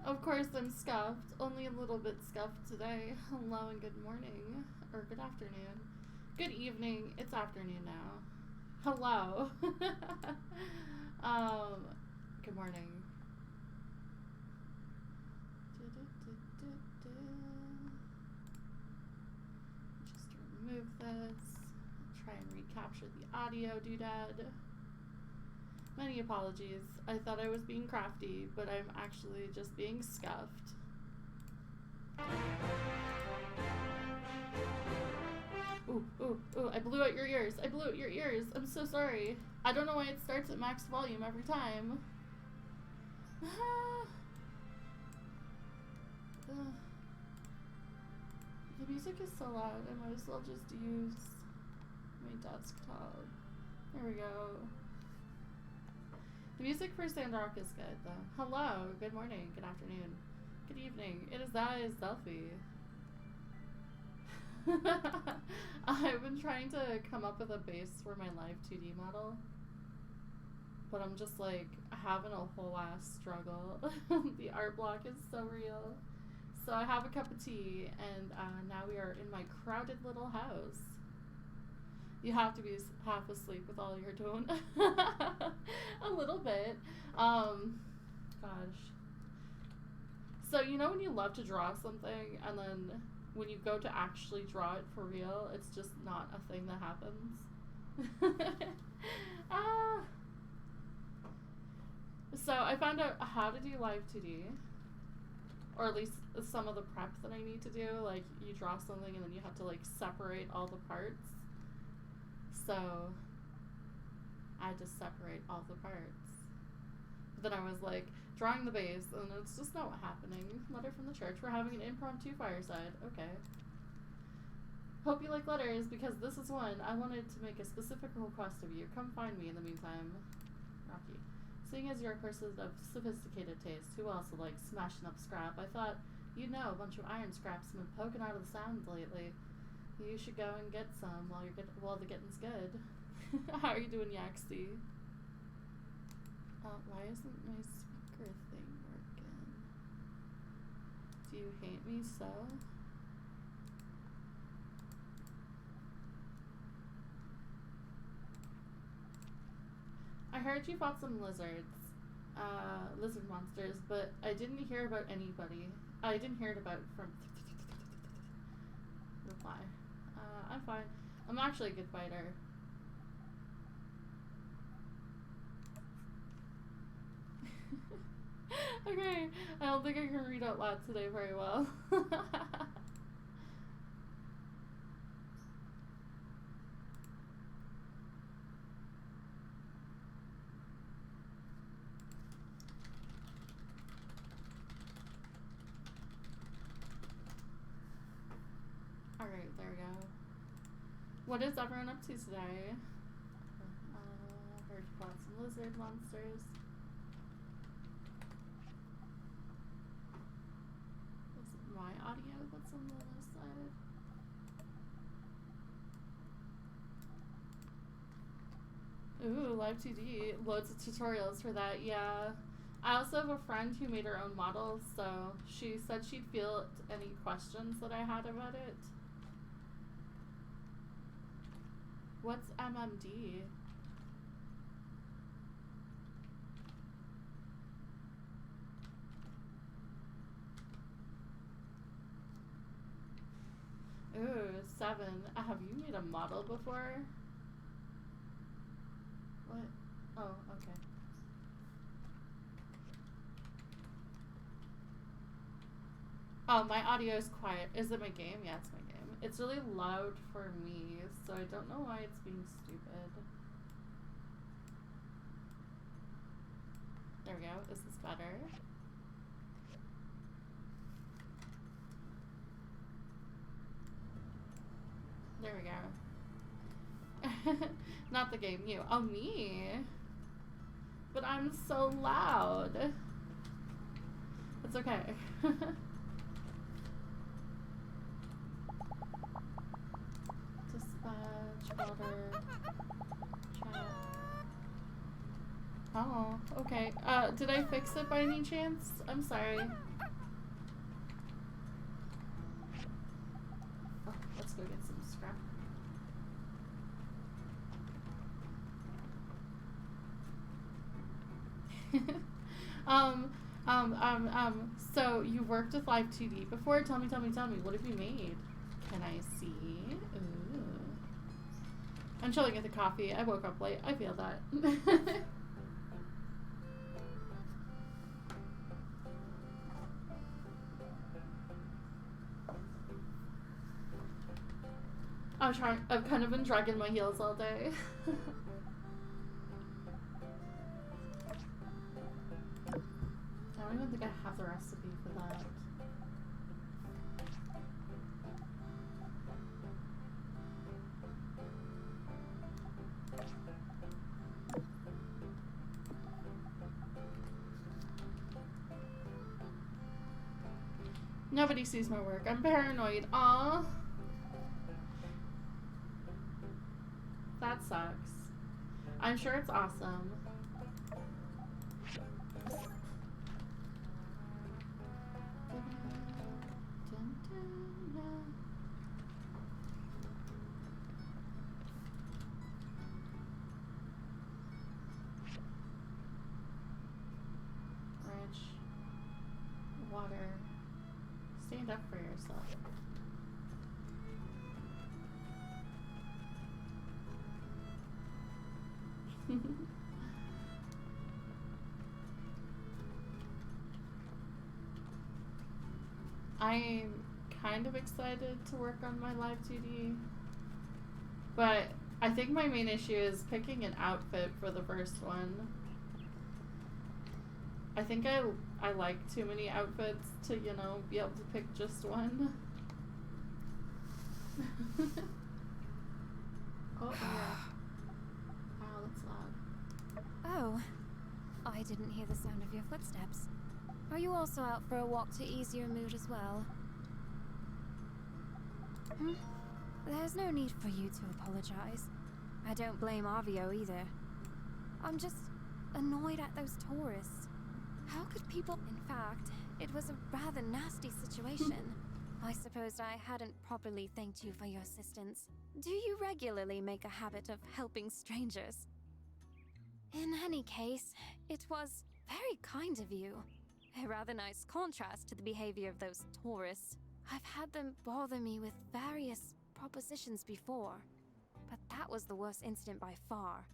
Of course I'm scuffed. Only a little bit scuffed today. Hello and good morning. Or good afternoon. Good evening. It's afternoon now. Hello. Good morning. Just remove this. Try and recapture the audio doodad. Many apologies. I thought I was being crafty, but I'm actually just being scuffed. Ooh, ooh, ooh, I blew out your ears. I blew out your ears. I'm so sorry. I don't know why it starts at max volume every time. The music is so loud, I might as well just use my desktop. There we go. The music for Sandrock is good, though. Hello, good morning, good afternoon, good evening. It is Delphi. I've been trying to come up with a base for my live 2D model, but I'm just like having a whole ass struggle. The art block is so real. So I have a cup of tea, and now we are in my crowded little house. You have to be half asleep with all you're doing. A little bit. Gosh. So you know when you love to draw something, and then when you go to actually draw it for real, it's just not a thing that happens. So I found out how to do live 2D. Or at least some of the prep that I need to do. Like, you draw something and then you have to, like, separate all the parts. So I had to separate all the parts. But then I was like drawing the base, and it's just not happening. Letter from the church. We're having an impromptu fireside. Okay. Hope you like letters, because this is one. I wanted to make a specific request of you. Come find me in the meantime. Rocky. Seeing as you're a person of sophisticated taste, who else would like smashing up scrap? I thought, you know, a bunch of iron scraps have been poking out of the sound lately. You should go and get some while the getting's good. How are you doing, Yaxty? Why isn't my speaker thing working? Do you hate me so? I heard you fought some lizard monsters, but I didn't hear about anybody. I didn't hear it about from reply. I'm fine. I'm actually a good fighter. Okay, I don't think I can read out loud today very well. Alright, there we go. What is everyone up to today? Heard about some lizard monsters. Is it my audio that's on the other side? Ooh, live 2D. Loads of tutorials for that, yeah. I also have a friend who made her own model, so she said she'd field any questions that I had about it. What's MMD? Ooh, 7. Have you made a model before? What? Oh, okay. Oh, my audio is quiet. Is it my game? Yeah, it's my game. It's really loud for me, so I don't know why it's being stupid. There we go. Is this better? There we go. Not the game, you. Oh, me. But I'm so loud. It's okay. Dispatch, order, chat. Oh, okay. Did I fix it by any chance? I'm sorry. go get some scrap. So you worked with Live 2D before? Tell me. What have you made? Can I see? Ooh. I'm chilling at the coffee. I woke up late. I feel that. I've kind of been dragging my heels all day. I don't even think I have the recipe for that. Nobody sees my work. I'm paranoid. Aww. That sucks. I'm sure it's awesome. Rich. Water. Stand up for yourself. I'm kind of excited to work on my Live 2D, but I think my main issue is picking an outfit for the first one. I think I like too many outfits to, you know, be able to pick just one. Oh, yeah. Wow, that's loud. Oh, I didn't hear the sound of your footsteps. Are you also out for a walk to ease your mood as well? There's no need for you to apologize. I don't blame Avio either. I'm just annoyed at those tourists. How could people... In fact, it was a rather nasty situation. I suppose I hadn't properly thanked you for your assistance. Do you regularly make a habit of helping strangers? In any case, it was very kind of you. A rather nice contrast to the behavior of those tourists. I've had them bother me with various propositions before, but that was the worst incident by far.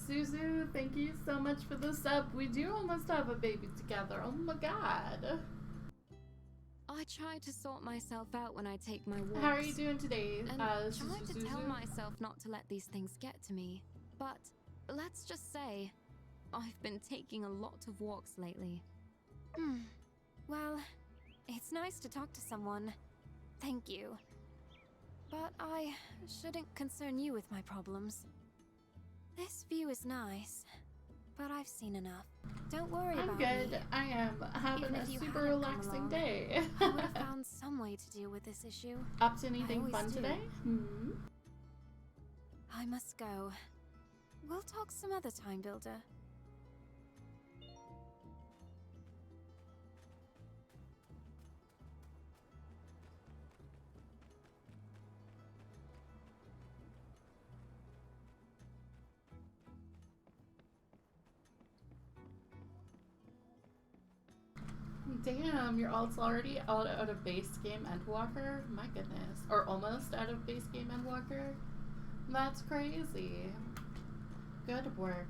Suzu, thank you so much for the sub. We do almost have a baby together. Oh my god. I try to sort myself out when I take my walks. How are you doing today, and try to Suzu? tell myself not to let these things get to me. But let's just say, I've been taking a lot of walks lately. Well, it's nice to talk to someone. Thank you. But I shouldn't concern you with my problems. This view is nice, but I've seen enough. Don't worry about me. I'm good. I am having a super relaxing day. I would have found some way to deal with this issue. Up to anything fun today? I must go. We'll talk some other time, Builder. Damn, you're also already out of base game Endwalker? My goodness. Or almost out of base game Endwalker? That's crazy. Good work.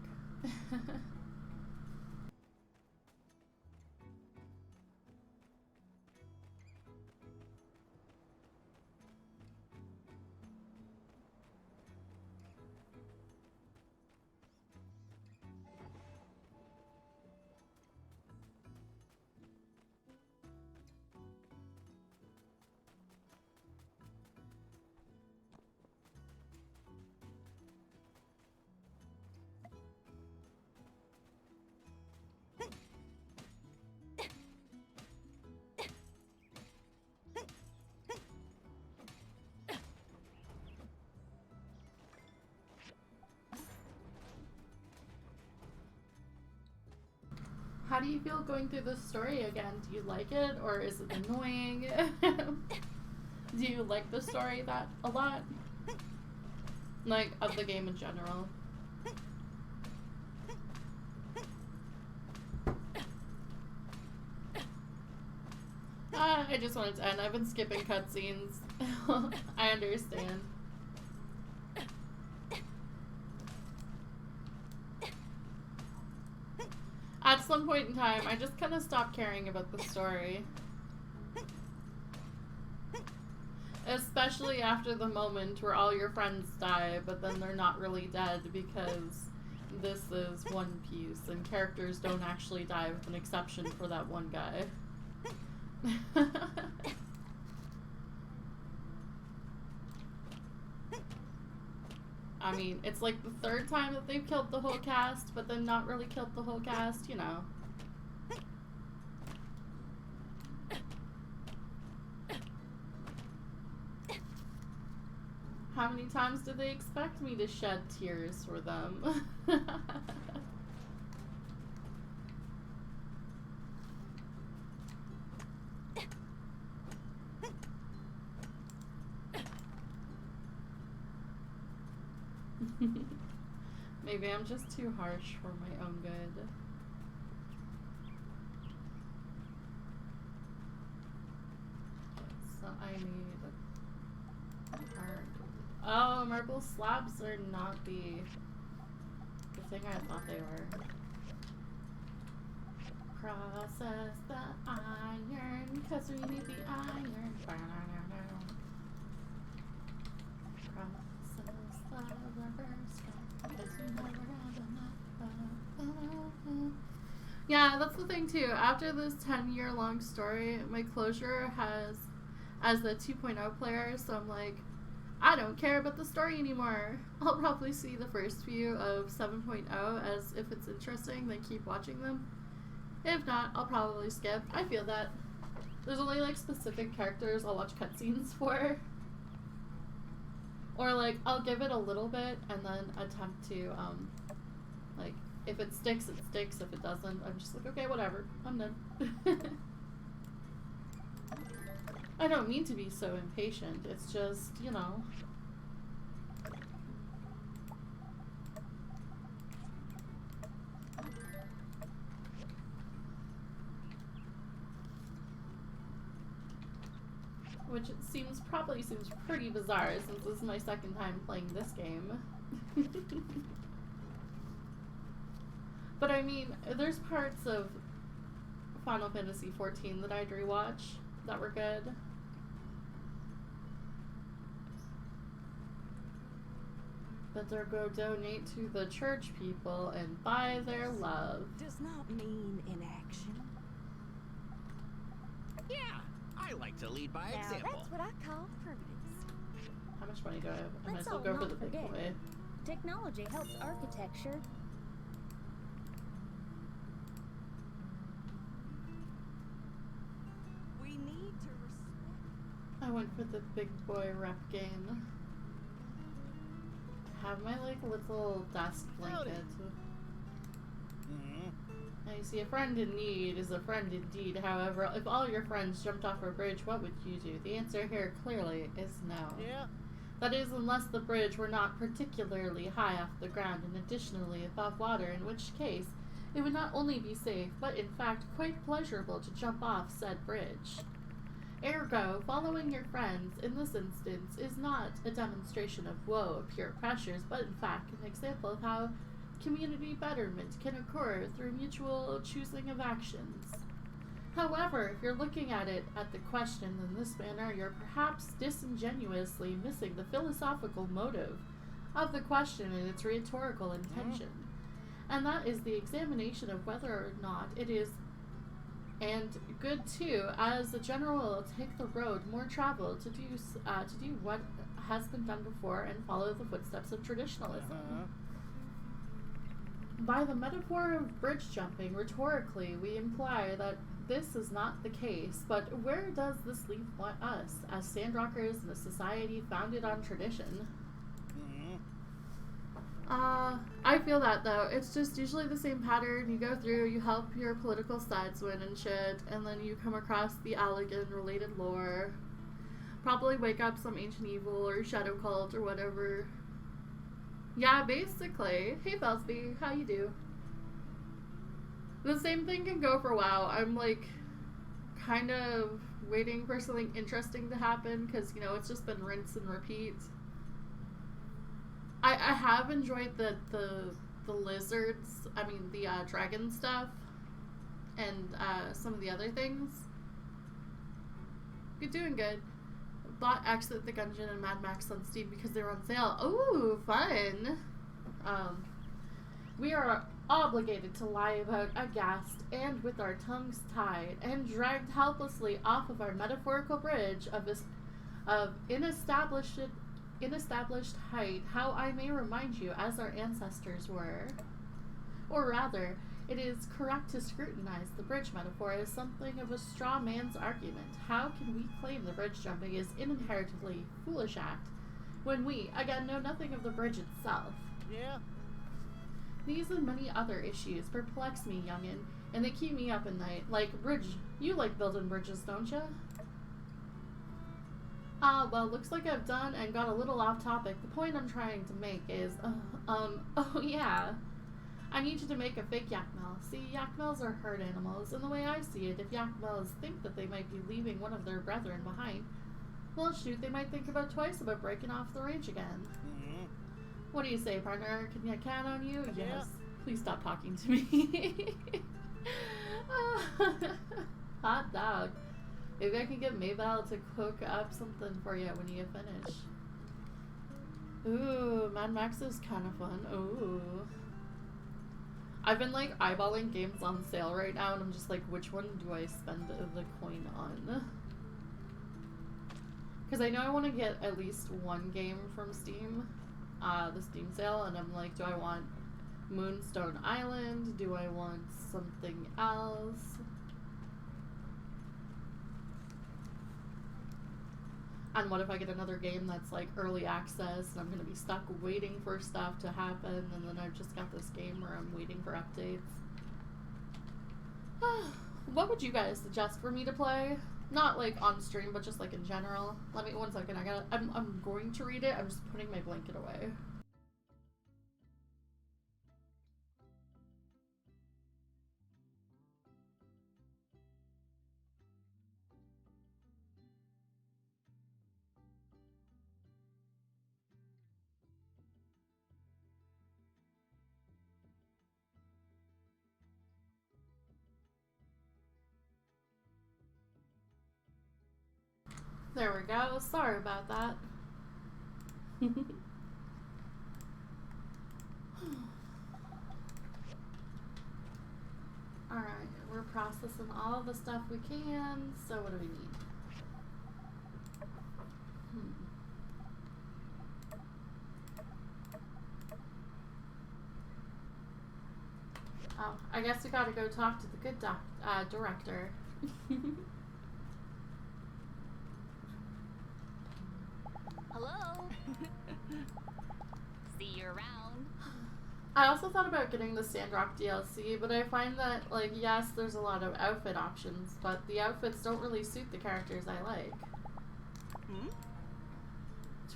How do you feel going through this story again? Do you like it, or is it annoying? Do you like the story that a lot? Like, of the game in general? I just wanted to end. I've been skipping cutscenes. I understand. At some point in time, I just kind of stopped caring about the story. Especially after the moment where all your friends die, but then they're not really dead because this is One Piece and characters don't actually die with an exception for that one guy. I mean, it's like the third time that they've killed the whole cast, but then not really killed the whole cast, you know. How many times do they expect me to shed tears for them? Maybe I'm just too harsh for my own good. So I need oh, marble slabs are not the thing I thought they were. Process the iron, cause we need the iron. Process the reverse, cause we never have enough. Yeah, that's the thing too. After this 10-year-long story, my closure has, as the 2.0 player, so I'm like, I don't care about the story anymore. I'll probably see the first few of 7.0 as if it's interesting, then keep watching them. If not, I'll probably skip. I feel that. There's only like specific characters I'll watch cutscenes for. Or like, I'll give it a little bit and then attempt to, like, if it sticks, it sticks. If it doesn't, I'm just like, okay, whatever. I'm done. I don't mean to be so impatient, it's just, you know. Which it probably seems pretty bizarre since this is my second time playing this game. But I mean, there's parts of Final Fantasy XIV that I'd rewatch that were good. Better go donate to the church people and buy their love. Does not mean inaction. Yeah, I like to lead by example. That's what I call prudence. How much money do I have? I might Let's as well all go for not the big forget. boy. Technology helps architecture. We need to respect. I went for the big boy rep game. Have my like little desk blanket. Now you see, a friend in need is a friend indeed. However, if all your friends jumped off a bridge, what would you do? The answer here clearly is no. Yeah. That is, unless the bridge were not particularly high off the ground and additionally above water, in which case it would not only be safe, but in fact quite pleasurable to jump off said bridge. Ergo, following your friends in this instance is not a demonstration of woe or pure pressures, but in fact an example of how community betterment can occur through mutual choosing of actions. However, if you're looking at it at the question in this manner, you're perhaps disingenuously missing the philosophical motive of the question and its rhetorical intention. And that is the examination of whether or not it is, and good too, as a general will take the road more traveled to do what has been done before and follow the footsteps of traditionalism. By the metaphor of bridge jumping, rhetorically, we imply that this is not the case, but where does this leave us, as Sandrockers in a society founded on tradition? I feel that though. It's just usually the same pattern. You go through, you help your political sides win and shit, and then you come across the Allegan related lore. Probably wake up some ancient evil or shadow cult or whatever. Yeah, basically. Hey Belsby, how you do? The same thing can go for WoW. I'm like kind of waiting for something interesting to happen because, you know, it's just been rinse and repeat. I have enjoyed the lizards, I mean the dragon stuff, and some of the other things. You're doing good. Bought Exit the Gungeon and Mad Max on Steam because they were on sale. Ooh, fun! We are obligated to lie about aghast and with our tongues tied and dragged helplessly off of our metaphorical bridge of inestablished height, how I may remind you as our ancestors were. Or rather, it is correct to scrutinize the bridge metaphor as something of a straw man's argument. How can we claim the bridge jumping is an inherently foolish act when we, again, know nothing of the bridge itself? Yeah. These and many other issues perplex me, youngin', and they keep me up at night. Like bridge. You like building bridges, don't ya? Well, looks like I've done and got a little off topic. The point I'm trying to make is, oh yeah. I need you to make a fake Yakmel. See, Yakmels are herd animals, and the way I see it, if Yakmels think that they might be leaving one of their brethren behind, well shoot, they might think about twice about breaking off the range again. Mm-hmm. What do you say, partner? Can I count on you? Yeah. Yes. Please stop talking to me. Hot dog. Maybe I can get Maybell to cook up something for you when you finish. Ooh, Mad Max is kind of fun. Ooh. I've been like eyeballing games on sale right now, and I'm just like, which one do I spend the coin on? Because I know I want to get at least one game from Steam, the Steam sale, and I'm like, do I want Moonstone Island? Do I want something else? And what if I get another game that's like early access and I'm going to be stuck waiting for stuff to happen, and then I've just got this game where I'm waiting for updates? What would you guys suggest for me to play? Not like on stream, but just like in general. Let me, 1 second, I'm going to read it. I'm just putting my blanket away. There we go. Sorry about that. Alright, we're processing all the stuff we can, so what do we need? Oh, I guess we gotta go talk to the good director. Hello. See you around. I also thought about getting the Sandrock DLC, but I find that, like, yes, there's a lot of outfit options, but the outfits don't really suit the characters I like.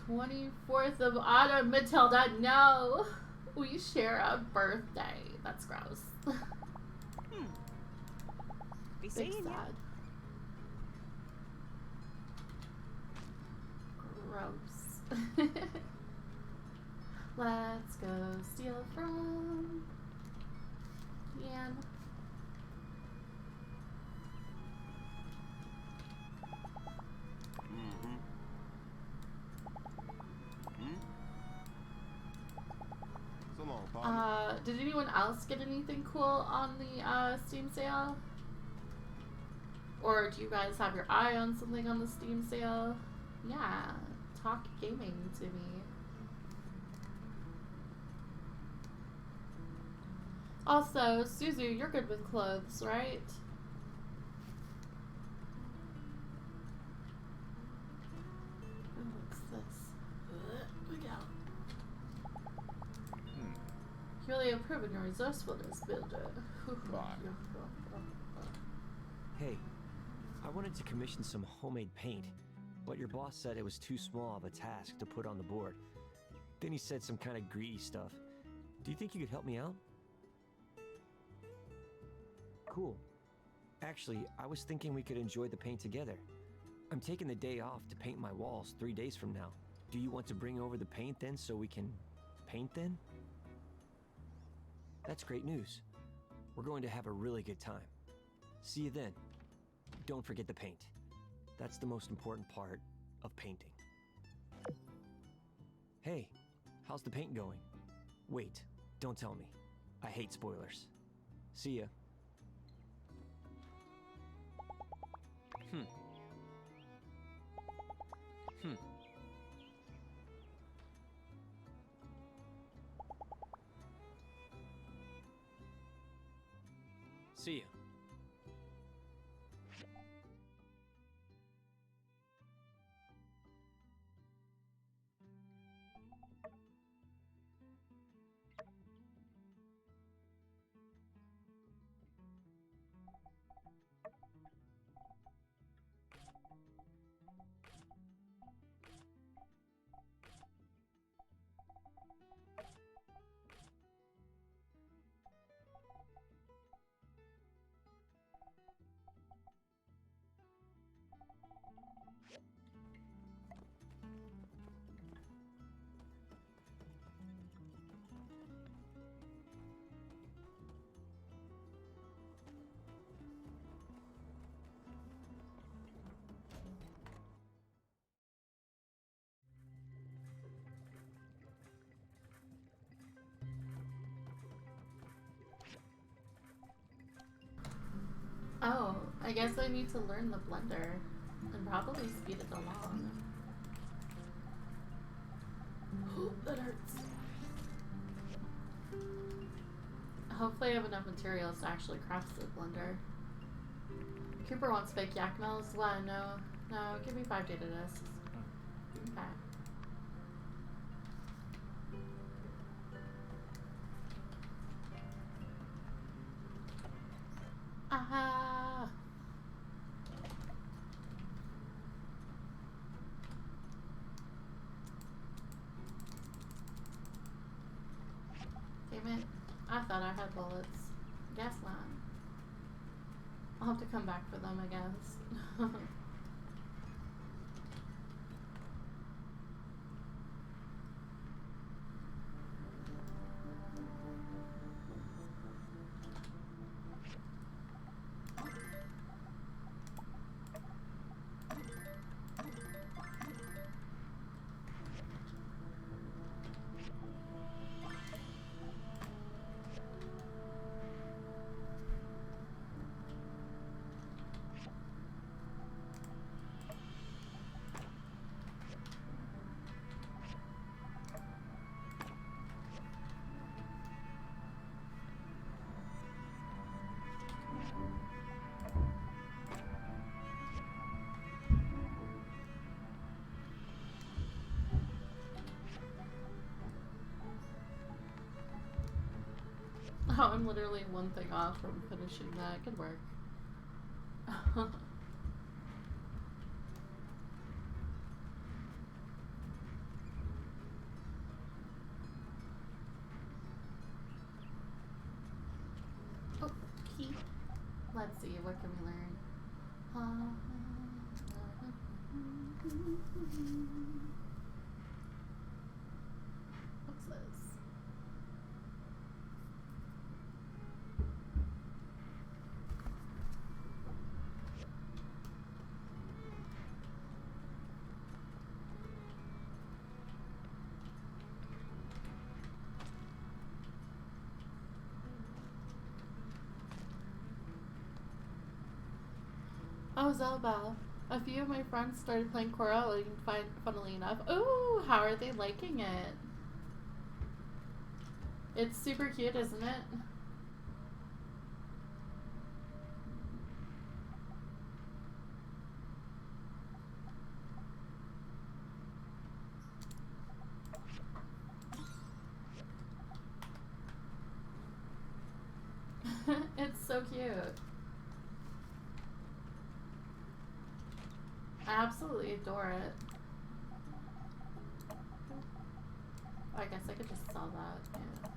24th of autumn, Matilda, no! We share a birthday. That's gross. Be Big seeing ya. sad. Gross. Let's go steal from Yan. So long, partner. Did anyone else get anything cool on the Steam sale? Or do you guys have your eye on something on the Steam sale? Yeah, talk gaming to me. Also, Suzu, you're good with clothes, right? What's this? We go. You really have proven your resourcefulness, builder. Hey, I wanted to commission some homemade paint, but your boss said it was too small of a task to put on the board. Then he said some kind of greedy stuff. Do you think you could help me out? Cool. Actually, I was thinking we could enjoy the paint together. I'm taking the day off to paint my walls 3 days from now. Do you want to bring over the paint then so we can paint then? That's great news. We're going to have a really good time. See you then. Don't forget the paint. That's the most important part of painting. Hey, how's the paint going? Wait, don't tell me. I hate spoilers. See ya. See ya. Oh, I guess I need to learn the blender and probably speed it along. That hurts. Hopefully I have enough materials to actually craft the blender. Cooper wants fake yak mills. Well, no, give me 5 data discs. Okay. Aha! Damn it. I thought I had bullets. Guess not. I'll have to come back for them, I guess. Oh, I'm literally one thing off from finishing that. Good work. Oh, key. Let's see, what can we learn? What's this? Oh, Zelda. A few of my friends started playing Coral, funnily enough. Ooh, how are they liking it? It's super cute, isn't it? so cute. I absolutely adore it. I guess I could just sell that, yeah.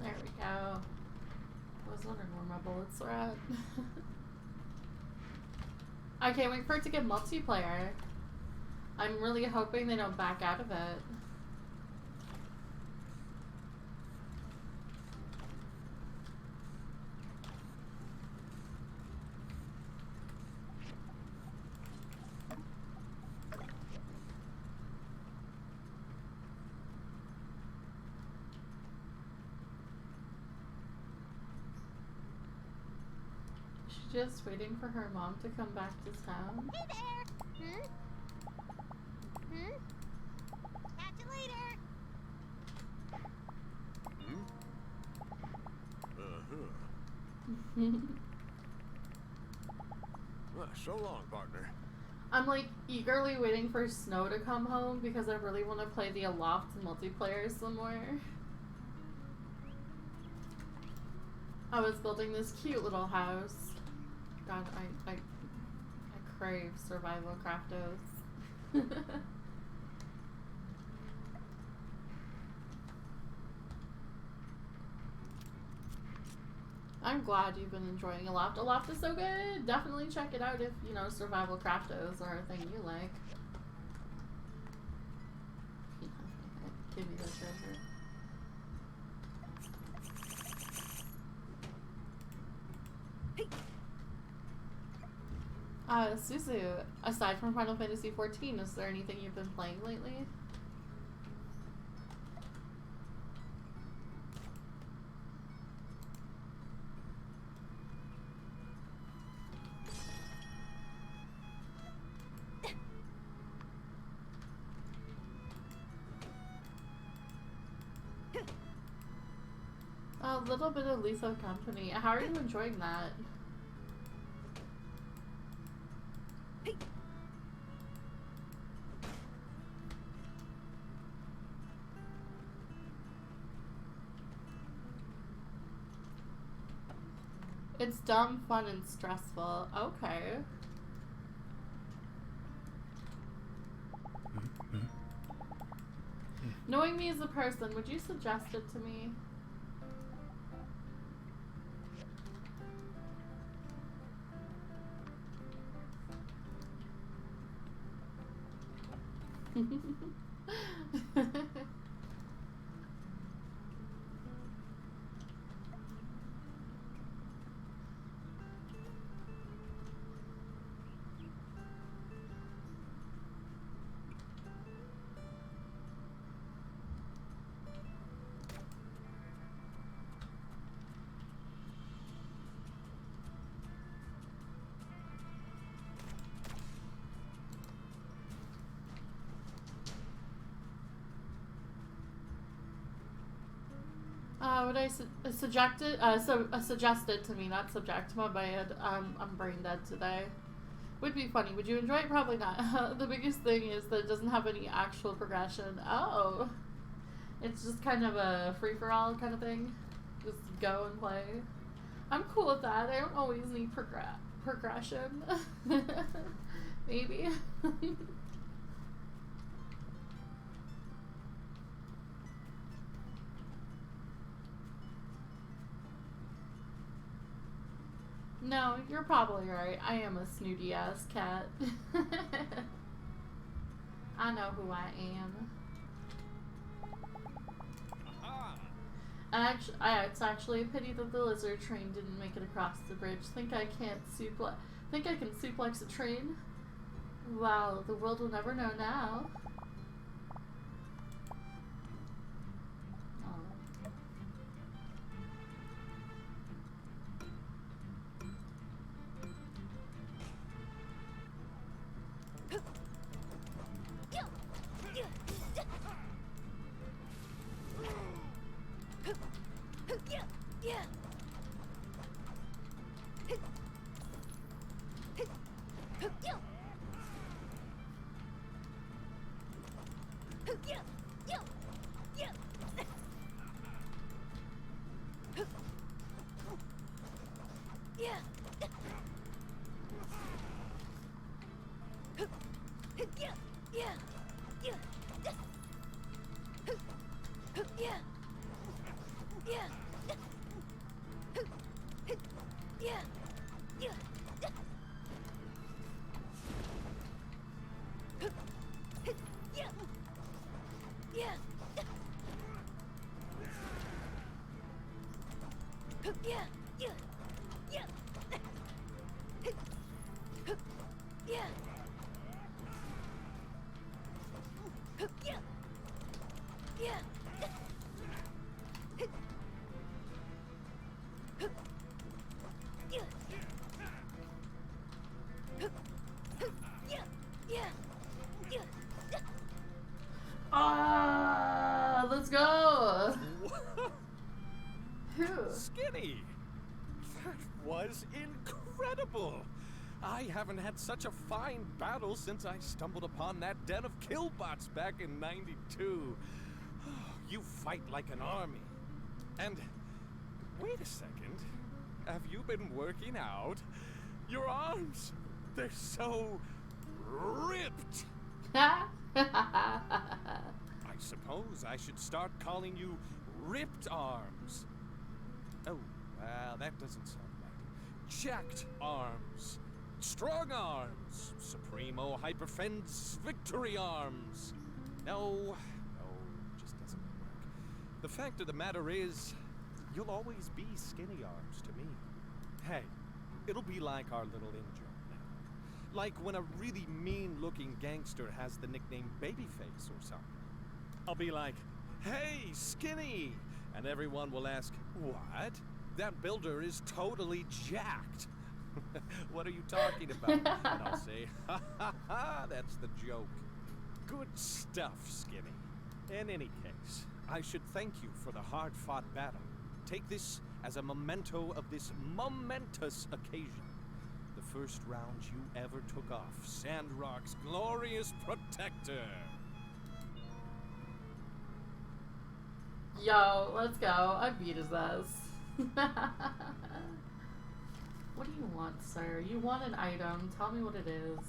There we go. I was wondering where my bullets were at. I can't wait for it to get multiplayer. I'm really hoping they don't back out of it. She's just waiting for her mom to come back to town. Hey there! Catch you later! So long, partner. I'm like eagerly waiting for Snow to come home because I really want to play the Aloft multiplayer some more. I was building this cute little house. God, I crave survival craftos. I'm glad you've been enjoying Aloft. Aloft is so good. Definitely check it out if, you know, survival craftos are a thing you like. Give me the treasure. Suzu, aside from Final Fantasy XIV, is there anything you've been playing lately? A little bit of Lethal Company. How are you enjoying that? It's dumb, fun, and stressful. Okay. Knowing me as a person, would you suggest it to me? Would I suggested to me, not subject, my bad. I'm brain dead today. Would be funny. Would you enjoy it? Probably not. The biggest thing is that it doesn't have any actual progression. Oh. It's just kind of a free-for-all kind of thing. Just go and play. I'm cool with that. I don't always need progression. Maybe. No, you're probably right. I am a snooty ass cat. I know who I am. It's actually a pity that the lizard train didn't make it across the bridge. Think I can suplex a train? Wow, the world will never know now. Ah, let's go. Who? Skinny! That was incredible! I haven't had such a fine battle since I stumbled upon that den of killbots back in '92. You fight like an army. And wait a second. Have you been working out? Your arms, they're so ripped. I I suppose I should start calling you Ripped Arms. Oh, well, that doesn't sound right. Jacked Arms. Strong Arms. Supremo Hyperfence Victory Arms. No, just doesn't work. The fact of the matter is, you'll always be Skinny Arms to me. Hey, it'll be like our little in-joke now. Like when a really mean-looking gangster has the nickname Babyface or something. I'll be like, "Hey, Skinny!" And everyone will ask, "What? That builder is totally jacked." What are you talking about? And I'll say, "Ha ha ha, that's the joke." Good stuff, Skinny. In any case, I should thank you for the hard-fought battle. Take this as a memento of this momentous occasion. The first round you ever took off Sandrock's glorious protector. Yo, let's go. I beat his ass. What do you want, sir? You want an item. Tell me what it is.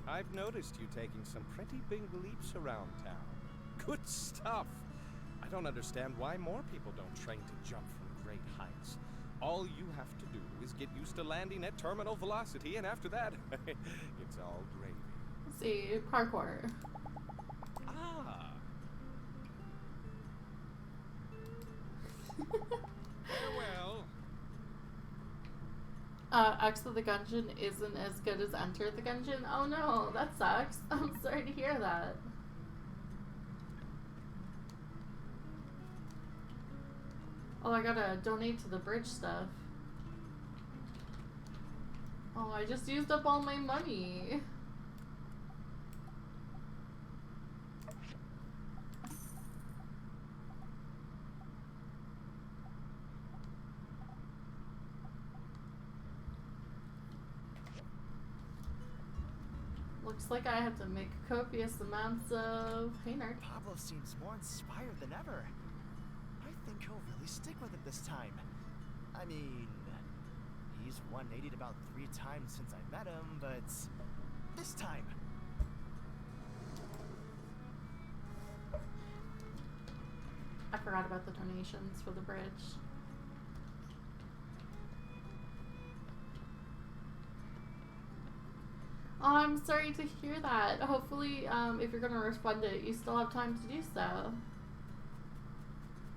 I've noticed you taking some pretty big leaps around town. Good stuff. I don't understand why more people don't train to jump from great heights. All you have to do is get used to landing at terminal velocity, and after that, it's all gravy. Let's see, parkour. Ah. Farewell. Exit the Gungeon isn't as good as Enter the Gungeon. Oh no, that sucks. I'm sorry to hear that. Oh, I gotta donate to the bridge stuff. Oh, I just used up all my money. Looks like I have to make copious amounts of... Hey, nerd. Pablo seems more inspired than ever. I think he'll really stick with it this time. I mean, he's 180'd about 3 times since I met him, but this time. I forgot about the donations for the bridge. Oh, I'm sorry to hear that. Hopefully, if you're gonna refund it, you still have time to do so.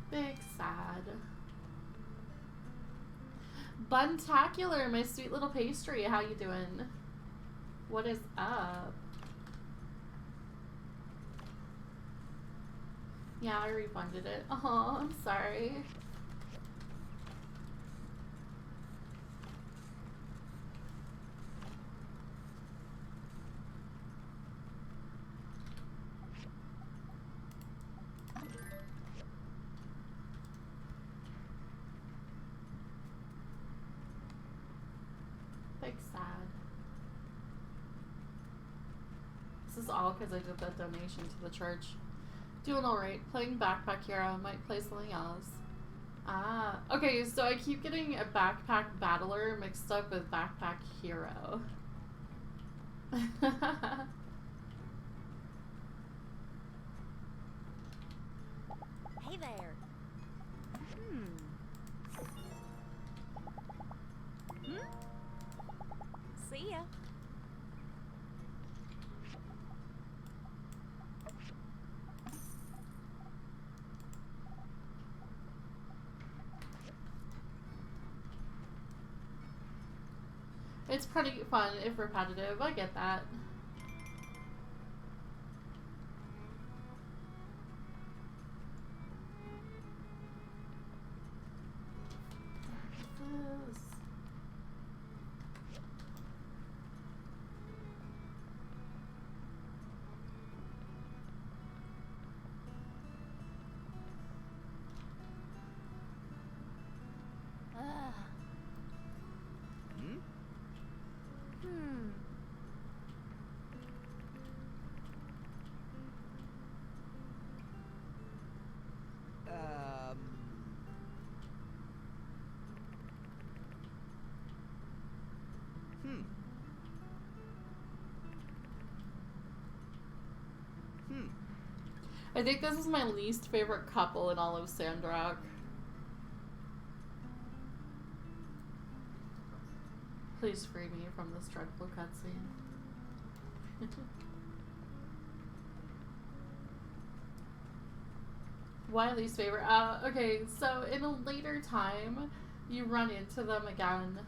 Big sad. Buntacular, my sweet little pastry. How you doing? What is up? Yeah, I refunded it. Oh, I'm sorry. Big sad. This is all because I did that donation to the church. Doing alright. Playing Backpack Hero. Might play something else. Ah. Okay, so I keep getting a Backpack Battler mixed up with Backpack Hero. Hey there. See ya. It's pretty fun if repetitive. I get that. I think this is my least favorite couple in all of Sandrock. Please free me from this dreadful cutscene. Why least favorite? Okay, so in a later time, you run into them again.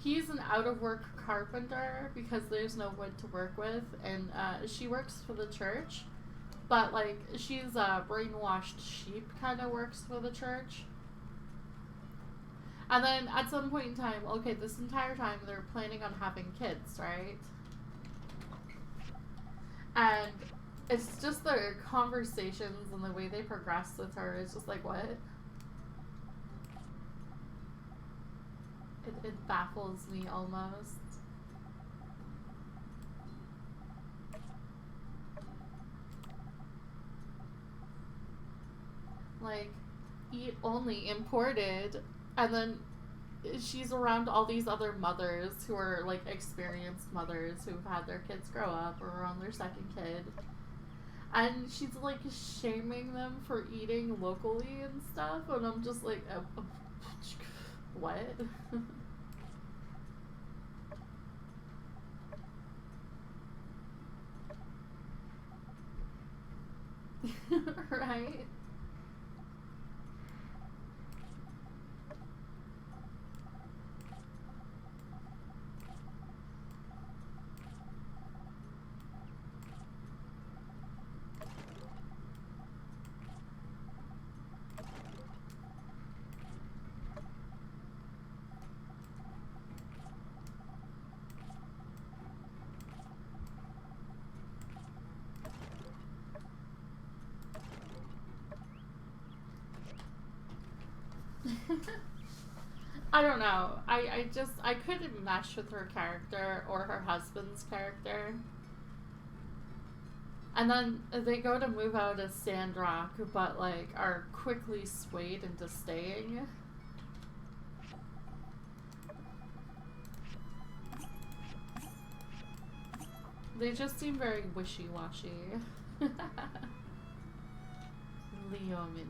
He's an out-of-work carpenter because there's no wood to work with, and she works for the church, but like she's a brainwashed sheep, kind of works for the church. And then at some point in time, okay, this entire time they're planning on having kids, right? And it's just their conversations and the way they progress with her is just like, what? It baffles me almost. Like, eat only imported, and then she's around all these other mothers who are like experienced mothers who've had their kids grow up or are on their second kid. And she's like shaming them for eating locally and stuff, and I'm just like, what? Right? I don't know. I couldn't mesh with her character or her husband's character. And then they go to move out of Sandrock, but like are quickly swayed into staying. They just seem very wishy-washy. Leo and me.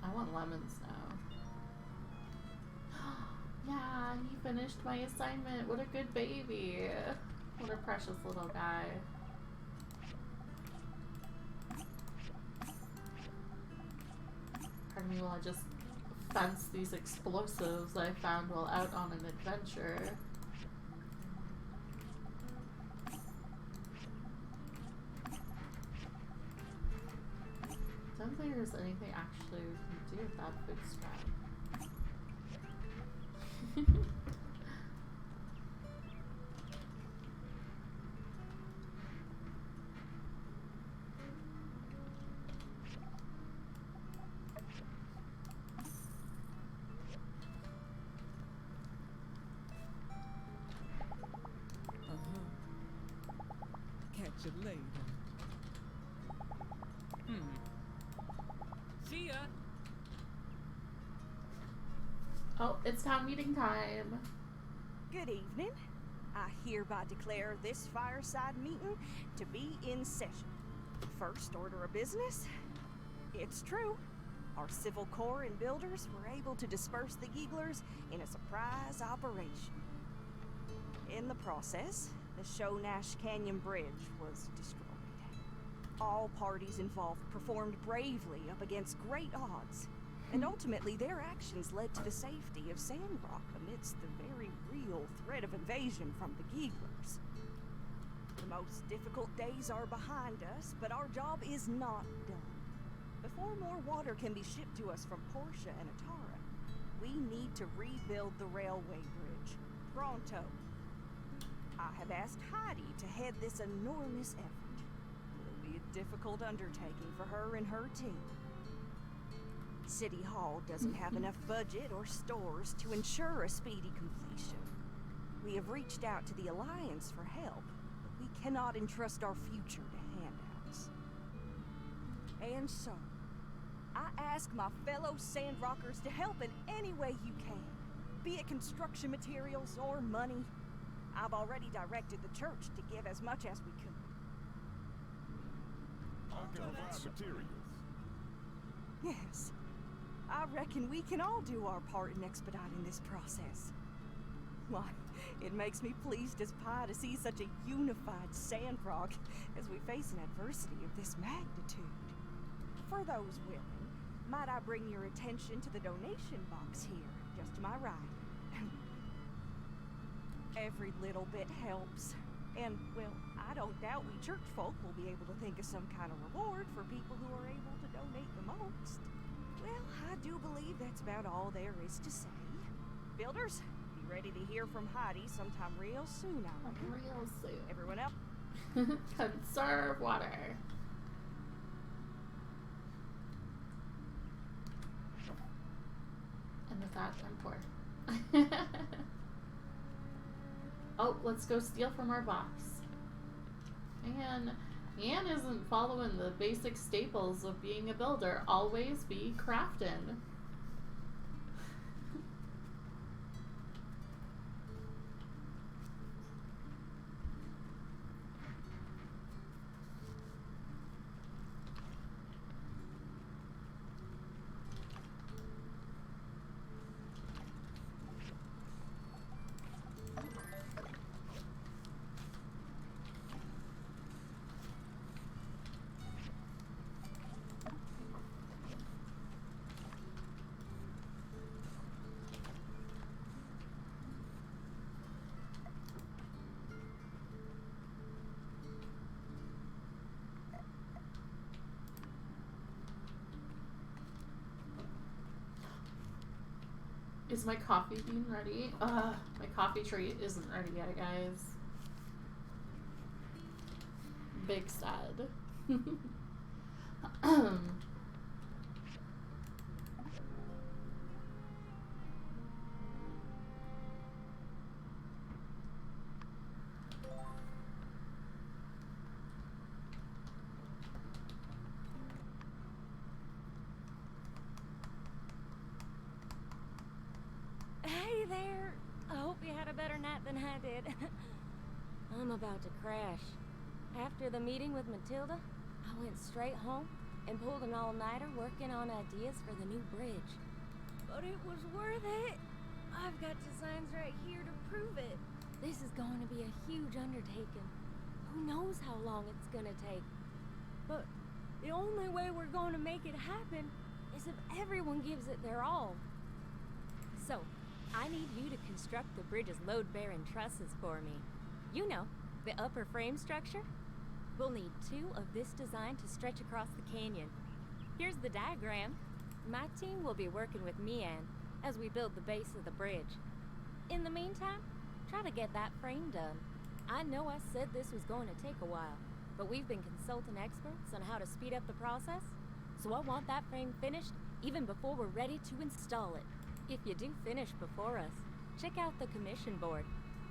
I want lemons now. Yeah, he finished my assignment. What a good baby. What a precious little guy. Pardon me while I just fence these explosives I found while out on an adventure. I don't think there's anything actually we can do with that food scrap. Catch you later. See ya. Oh, it's town meeting time. Good evening. I hereby declare this fireside meeting to be in session. First order of business? It's true. Our civil corps and builders were able to disperse the Gieglers in a surprise operation. In the process, the Shonash Canyon Bridge was destroyed. All parties involved performed bravely up against great odds, and ultimately their actions led to the safety of Sandrock amidst the very real threat of invasion from the Gieglers. The most difficult days are behind us, but our job is not done. Before more water can be shipped to us from Portia and Atara, we need to rebuild the railway bridge. Pronto. I have asked Heidi to head this enormous effort. It'll be a difficult undertaking for her and her team. City Hall doesn't have enough budget or stores to ensure a speedy completion. We have reached out to the Alliance for help, but we cannot entrust our future to handouts. And so, I ask my fellow Sandrockers to help in any way you can, be it construction materials or money. I've already directed the church to give as much as we could. I can provide materials. Yes, I reckon we can all do our part in expediting this process. Why, it makes me pleased as pie to see such a unified Sandrock as we face an adversity of this magnitude. For those willing, might I bring your attention to the donation box here, just to my right? Every little bit helps. And, well, I don't doubt we church folk will be able to think of some kind of reward for people who are able to donate the most. Well, I do believe that's about all there is to say. Builders, be ready to hear from Heidi sometime real soon, I reckon. Real soon. Everyone up? Conserve water. And with that, I'm poor. Oh, let's go steal from our box. And Anne isn't following the basic staples of being a builder. Always be crafting. Is my coffee bean ready? My coffee treat isn't ready yet, guys. Big sad. Hey there! I hope you had a better night than I did. I'm about to crash. After the meeting with Matilda, I went straight home and pulled an all-nighter working on ideas for the new bridge. But it was worth it. I've got designs right here to prove it. This is going to be a huge undertaking. Who knows how long it's gonna take? But the only way we're going to make it happen is if everyone gives it their all. So, I need you to construct the bridge's load-bearing trusses for me. You know, the upper frame structure? We'll need 2 of this design to stretch across the canyon. Here's the diagram. My team will be working with Mian as we build the base of the bridge. In the meantime, try to get that frame done. I know I said this was going to take a while, but we've been consulting experts on how to speed up the process, so I want that frame finished even before we're ready to install it. If you do finish before us, check out the commission board.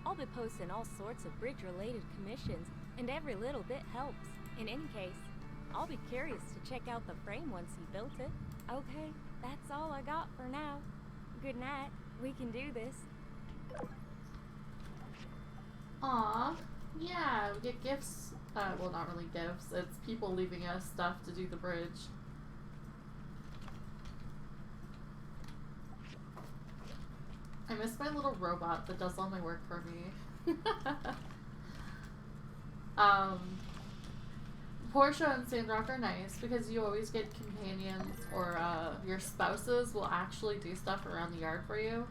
I'll be posting all sorts of bridge-related commissions, and every little bit helps. In any case, I'll be curious to check out the frame once you built it. Okay, that's all I got for now. Good night. We can do this. Aw, yeah, we get gifts Well, not really gifts. It's people leaving us stuff to do the bridge. I miss my little robot that does all my work for me. Portia and Sandrock are nice because you always get companions or your spouses will actually do stuff around the yard for you.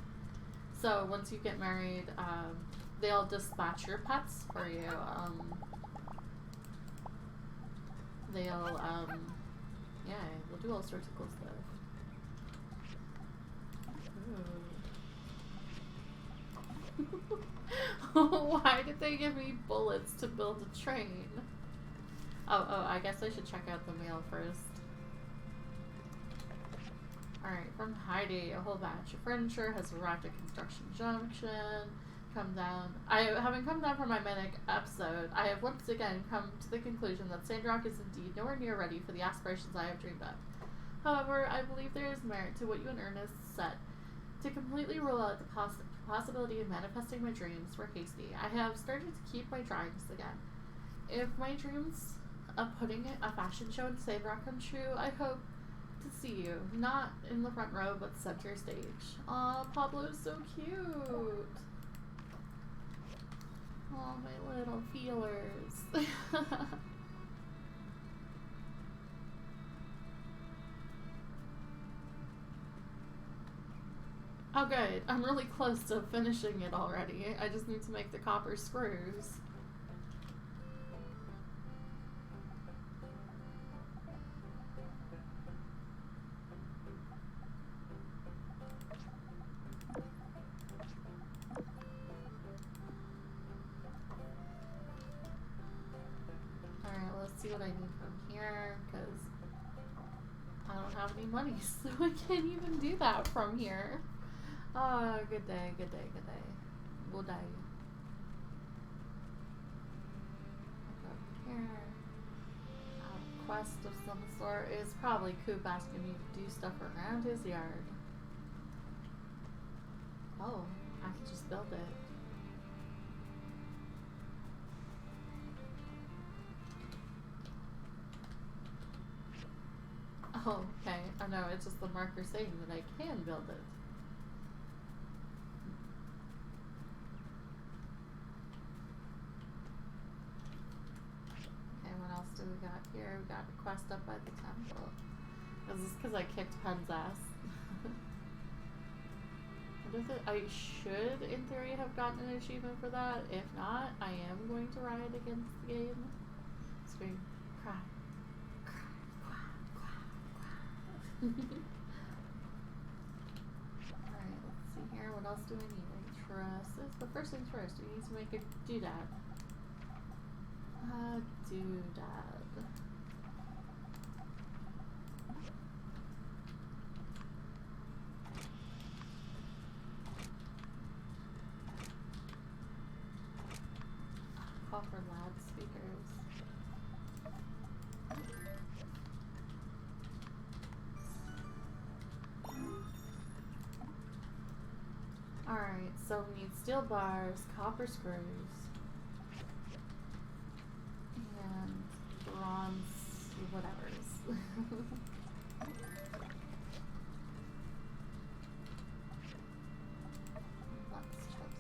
So once you get married, they'll dispatch your pets for you. Yeah, they'll do all sorts of cool stuff. Why did they give me bullets to build a train? Oh, I guess I should check out the mail first. Alright, from Heidi, a whole batch of furniture has arrived at Construction Junction. Come down. Having come down from my manic episode, I have once again come to the conclusion that Sandrock is indeed nowhere near ready for the aspirations I have dreamed of. However, I believe there is merit to what you and Ernest said. To completely rule out the possibility of manifesting my dreams were hasty. I have started to keep my drawings again. If my dreams of putting a fashion show in Sandrock come true, I hope to see you, not in the front row, but center stage. Aw, Pablo's so cute. Aw, my little feelers. Oh good, I'm really close to finishing it already. I just need to make the copper screws. Alright, let's see what I need from here, because I don't have any money, so I can't even do that from here. Oh, good day, good day, good day. Good day. Go over here. A quest of some sort is probably Coop asking me to do stuff around his yard. Oh, I could just build it. Oh, okay. I know, it's just the marker saying that I can build it. What else do we got here? We got a quest up by the temple. Is this because I kicked Pen's ass? I should, in theory, have gotten an achievement for that. If not, I am going to riot against the game. Scream, cry, cry, cry, cry, cry. Alright, let's see here. What else do we need? Trusses. But first things first, we need to make a doodad. Doodad. Call for loudspeakers. Alright, so we need steel bars, copper screws, and bronze whatevers. Let's just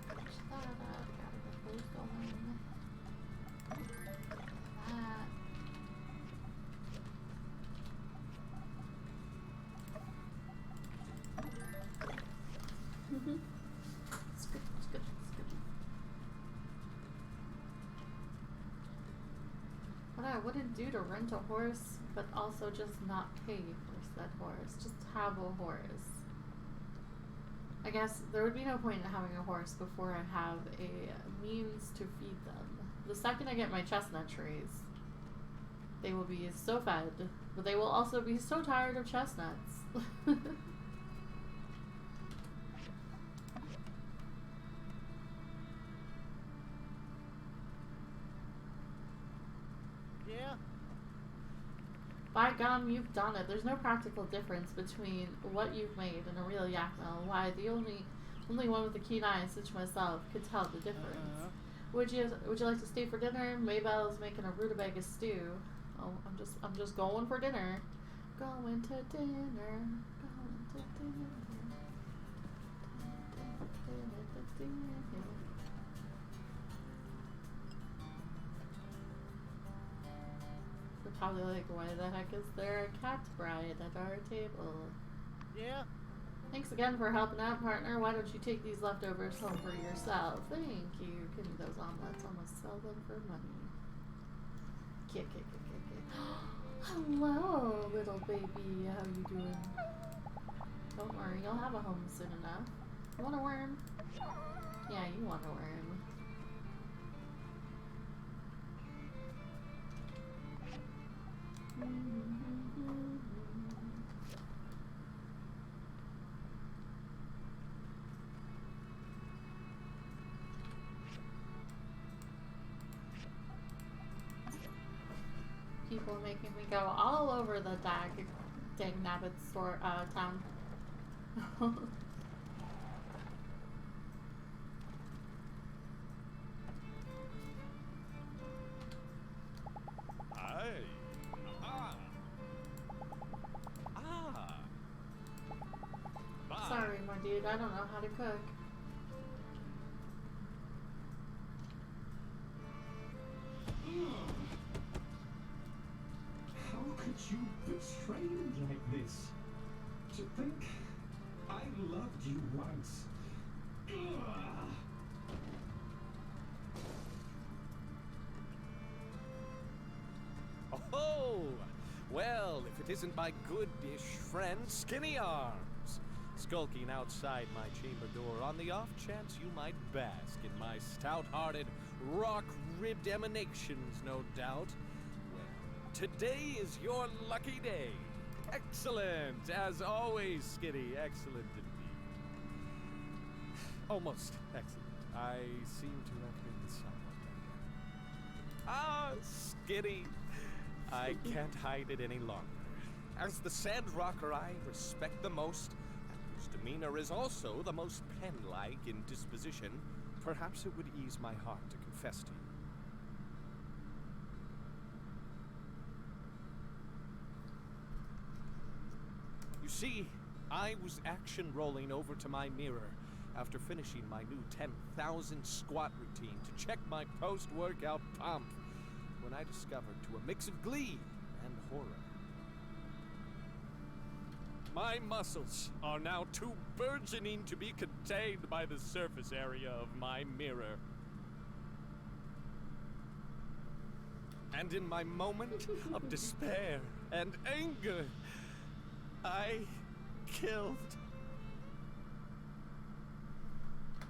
finish that up. Gotta get those going. That. It's good, it's good, it's good. What I wouldn't do to rent a horse, but also just not pay for said horse. Just have a horse. I guess there would be no point in having a horse before I have a means to feed them. The second I get my chestnut trees, they will be so fed, but they will also be so tired of chestnuts. Yeah? By God, you've done it. There's no practical difference between what you've made and a real yak mill. Why, the only one with a keen eye such as myself could tell the difference. Would you like to stay for dinner? Maybelle's making a rutabaga stew. Oh, I'm just going for dinner. Going to dinner. Going to dinner. They're probably like, why the heck is there a cat bride at our table? Yeah. Thanks again for helping out, partner. Why don't you take these leftovers home for yourself? Thank you. Give me those omelets. I'm gonna sell them for money. Kick. Hello, little baby. How you doing? Don't worry, you'll have a home soon enough. You want a worm? Yeah, you want a worm. People making me go all over the dang nabbit store town. Aye. Bye. Sorry, my dude, I don't know how to cook. How could you betray me like this? To think I loved you once. Ugh. Oh, well, if it isn't my good-ish friend, Skinny Arms, skulking outside my chamber door on the off chance you might bask in my stout-hearted, rock-ribbed emanations, no doubt. Well, today is your lucky day. Excellent, as always, Skinny. Excellent indeed. Almost excellent. I seem to have been somewhat better. Ah, Skinny. I can't hide it any longer. As the sandrocker I respect the most, and whose demeanor is also the most pen-like in disposition, perhaps it would ease my heart to confess to you. You see, I was action-rolling over to my mirror after finishing my new 10,000 squat routine to check my post-workout pump, when I discovered, to a mix of glee and horror, my muscles are now too burgeoning to be contained by the surface area of my mirror. And in my moment of despair and anger, I killed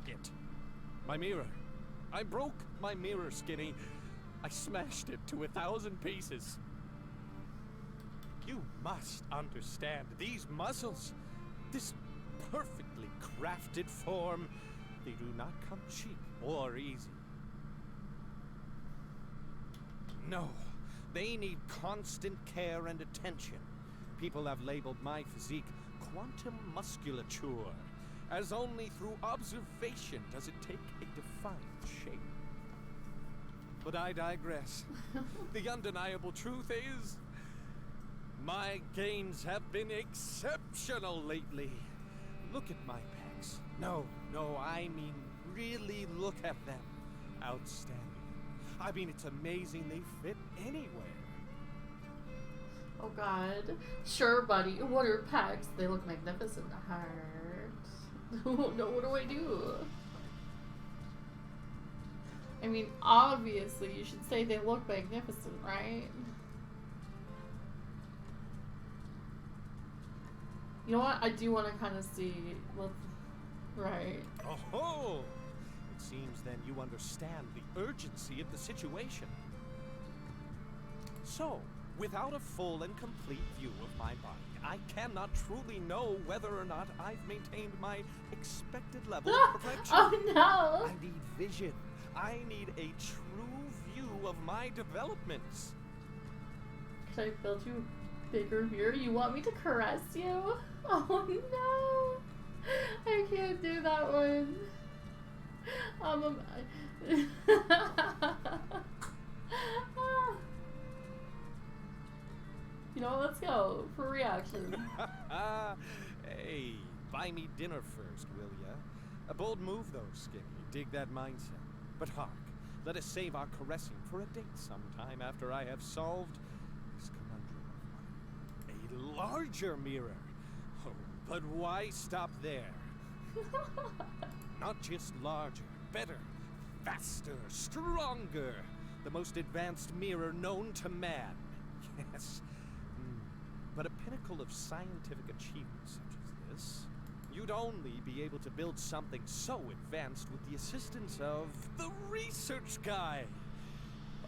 it. My mirror. I broke my mirror, Skinny. I smashed it to 1,000 pieces. You must understand, these muscles, this perfectly crafted form, they do not come cheap or easy. No, they need constant care and attention. People have labeled my physique quantum musculature, as only through observation does it take a defined shape. But I digress. The undeniable truth is, my gains have been exceptional lately. Look at my pecs. No, I mean really look at them. Outstanding. I mean, it's amazing they fit anywhere. Oh god. Sure, buddy. What are pecs? They look magnificent. Heart. Oh no, what do I do? I mean, obviously, you should say they look magnificent, right? You know what? I do want to kind of see with... Right. Oh-ho! It seems then you understand the urgency of the situation. So, without a full and complete view of my body, I cannot truly know whether or not I've maintained my expected level of perfection. Oh no! I need vision. I need a true view of my developments. Should I build you a bigger mirror? You want me to caress you? Oh no! I can't do that one. You know what? Let's go for reaction. Hey, buy me dinner first, will ya? A bold move, though, Skinny. Dig that mindset. But hark, let us save our caressing for a date sometime after I have solved this conundrum of mine. A larger mirror. Oh, but why stop there? Not just larger, better, faster, stronger. The most advanced mirror known to man. Yes. But a pinnacle of scientific achievement such as this, you'd only be able to build something so advanced with the assistance of the research guy.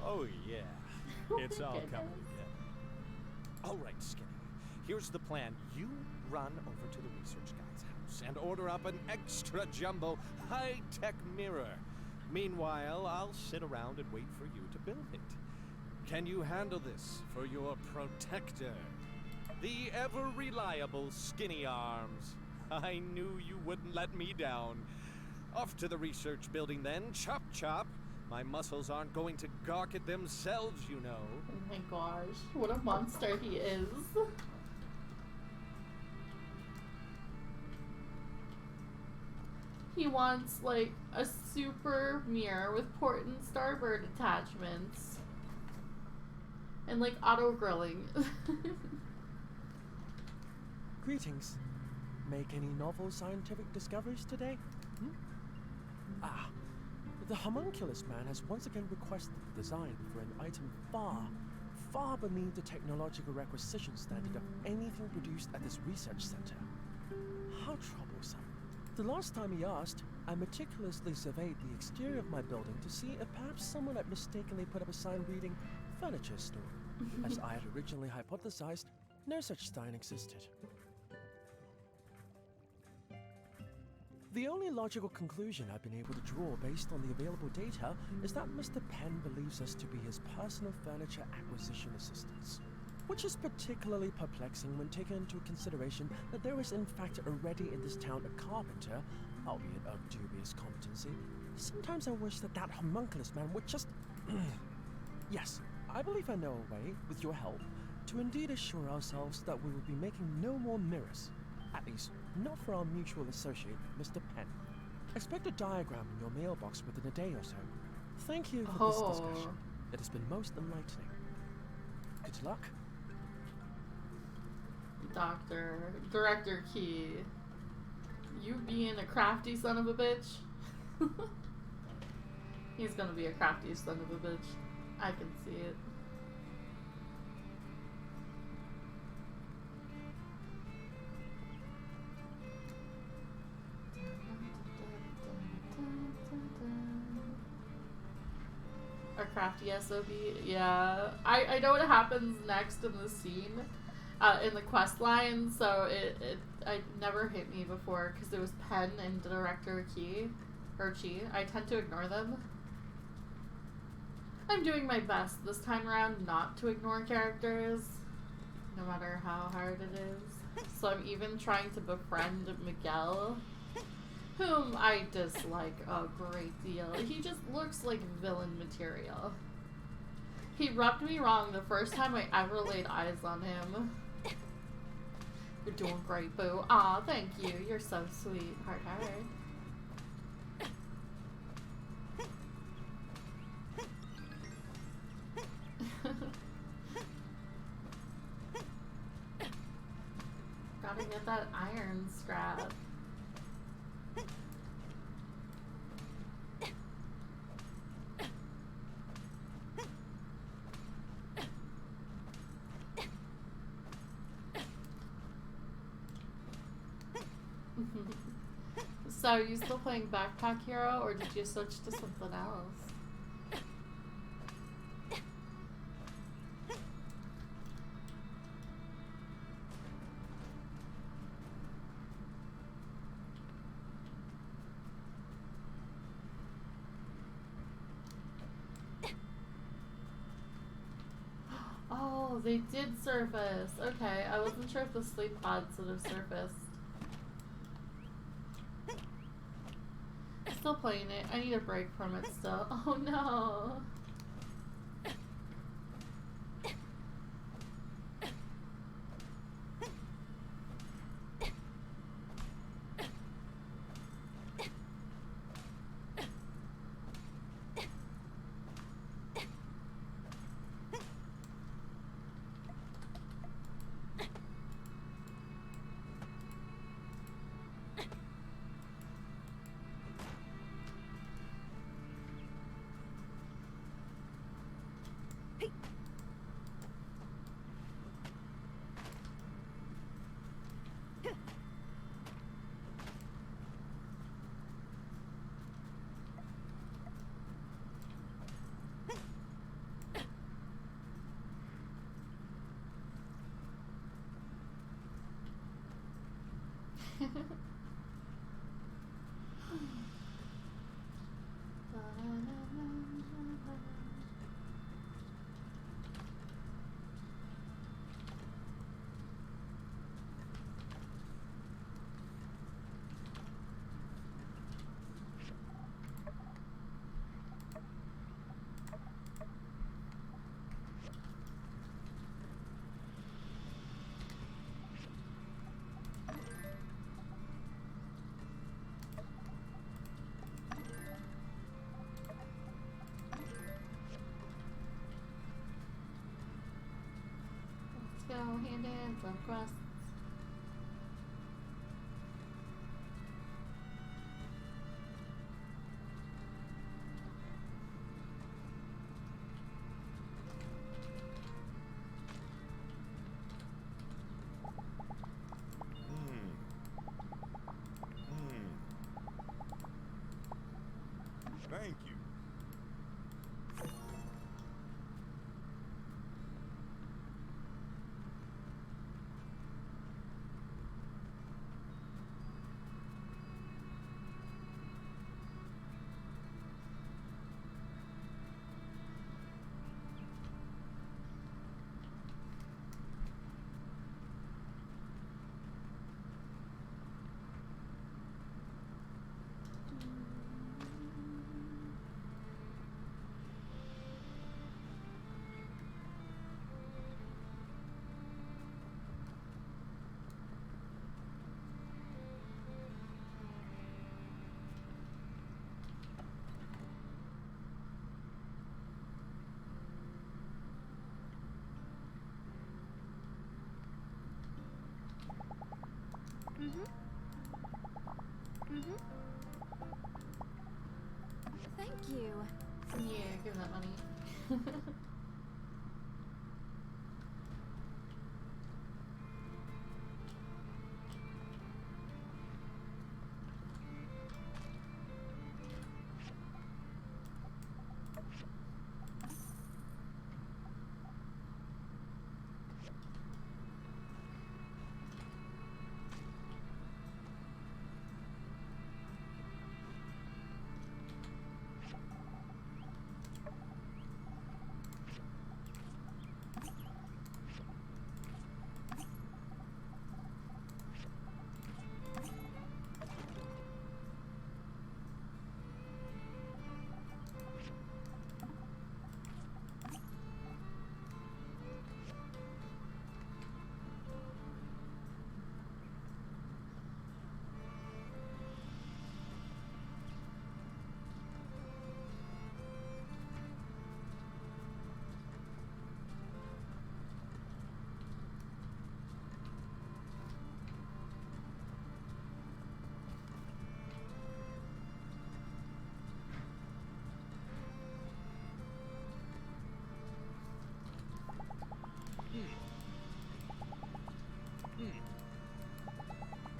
Oh yeah, it's all coming together. All right, Skinny. Here's the plan. You run over to the research guy's house and order up an extra jumbo high-tech mirror. Meanwhile, I'll sit around and wait for you to build it. Can you handle this for your protector? The ever-reliable Skinny Arms. I knew you wouldn't let me down. Off to the research building then. Chop chop. My muscles aren't going to gawk at themselves, you know. Oh my gosh, what a monster he is. He wants like a super mirror with port and starboard attachments. And like auto grilling. Greetings. Make any novel scientific discoveries today? The homunculus man has once again requested the design for an item far beneath the technological requisition standard of anything produced at this research center. How troublesome. The last time he asked, I meticulously surveyed the exterior of my building to see if perhaps someone had mistakenly put up a sign reading furniture store. As I had originally hypothesized, no such sign existed. The only logical conclusion I've been able to draw based on the available data is that Mr. Penn believes us to be his personal furniture acquisition assistants. Which is particularly perplexing when taken into consideration that there is in fact already in this town a carpenter, albeit of dubious competency. Sometimes I wish that homunculus man would just... Yes, I believe I know a way, with your help, to indeed assure ourselves that we will be making no more mirrors. At least, not for our mutual associate, Mr. Penn. Expect a diagram in your mailbox within a day or so. Thank you for this discussion. It has been most enlightening. Good luck. Director Key. You being a crafty son of a bitch. He's gonna be a crafty son of a bitch. I can see it. A crafty SOB. Yeah. I know what happens next in the scene. In the quest line, so it never hit me before because it was Penn and Director Chi. I tend to ignore them. I'm doing my best this time around not to ignore characters, no matter how hard it is. So I'm even trying to befriend Miguel, whom I dislike a great deal. He just looks like villain material. He rubbed me wrong the first time I ever laid eyes on him. You're doing great, boo. Aw, thank you. You're so sweet. Heart, heart. Gotta get that iron scrap. So, are you still playing Backpack Hero, or did you switch to something else? Oh, they did surface. Okay, I wasn't sure if the sleep pods would have surfaced. Still playing it. I need a break from it still. Oh no. Let's go hand in some crusts. Thank you. Thank you. Yeah, give him that money.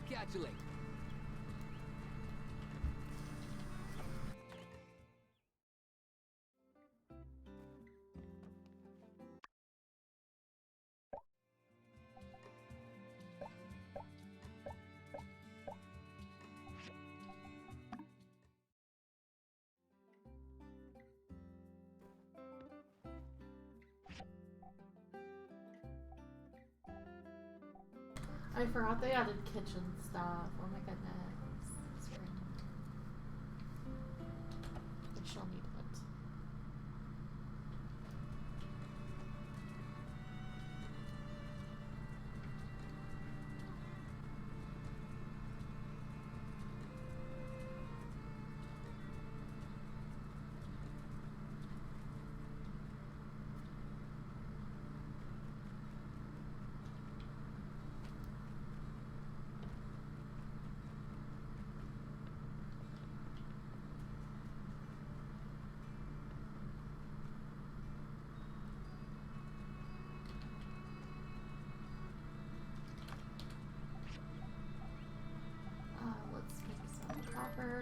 Catch you later. I forgot they added kitchen stuff. Oh my goodness. It's great.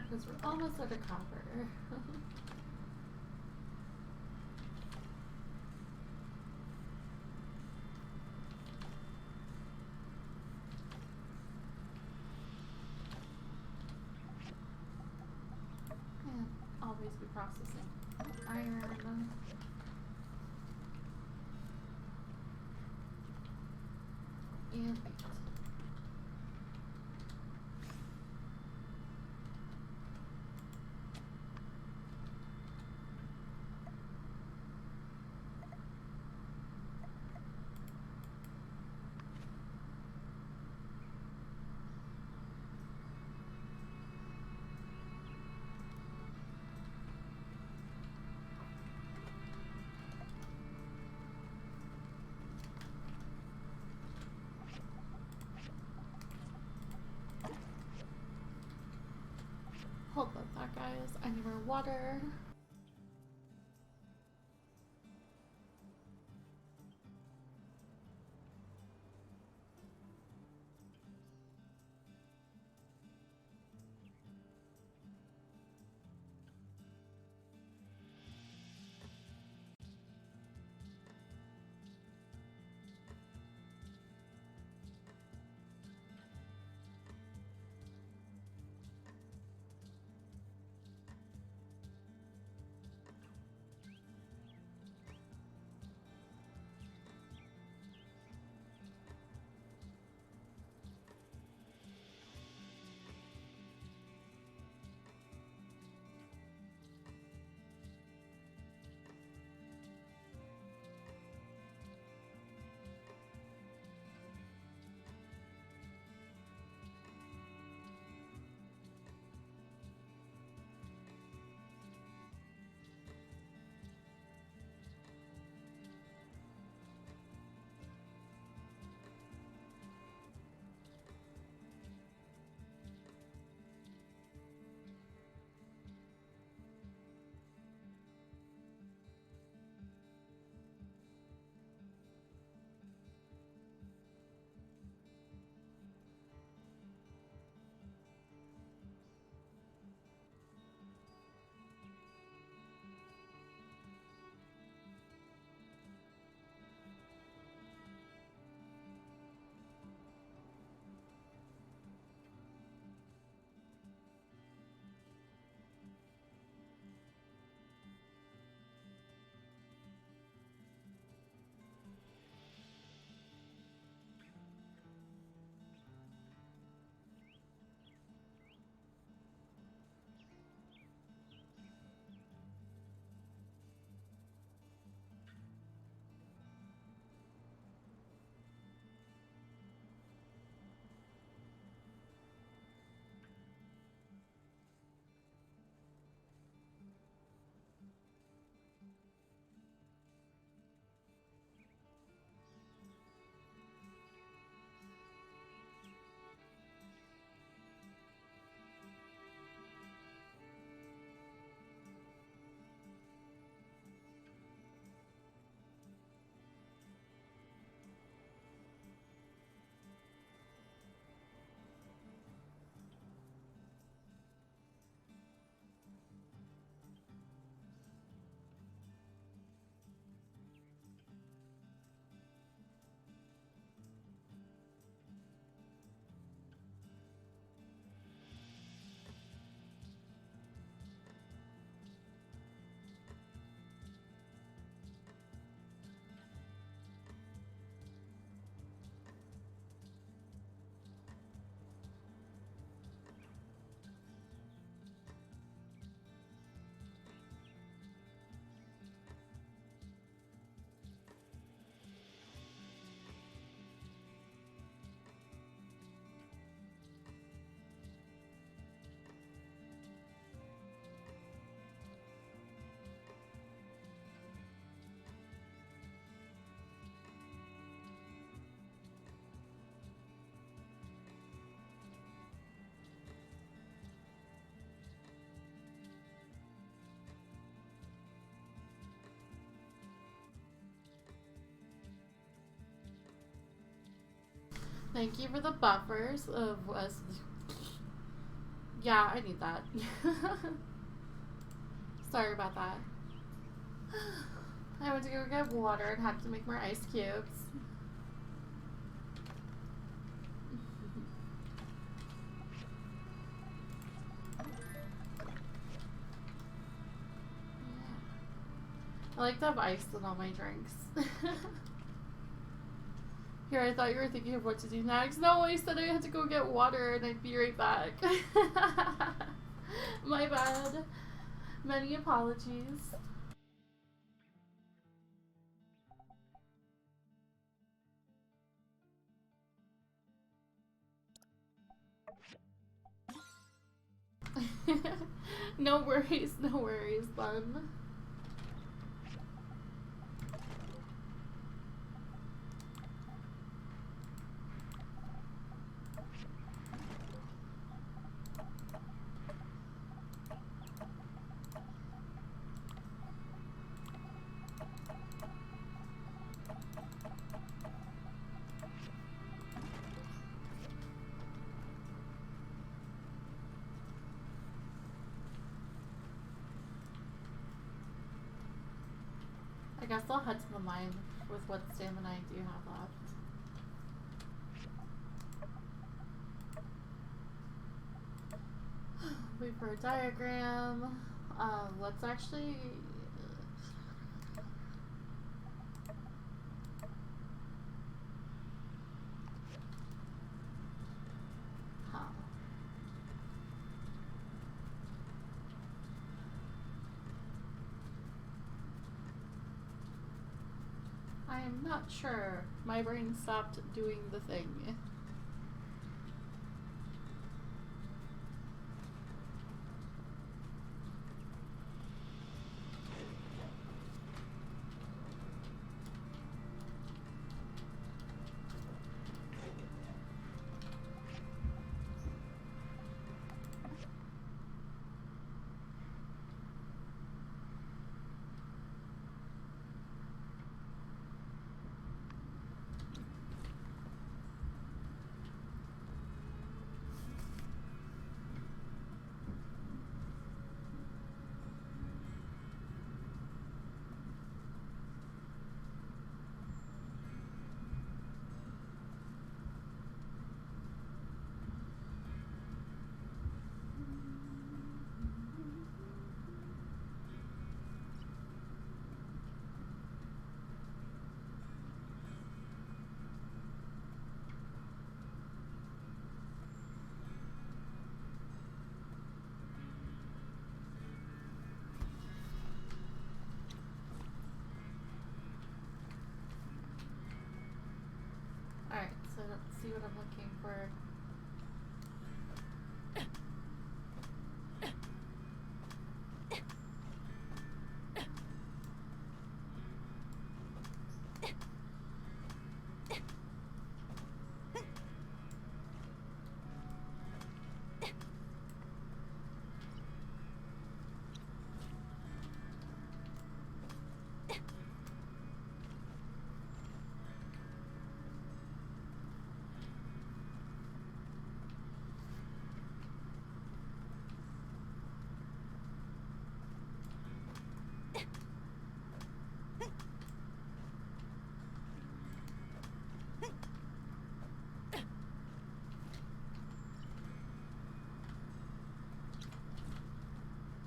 Because we're almost at a copper. Can't always be processing iron. And wheat. Hold that thought, guys. I need more water. Thank you for the buffers of us. Yeah, I need that. Sorry about that. I went to go get water and had to make more ice cubes. I like to have ice in all my drinks. Here, I thought you were thinking of what to do next. No, I said I had to go get water and I'd be right back. My bad. Many apologies. No worries, bun. I guess I'll head to the mine with what stamina I do have left. Wait for a diagram. Let's actually... Huh. I am not sure. My brain stopped doing the thing. Alright, so let's see what I'm looking for.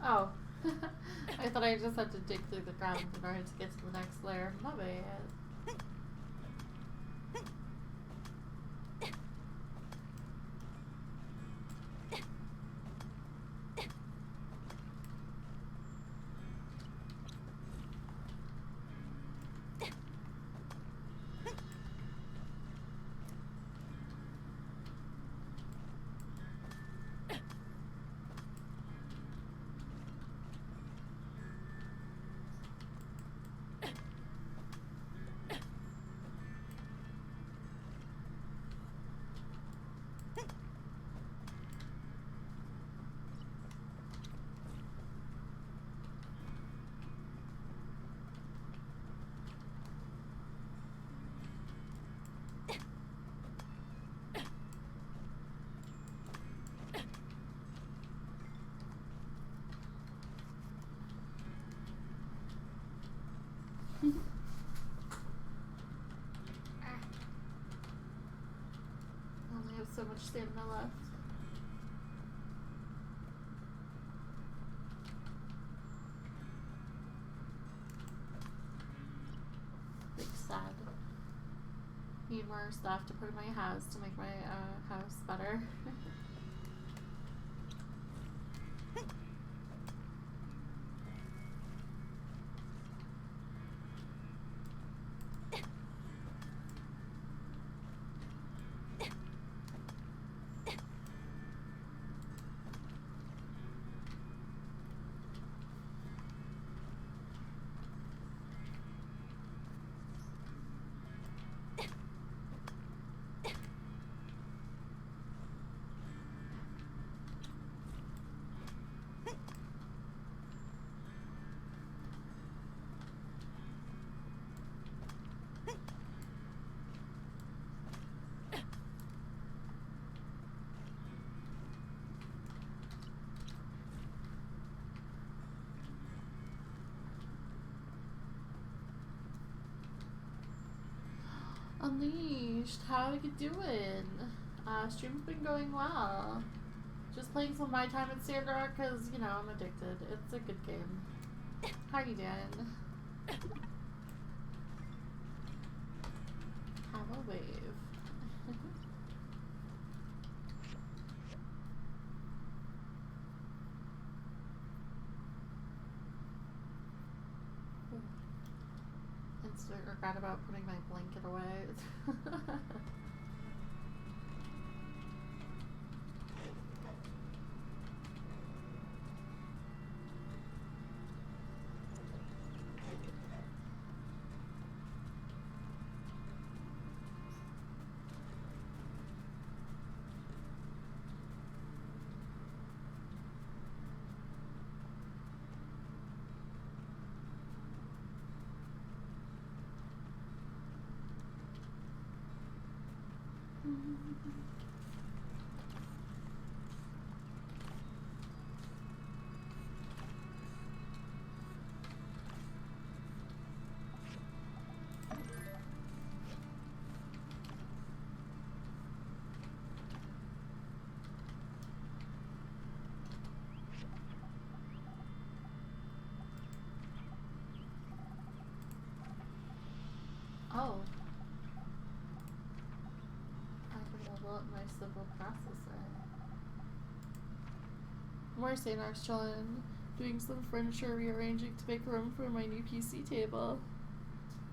Oh. I thought I just had to dig through the ground in order to get to the next layer. My bad. I only have so much stamina left. Big sad. Need more stuff to put in my house to make my house better. Unleashed, how are you doing? Stream's been going well. Just playing some of my time at Sandrock because, you know, I'm addicted. It's a good game. How you doing? Have a wave. Instant regret about putting my blanket away. Oh. I can level up my civil processor. More Sanark's chillin', doing some furniture rearranging to make room for my new PC table.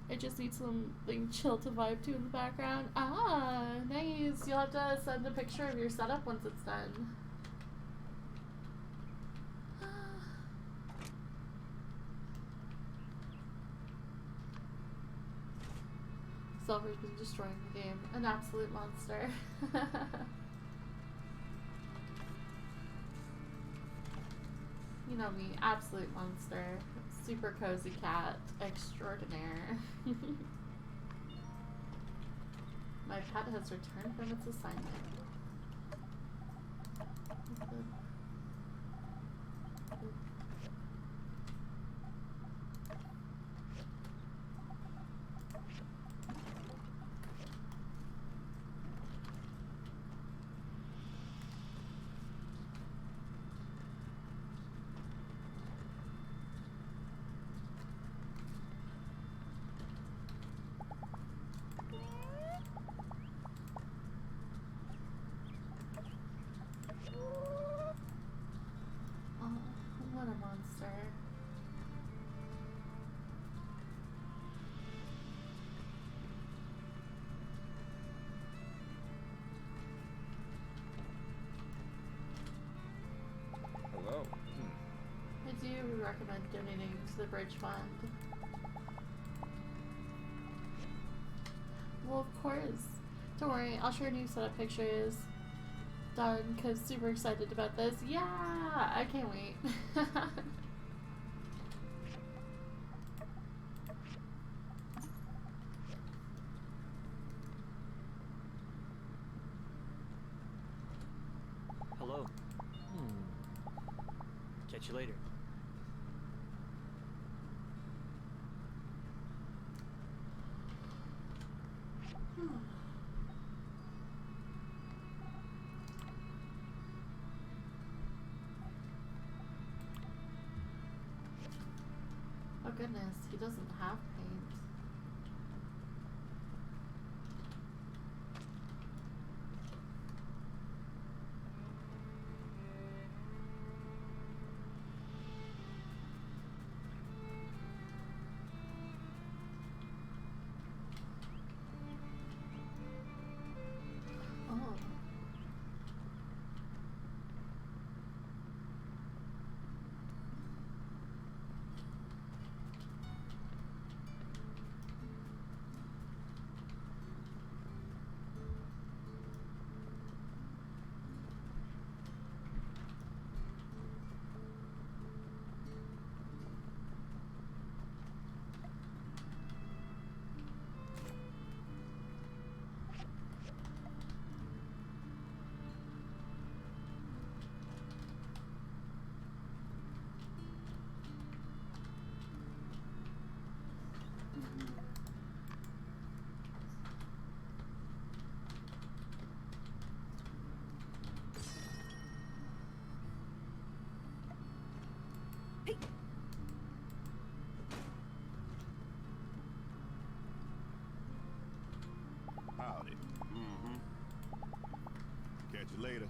I just need something chill to vibe to in the background. Ah, nice. You'll have to send a picture of your setup once it's done. Silver's been destroying the game. An absolute monster. You know me, absolute monster. Super cozy cat extraordinaire. My pet has returned from its assignment. What a monster. Hello. I do recommend donating to the Bridge Fund. Well, of course. Don't worry, I'll share new setup pictures. Done, because super excited about this. Yeah, I can't wait. Hello. Catch you later. Oh goodness, he doesn't have paint. Oh. Howdy. Catch you later.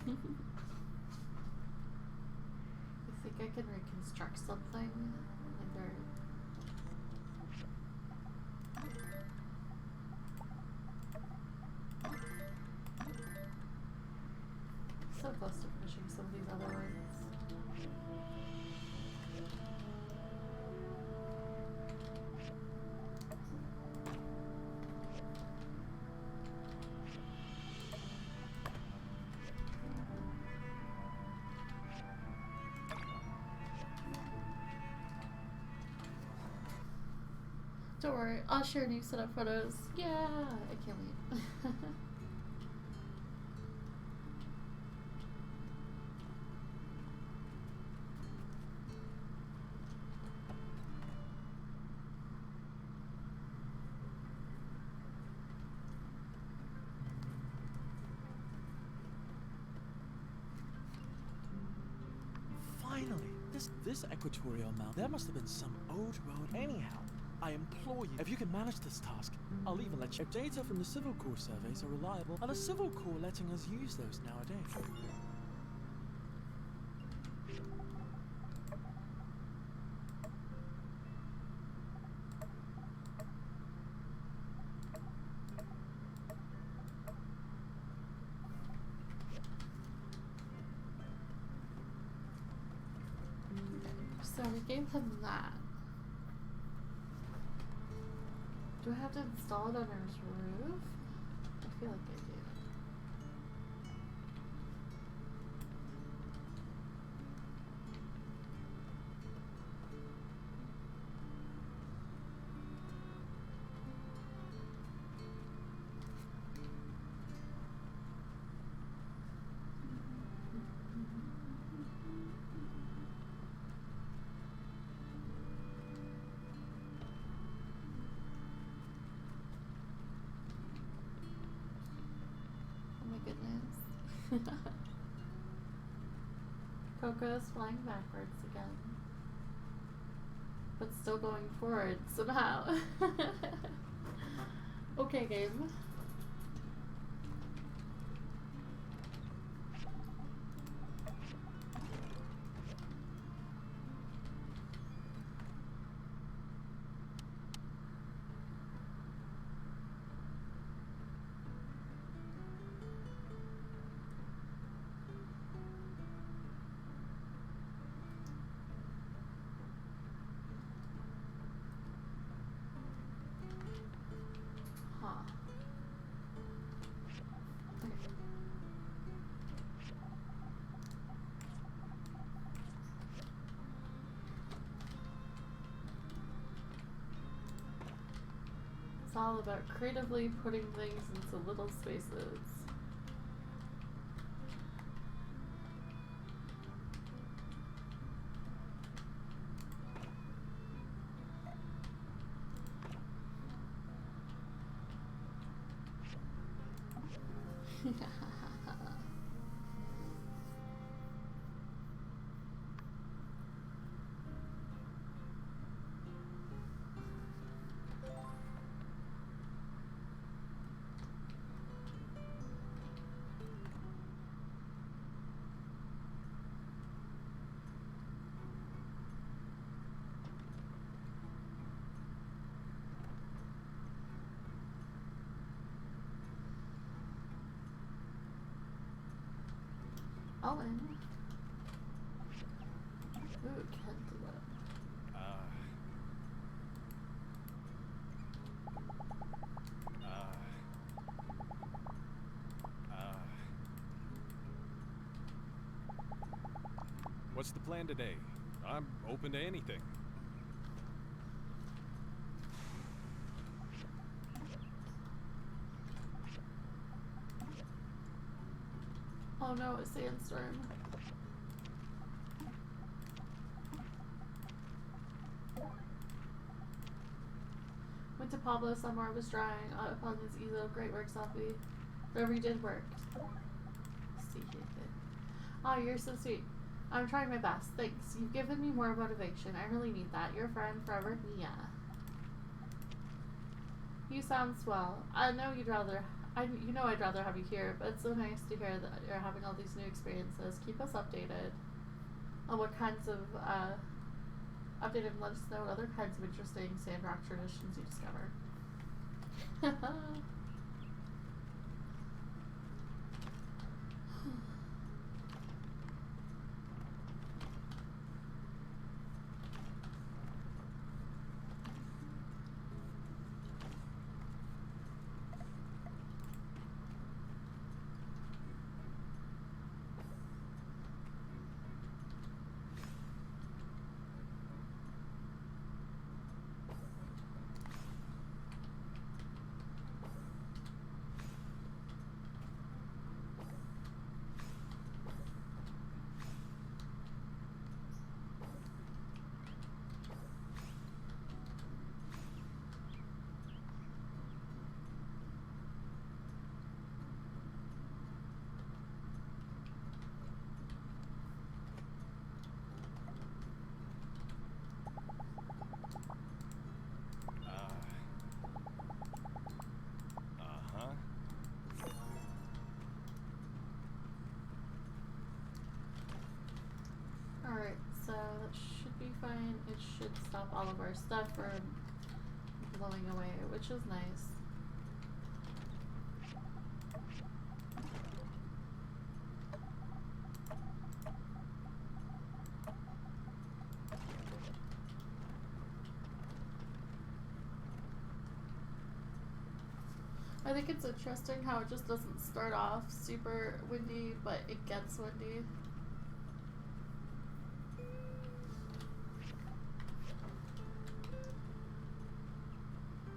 I think I can reconstruct something. Either so close to finishing some of these other ones. Don't worry, I'll share new setup photos. Yeah, I can't wait. Finally, this equatorial mount. There must have been some old road anyhow. I implore you, if you can manage this task, I'll even let you. If data from the Civil Corps surveys are reliable, are the Civil Corps letting us use those nowadays? So we gave him that. Do I have to install it on his roof? I feel like I do. Goodness. Coco's flying backwards again. But still going forward somehow. Okay, game. It's all about creatively putting things into little spaces. Owen. Ooh, can't do that. What's the plan today? I'm open to anything. Oh no, a sandstorm. Went to Pablo somewhere, was drawing upon his easel. Great work, Sophie. Whatever you did worked. See you did. Oh, you're so sweet. I'm trying my best. Thanks. You've given me more motivation. I really need that. Your friend forever, Mia. You sound swell. I know you'd rather. You know I'd rather have you here, but it's so nice to hear that you're having all these new experiences. Keep us updated on what kinds of updated and let us know what other kinds of interesting Sandrock traditions you discover. Alright, so that should be fine. It should stop all of our stuff from blowing away, which is nice. I think it's interesting how it just doesn't start off super windy, but it gets windy.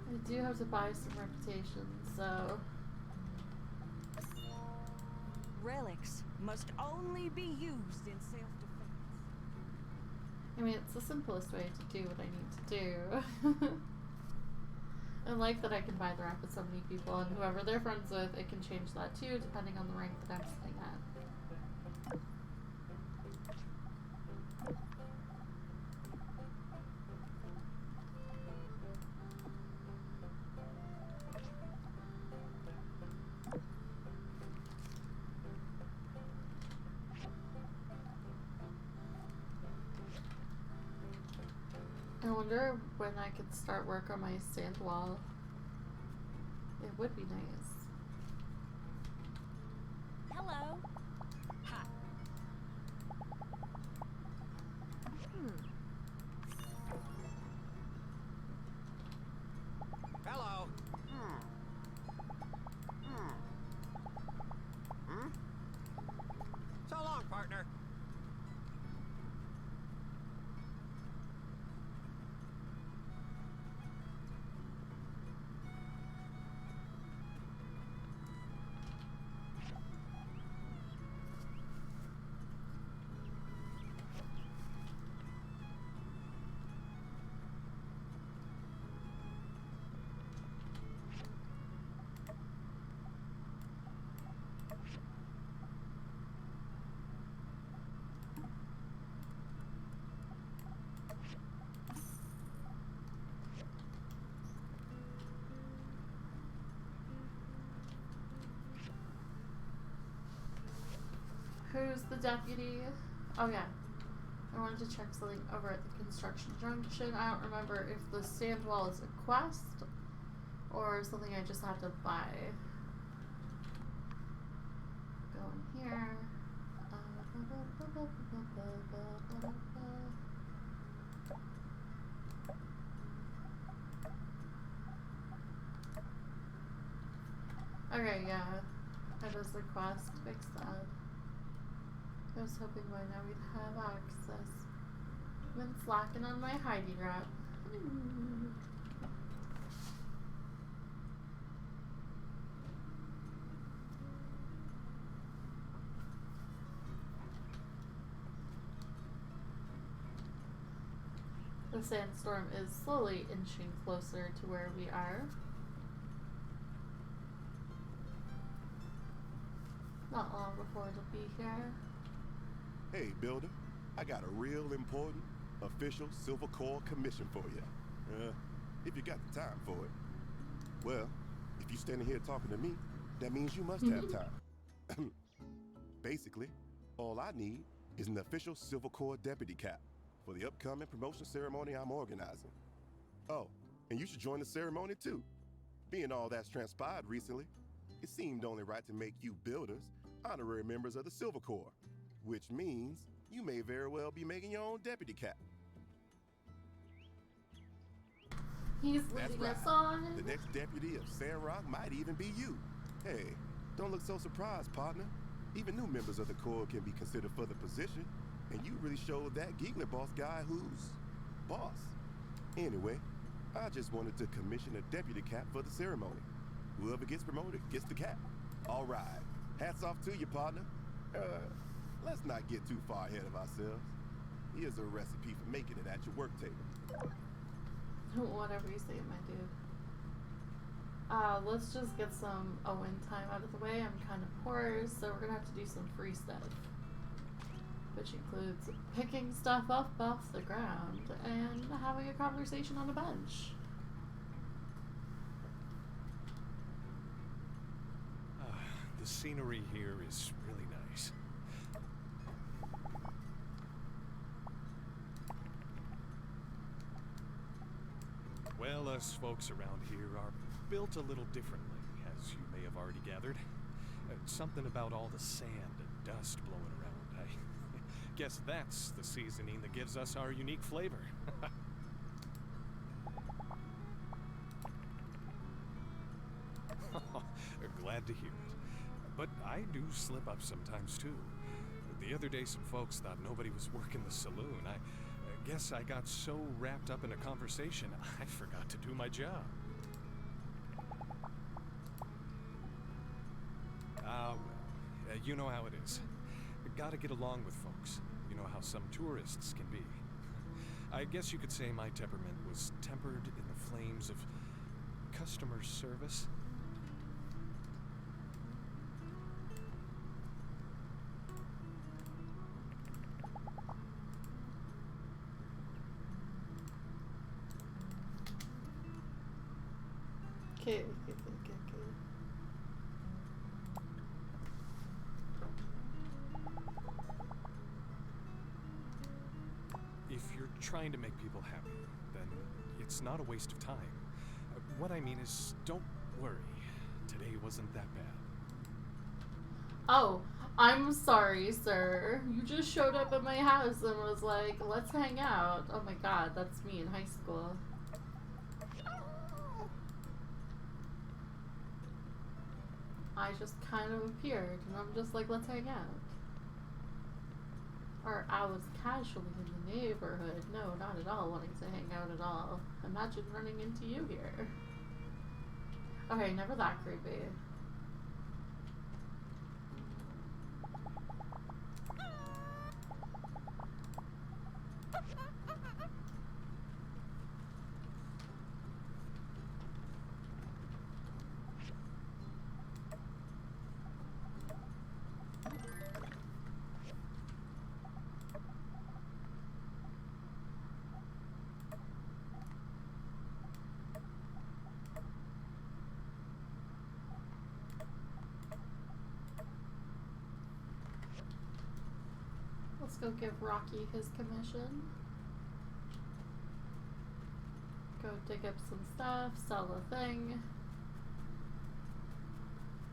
I do have to buy some reputation, so... Relics must only be used in self-defense. I mean, it's the simplest way to do what I need to do. I like that I can buy the rep with so many people, and whoever they're friends with, it can change that too, depending on the rank that I'm sitting at. I wonder when I could start work on my sand wall. It would be nice. Hello. Hi. Hello. So long, partner. Who's the deputy? Oh yeah. I wanted to check something over at the construction junction. I don't remember if the sand wall is a quest or something I just have to buy. Go in here. Okay, yeah. That is the quest. Fix that. I was hoping by now we'd have access. I've been slacking on my hiding rap. The sandstorm is slowly inching closer to where we are. Not long before it'll be here. Hey, builder. I got a real important official Silver Corps commission for you. If you got the time for it. Well, if you're standing here talking to me, that means you must have time. Basically, all I need is an official Silver Corps deputy cap for the upcoming promotion ceremony I'm organizing. Oh, and you should join the ceremony too. Being all that's transpired recently, it seemed only right to make you builders honorary members of the Silver Corps, which means you may very well be making your own deputy cap. He's That's leading right. us on. The next deputy of Sandrock might even be you. Hey, don't look so surprised, partner. Even new members of the Corps can be considered for the position, and you really showed that Giggler boss guy who's boss. Anyway, I just wanted to commission a deputy cap for the ceremony. Whoever gets promoted gets the cap. All right. Hats off to you, partner. Let's not get too far ahead of ourselves. Here's a recipe for making it at your work table. Whatever you say, my dude. Let's just get some Owen time out of the way. I'm kind of poor, so we're gonna have to do some free stuff. Which includes picking stuff up off the ground and having a conversation on a bench. The scenery here is really nice. Well, us folks around here are built a little differently, as you may have already gathered. Something about all the sand and dust blowing around. I guess that's the seasoning that gives us our unique flavor. Glad to hear it. But I do slip up sometimes too. The other day some folks thought nobody was working the saloon. I guess I got so wrapped up in a conversation I forgot to do my job. Well, you know how it is. Gotta get along with folks. You know how some tourists can be. I guess you could say my temperament was tempered in the flames of customer service. Okay. If you're trying to make people happy, then it's not a waste of time. What I mean is, don't worry. Today wasn't that bad. Oh, I'm sorry, sir. You just showed up at my house and was like, let's hang out. Oh my god, that's me in high school. I just kind of appeared and I'm just like, let's hang out. Or I was casually in the neighborhood. No, not at all wanting to hang out at all. Imagine running into you here. Okay, never that creepy. Let's go give Rocky his commission. Go dig up some stuff, sell a thing.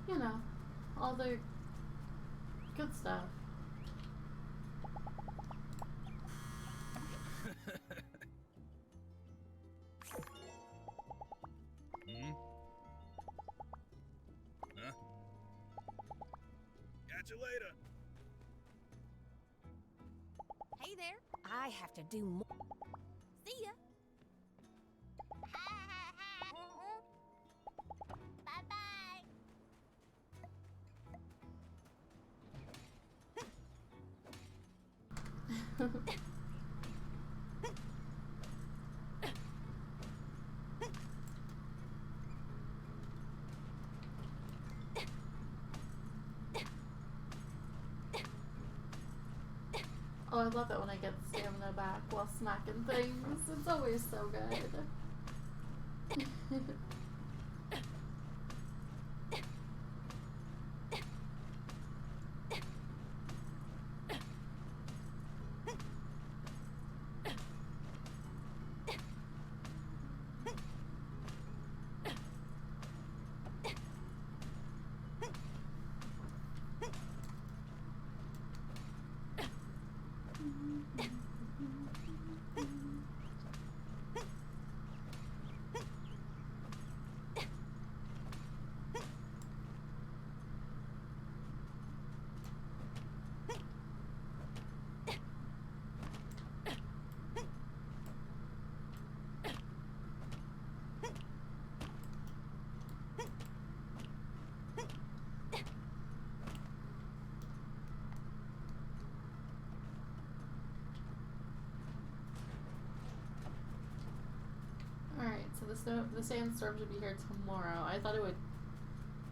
You know, all the good stuff. Huh? Catch you later. Hey there. I have to do more. See ya. Bye-bye. Oh, I love it when I get stamina back while smacking things. It's always so good. Alright, so the sandstorm should be here tomorrow. I thought it would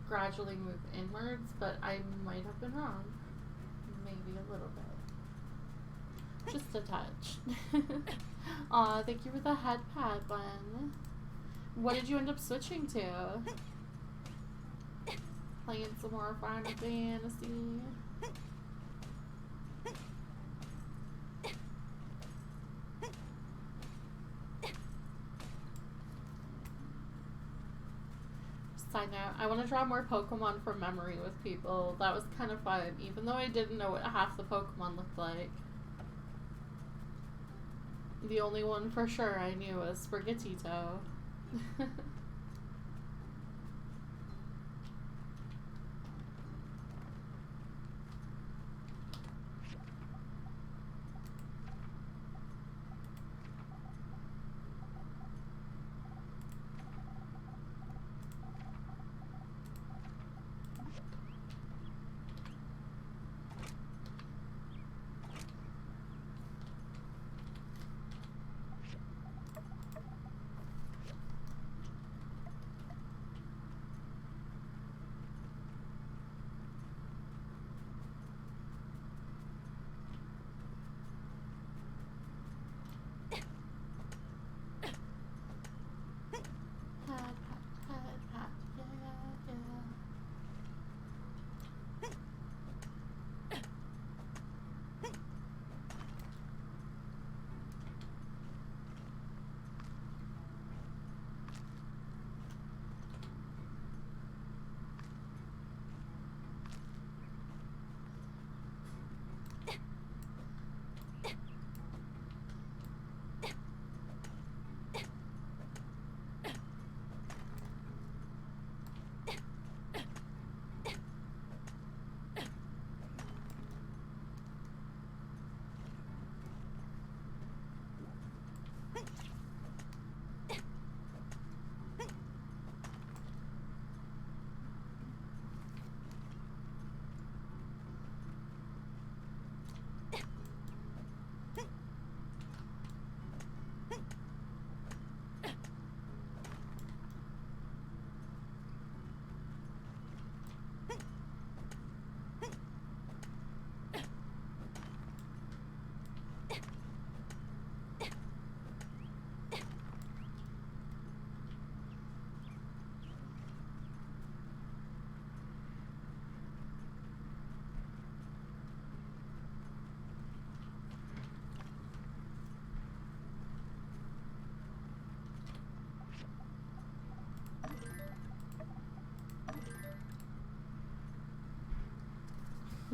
gradually move inwards, but I might have been wrong. Maybe a little bit. Just a touch. Aw, thank you for the head pad, Bun. What did you end up switching to? Playing some more Final Fantasy. Side note, I want to draw more Pokemon from memory with people. That was kind of fun, even though I didn't know what half the Pokemon looked like. The only one for sure I knew was Sprigatito.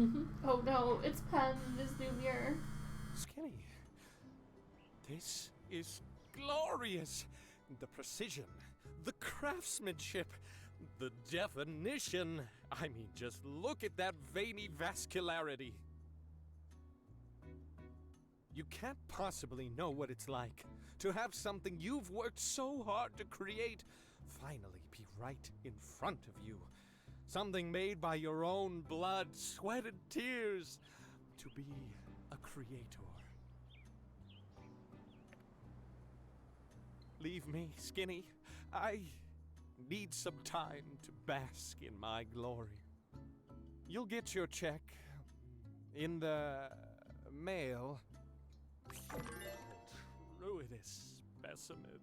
Oh no, it's Penn in his new mirror. Skinny, this is glorious. The precision, the craftsmanship, the definition. I mean, just look at that veiny vascularity. You can't possibly know what it's like to have something you've worked so hard to create finally be right in front of you. Something made by your own blood, sweat, and tears. To be a creator. Leave me, Skinny. I need some time to bask in my glory. You'll get your check in the mail. Ruinous specimen.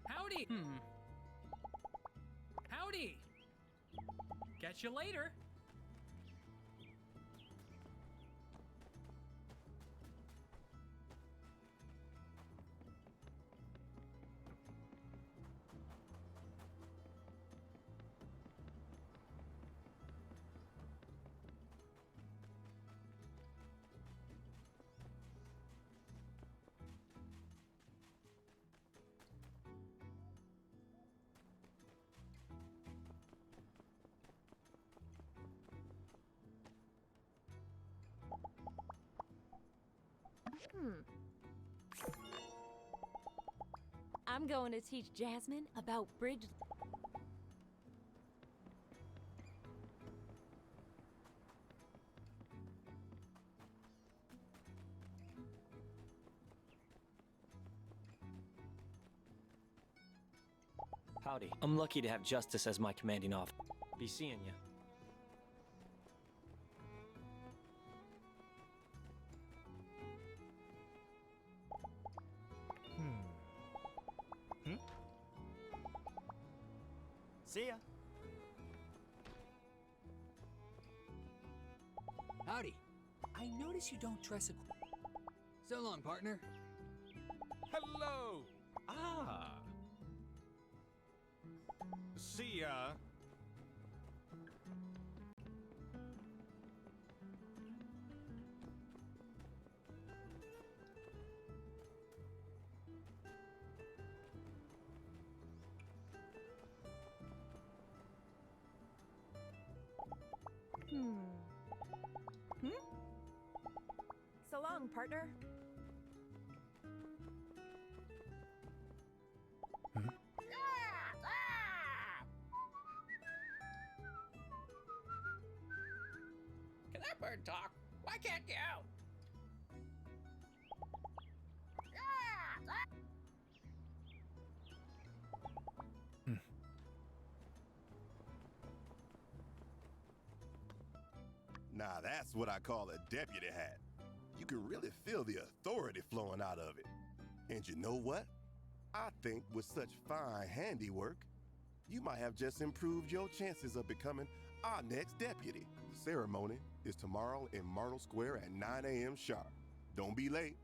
Howdy! Howdy! Catch you later! I'm going to teach Jasmine about bridge. Howdy. I'm lucky to have Justice as my commanding officer. Be seeing ya. See ya. Howdy. I notice you don't dress so long, partner. Hello! Ah! See ya! So long, partner. Can that bird talk? Why can't you? Now that's what I call a deputy hat. You can really feel the authority flowing out of it. And you know what? I think with such fine handiwork, you might have just improved your chances of becoming our next deputy. The ceremony is tomorrow in Myrtle Square at 9 a.m. sharp. Don't be late.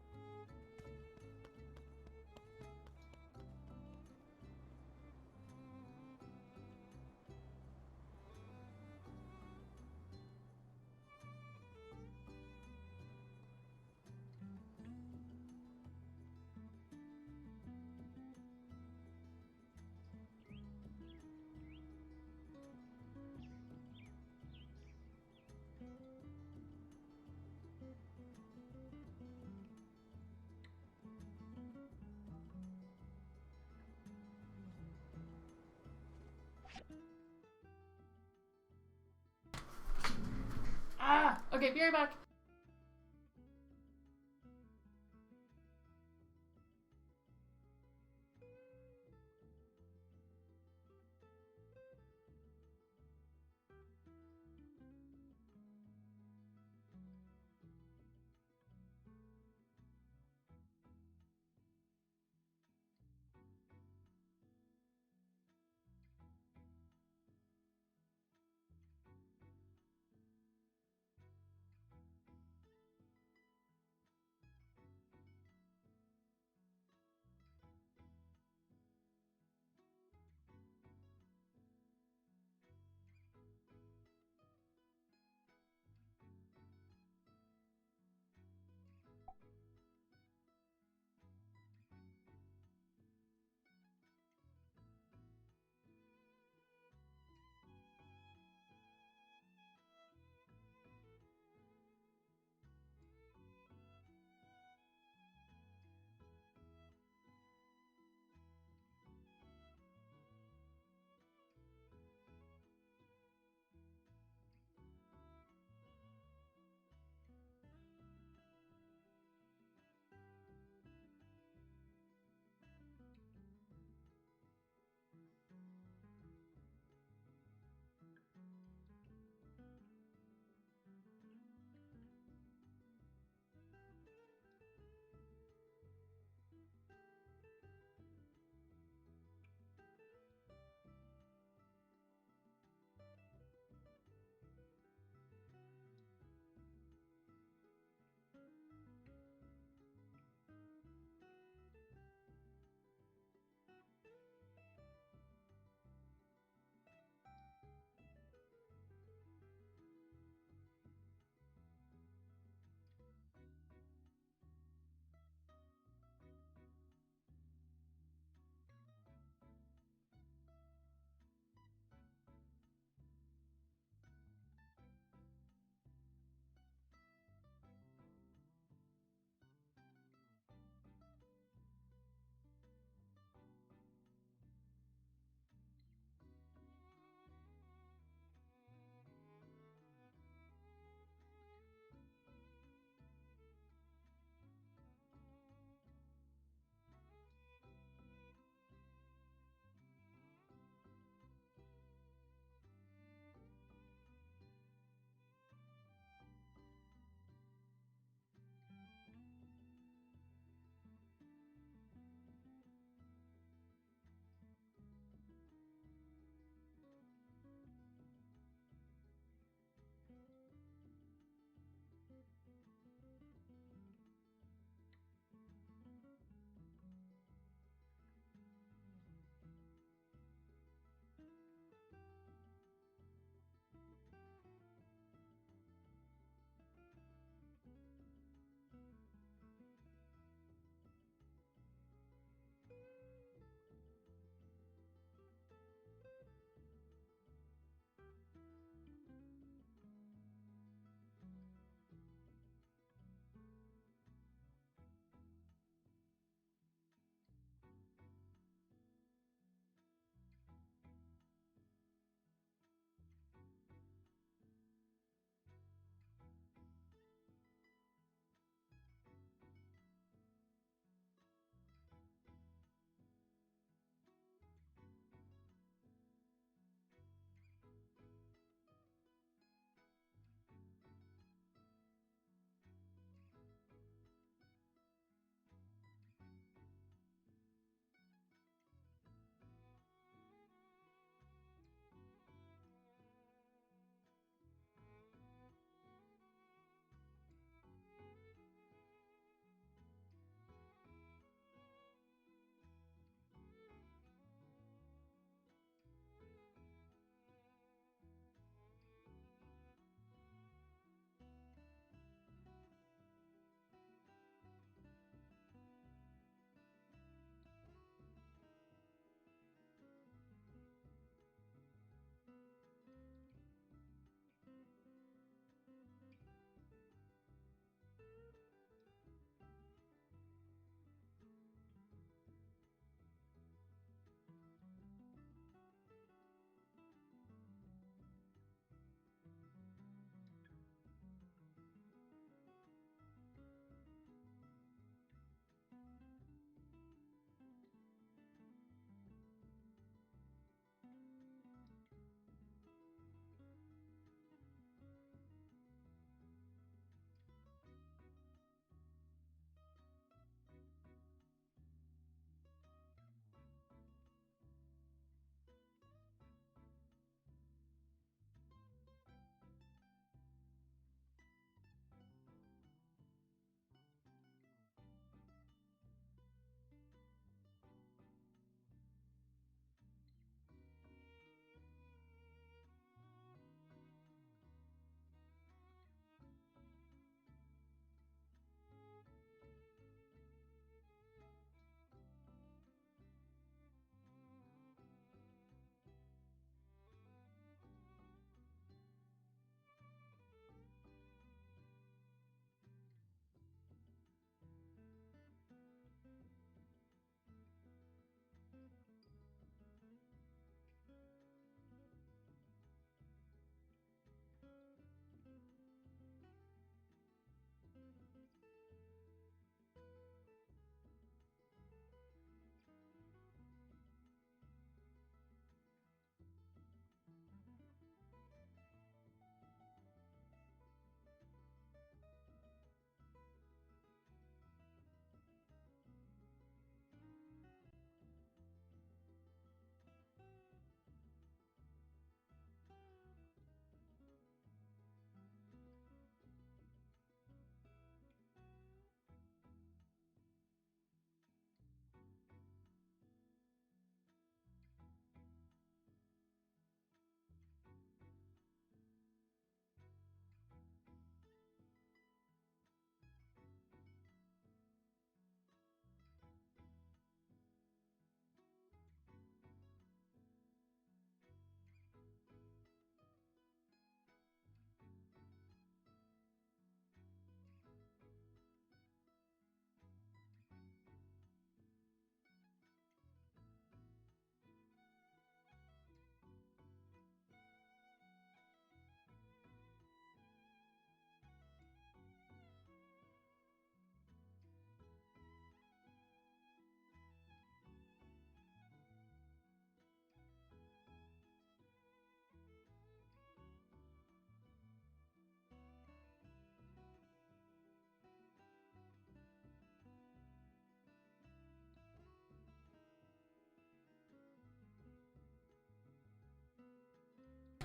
Ah! Okay, be right back.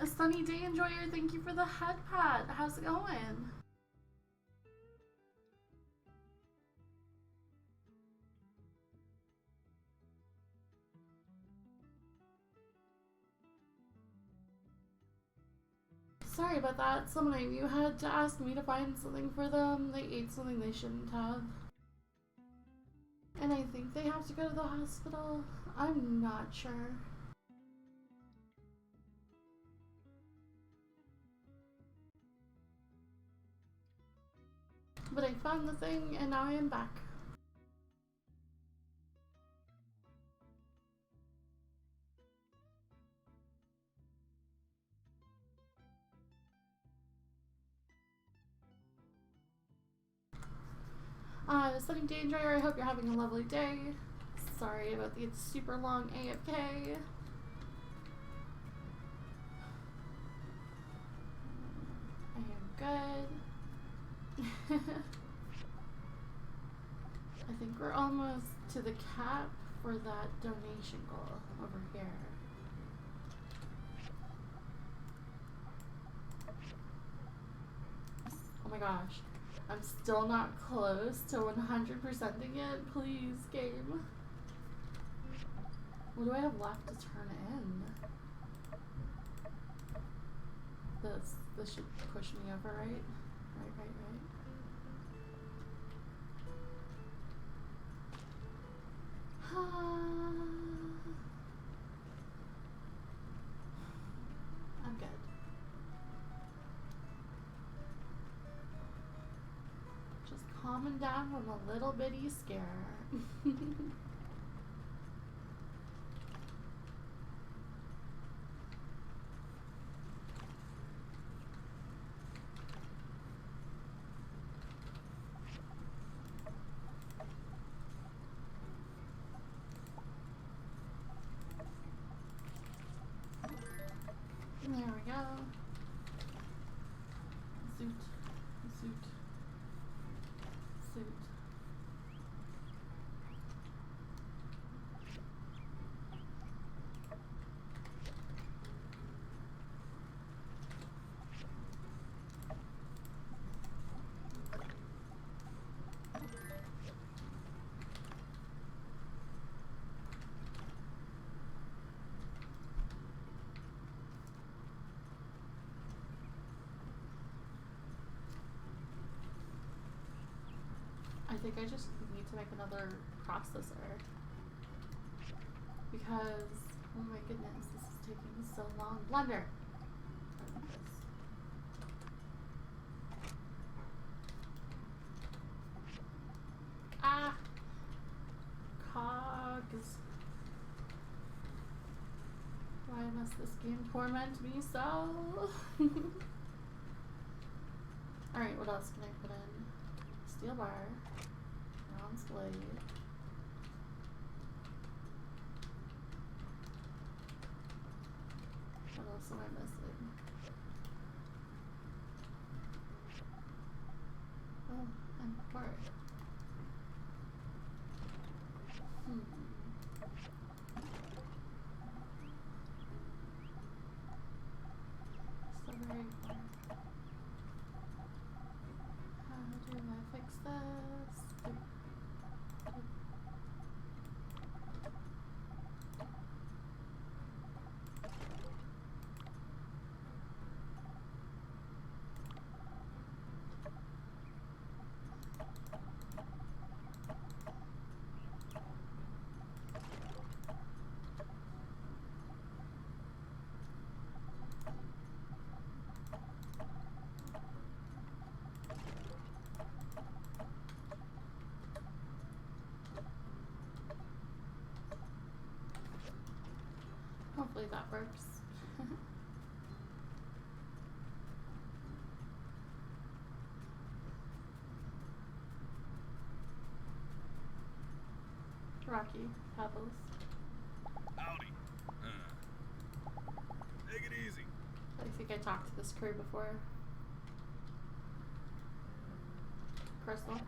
A sunny day enjoyer, thank you for the head pat. How's it going? Sorry about that. Someone I knew had to ask me to find something for them. They ate something they shouldn't have. And I think they have to go to the hospital. I'm not sure. But I found the thing and now I am back. Sunny day enjoyer, I hope you're having a lovely day. Sorry about the super long AFK. I am good. I think we're almost to the cap for that donation goal over here. Oh my gosh. I'm still not close to 100%ing it. Please, game. What do I have left to turn in? This should push me over, right? Right. I'm good. Just calming down from a little bitty scare. There we go. Zoot. I think I just need to make another processor because, oh my goodness, this is taking so long. Blender! Ah! Cogs. Why must this game torment me so? Alright, what else can I put in? Steel bar. Bronze blade. What else am I missing? Oh, and port. So very far. How do I fix this? Hopefully that works. Rocky, Pebbles. Howdy. Take it easy. I think I talked to this crew before. Crystal.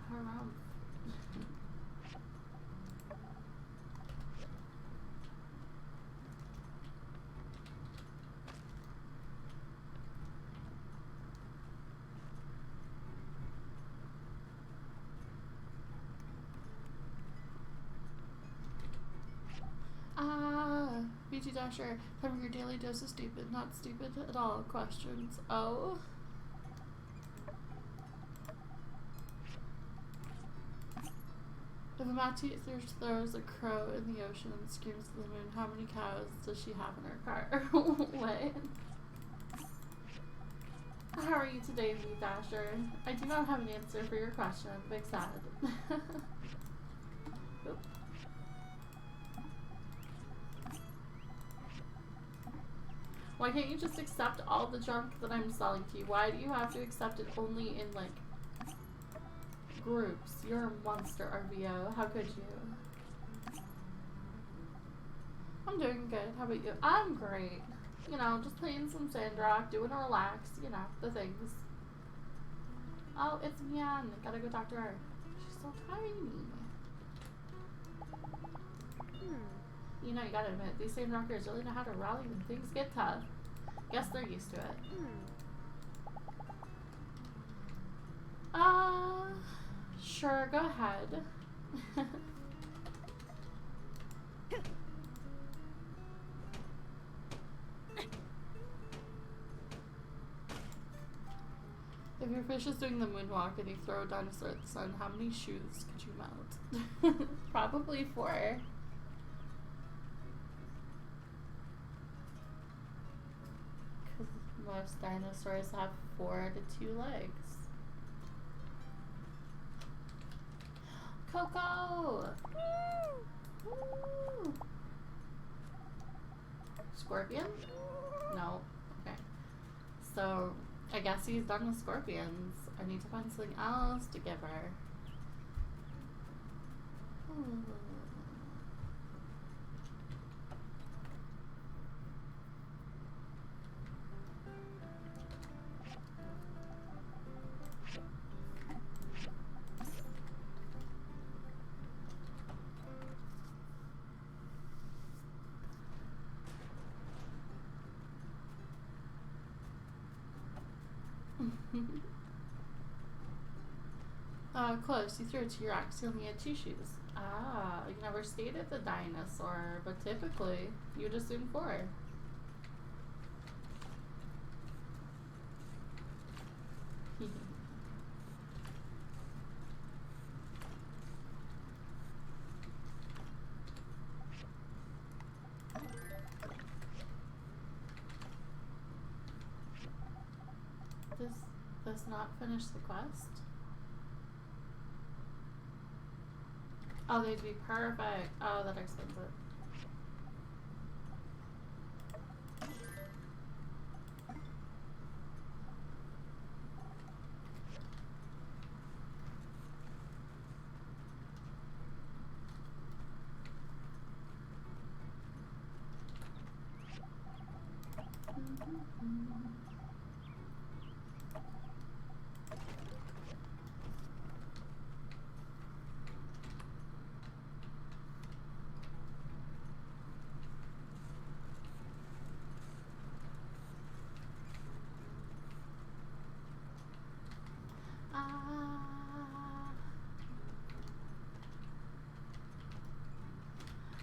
Her mouth. BT Dasher, having your daily dose of stupid, not stupid at all questions. Oh. If a Matthew throws a crow in the ocean and screams to the moon, how many cows does she have in her car? What? How are you today, BT Dasher? I do not have an answer for your question. I'm big sad. Oop. Why can't you just accept all the junk that I'm selling to you? Why do you have to accept it only in, like, groups? You're a monster, RVO. How could you? I'm doing good. How about you? I'm great. You know, just playing some Sandrock, doing a relax, you know, the things. Oh, it's Mian. Gotta go talk to her. She's so tiny. You know, you gotta admit, these Sandrockers really know how to rally when things get tough. Guess they're used to it. Sure, go ahead. If your fish is doing the moonwalk and you throw a dinosaur at the sun, how many shoes could you mount? Probably 4. Because most dinosaurs have 4 to 2 legs. Coco! Woo! Scorpion? No. Okay. So, I guess he's done with scorpions. I need to find something else to give her. Close. You threw a T-Rex. You only had 2 shoes. Ah, you never stated the dinosaur, but typically you'd assume 4. Does not finish the quest? Oh, they'd be perfect. Oh, that explains it.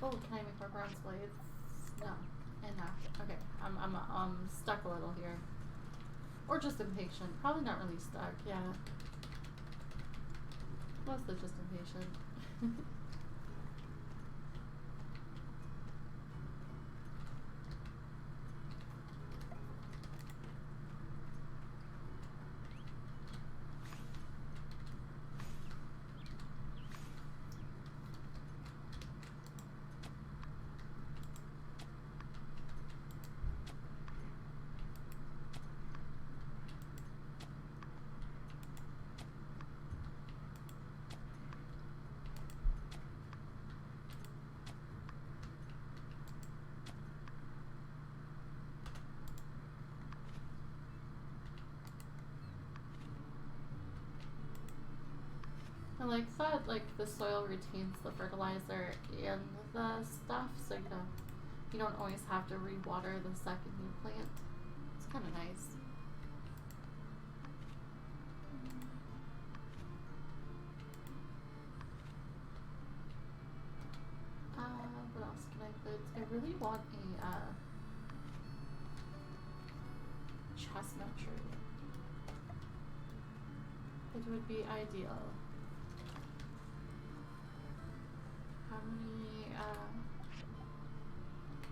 Oh, can I make more bronze blades? No. Enough. Okay. I'm stuck a little here. Or just impatient. Probably not really stuck, yeah. Mostly just impatient. I like that, like, the soil retains the fertilizer in the stuff, so you don't always have to re-water the second you plant. It's kind of nice. What else can I put? I really want a chestnut tree. It would be ideal. How many,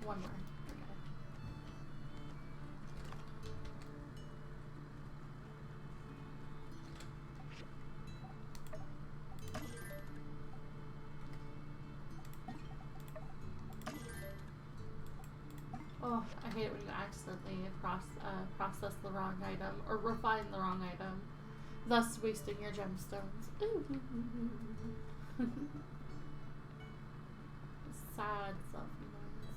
one more. Okay. Oh, I hate it when you accidentally process the wrong item or refine the wrong item, thus wasting your gemstones. Sad self-noise.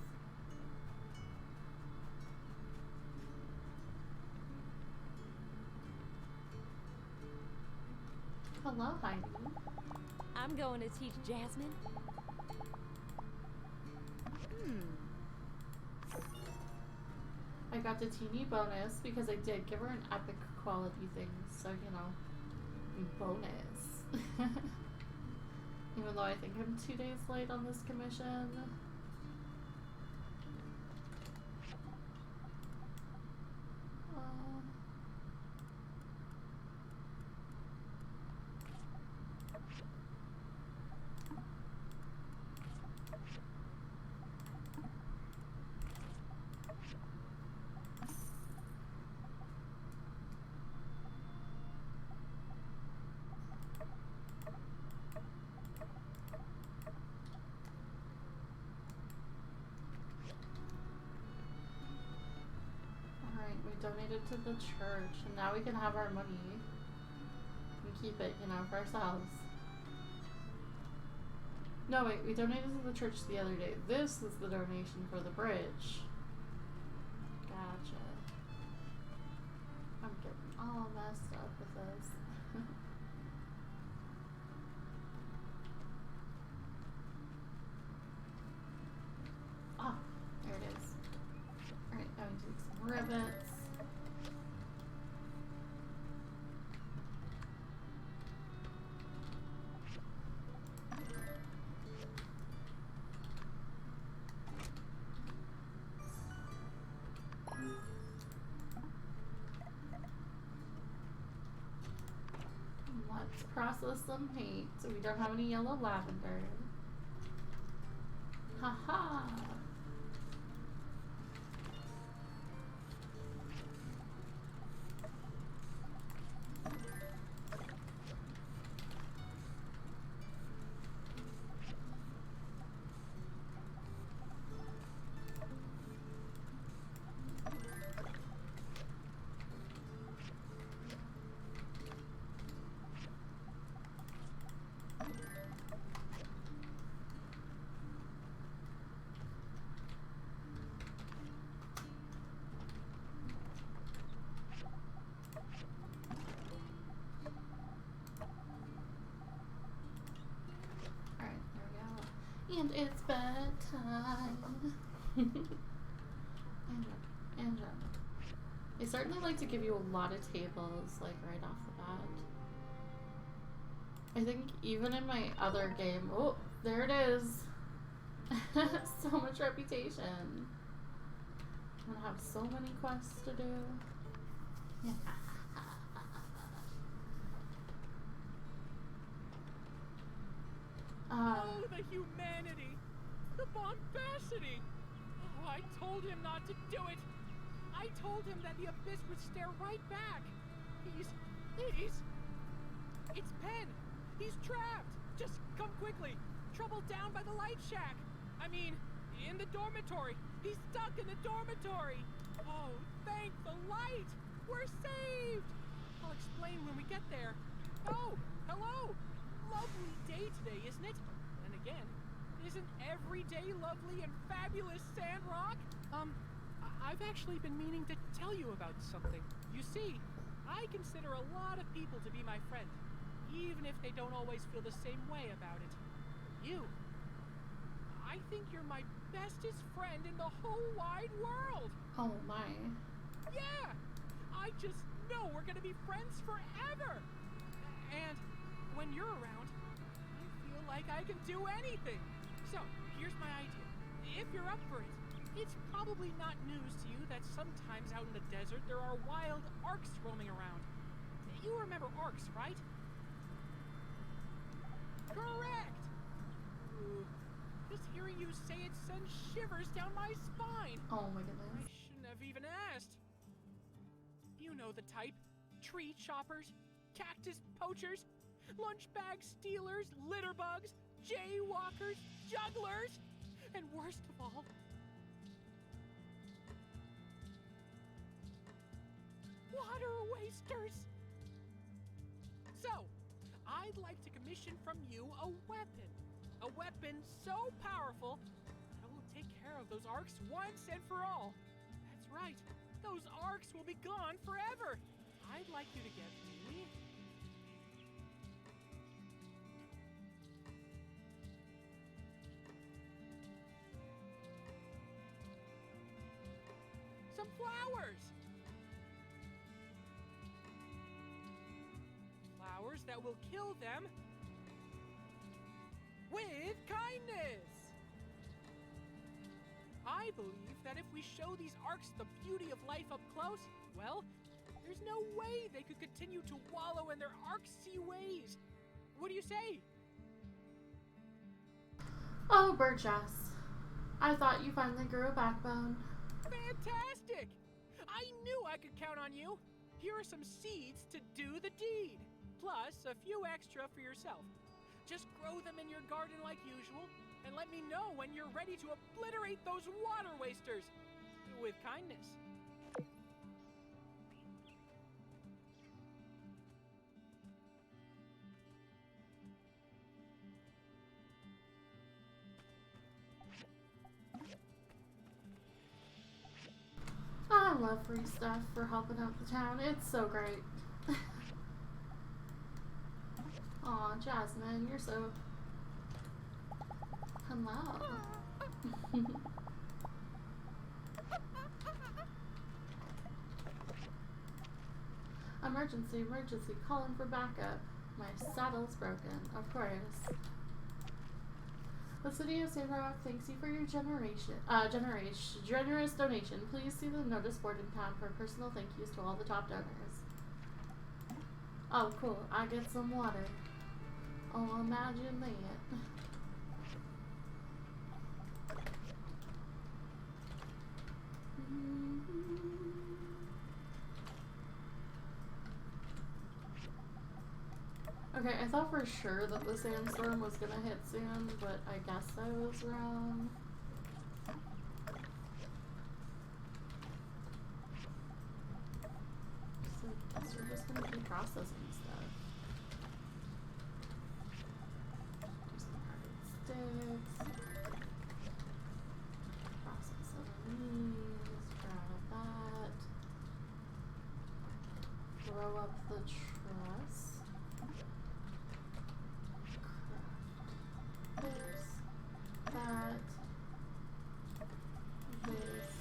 Hello, Heidi. I'm going to teach Jasmine. I got the teeny bonus because I did give her an epic quality thing, so bonus. Even though I think I'm 2 days late on this commission. Donated to the church, and now we can have our money and keep it, for ourselves. No, wait, we donated to the church the other day. This is the donation for the bridge. Gotcha. I'm getting all messed up with this. Ah, there it is. Alright, now we take some rivets. Let's process some paint. So we don't have any yellow lavender. Haha. And it's bedtime. Andrew. They certainly like to give you a lot of tables, like, right off the bat. I think even in my other game... Oh, there it is. So much reputation. I'm gonna have so many quests to do. Yeah. Oh, the humanity! The bombacity! Oh, I told him not to do it! I told him that the abyss would stare right back! It's Penn! He's trapped! Just come quickly! Trouble down by the light shack! I mean, in the dormitory! He's stuck in the dormitory! Oh, thank the light! We're saved! I'll explain when we get there. Oh, hello! Lovely day today, isn't it? And again, isn't every day lovely and fabulous, Sandrock? I've actually been meaning to tell you about something. You see, I consider a lot of people to be my friend, even if they don't always feel the same way about it. You, I think you're my bestest friend in the whole wide world. Oh my. Yeah, I just know we're gonna be friends forever. And when you're around, I feel like I can do anything. So, here's my idea. If you're up for it, it's probably not news to you that sometimes out in the desert there are wild arcs roaming around. You remember arcs, right? Correct! Ooh, just hearing you say it sends shivers down my spine. Oh my goodness. I shouldn't have even asked. You know the type. Tree choppers, cactus poachers, lunch bag stealers, litter bugs, jaywalkers, jugglers, and worst of all, water wasters. So, I'd like to commission from you a weapon. A weapon so powerful that it will take care of those arcs once and for all. That's right. Those arcs will be gone forever. I'd like you to get me some flowers. Flowers that will kill them with kindness. I believe that if we show these arcs the beauty of life up close, well, there's no way they could continue to wallow in their arc-sea ways. What do you say? Oh, Burgess. I thought you finally grew a backbone. Fantastic! I knew I could count on you. Here are some seeds to do the deed, plus a few extra for yourself. Just grow them in your garden like usual, and let me know when you're ready to obliterate those water wasters. With kindness. I love free stuff for helping out the town. It's so great. Aw, Jasmine, you're so... Hello. Emergency, emergency, calling for backup. My saddle's broken, of course. The city of Sand Rock thanks you for your generous donation. Please see the notice board in town for personal thank yous to all the top donors. Oh, cool. I get some water. Oh, imagine that. Okay, I thought for sure that the sandstorm was gonna hit soon, but I guess I was wrong. So I guess we're just gonna keep processing stuff. Do some hardened sticks. Process some of these. Grab that. Throw up the truss. That, this,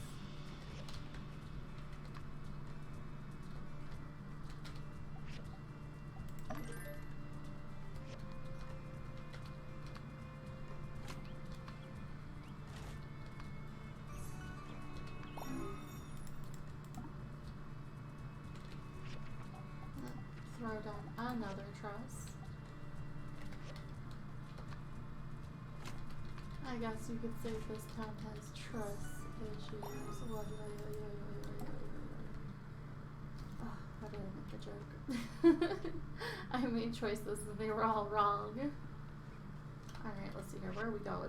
throw down another truss. I guess you could say this town has trust issues. Oh, how did I make a joke? I made choices and they were all wrong. Alright, let's see here. Where are we going?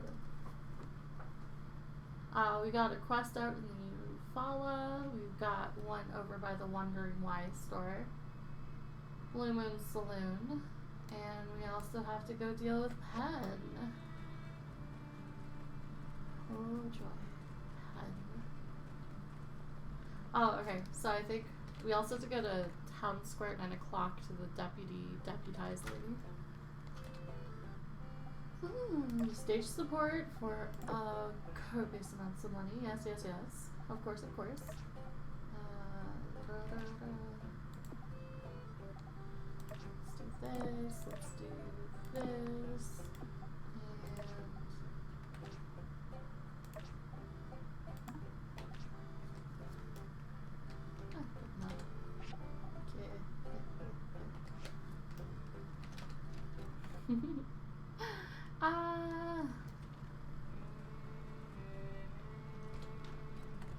We got a quest out in the Eufaula. We've got one over by the Wondering Why store. Blue Moon Saloon. And we also have to go deal with Pen. Oh joy. Oh, okay. So I think we also have to go to town square at 9 o'clock to the deputizing. Stage support for copious amounts of money. Yes, yes, yes. Of course, of course. Let's do this.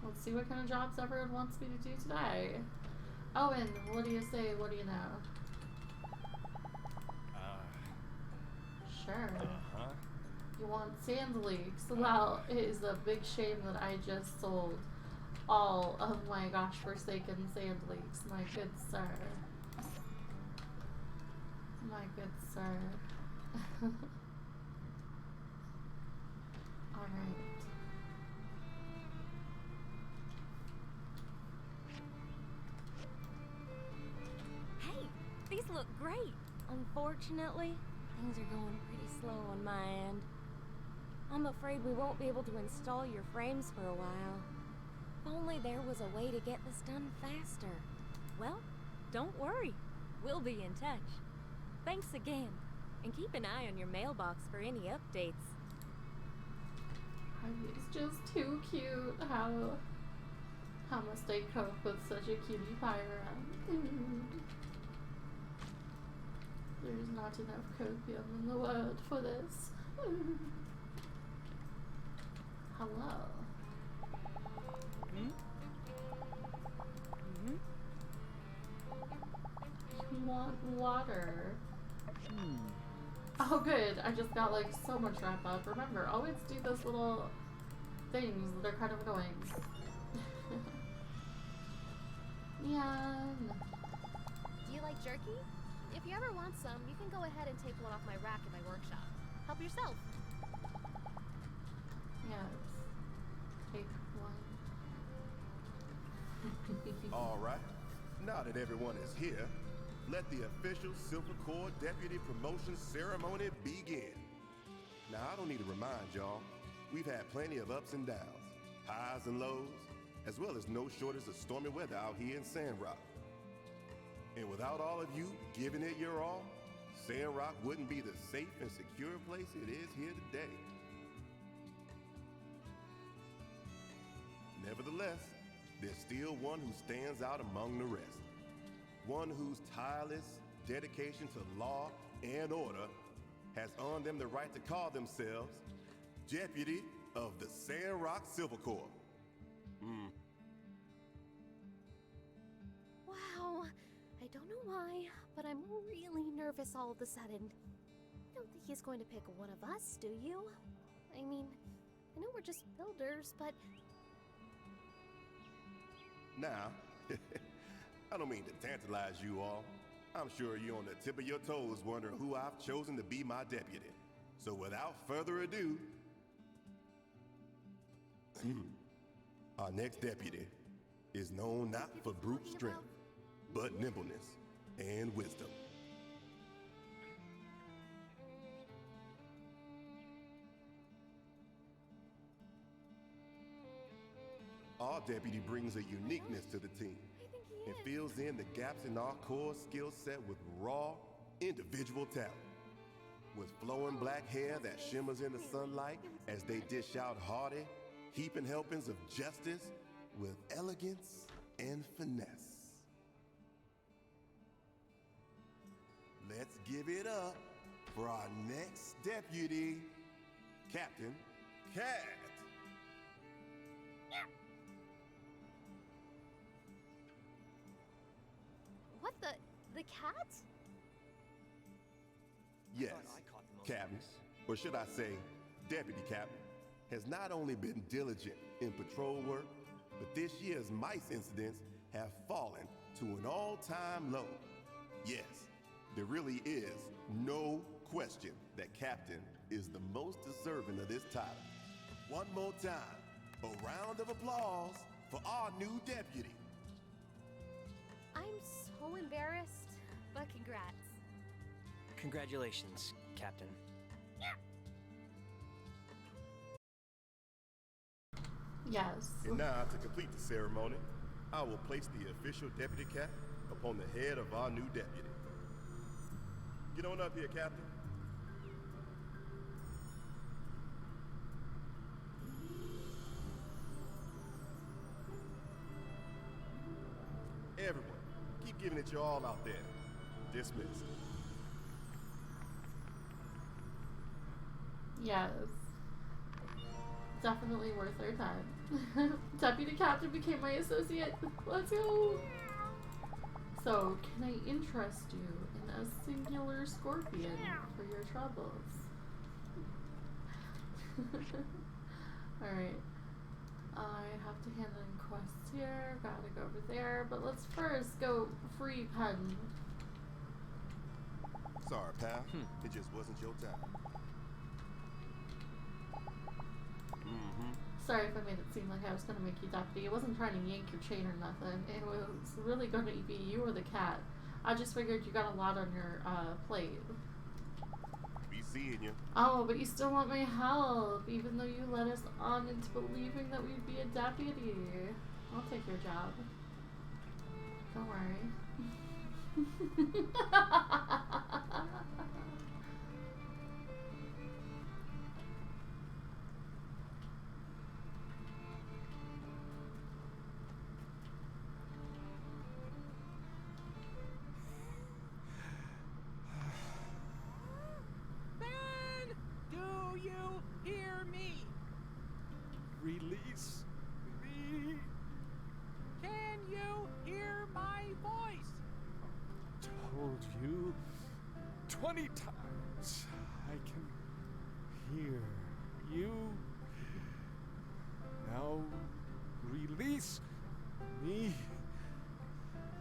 Let's see what kind of jobs everyone wants me to do today. Owen, what do you say? What do you know? Sure. You want sand leaks? Well, it is a big shame that I just sold all of my gosh forsaken sand leaks, my good sir. My good sir. Alright. Hey, these look great. Unfortunately, things are going pretty slow on my end. I'm afraid we won't be able to install your frames for a while. If only there was a way to get this done faster. Well, don't worry. We'll be in touch. Thanks again. And keep an eye on your mailbox for any updates. It's just too cute. How must I cope with such a cutie pie around? There's not enough copium in the world for this. Hello. You want water? Oh good, I just got like so much wrap up. Remember, always do those little things that are kind of annoying. Yeah. Do you like jerky? If you ever want some, you can go ahead and take one off my rack in my workshop. Help yourself. Yes. Take one. All right. Now that everyone is here, let the official Silver Corps Deputy Promotion Ceremony begin. Now, I don't need to remind y'all, we've had plenty of ups and downs, highs and lows, as well as no shortage of stormy weather out here in Sandrock. And without all of you giving it your all, Sandrock wouldn't be the safe and secure place it is here today. Nevertheless, there's still one who stands out among the rest. One whose tireless dedication to law and order has earned them the right to call themselves Deputy of the Sandrock Silver Corps. Wow. I don't know why, but I'm really nervous all of a sudden. Don't think he's going to pick one of us, do you? I mean, I know we're just builders, but... Now, I don't mean to tantalize you all. I'm sure you're on the tip of your toes wondering who I've chosen to be my deputy. So without further ado, our next deputy is known not for brute strength, but nimbleness and wisdom. Our deputy brings a uniqueness to the team and fills in the gaps in our core skill set with raw, individual talent. With flowing black hair that shimmers in the sunlight as they dish out hearty, heaping helpings of justice with elegance and finesse. Let's give it up for our next deputy, Captain Cat. What the cat? Yes, Captain, or should I say, Deputy Captain, has not only been diligent in patrol work, but this year's mice incidents have fallen to an all-time low. Yes, there really is no question that Captain is the most deserving of this title. One more time, a round of applause for our new deputy. I'm so embarrassed, but congrats. Congratulations, Captain. Yes. And now, to complete the ceremony, I will place the official deputy cap upon the head of our new deputy. Get on up here, Captain. Everyone, keep giving it your all out there. Dismissed. Yes. Definitely worth our time. Deputy Captain became my associate. Let's go! So, can I interest you in a singular scorpion for your troubles? Alright. I have to hand in quests here. Gotta go over there. But let's first go free Pen. Sorry, pal. It just wasn't your time. Sorry if I made it seem like I was gonna make you deputy. I wasn't trying to yank your chain or nothing. It was really gonna be you or the cat. I just figured you got a lot on your plate. Be seeing you. Oh, but you still want my help, even though you led us on into believing that we'd be a deputy. I'll take your job. Don't worry. Ben! Do you hear me? Release me. Can you hear my voice? Told you 20 times I can hear you. Now release me.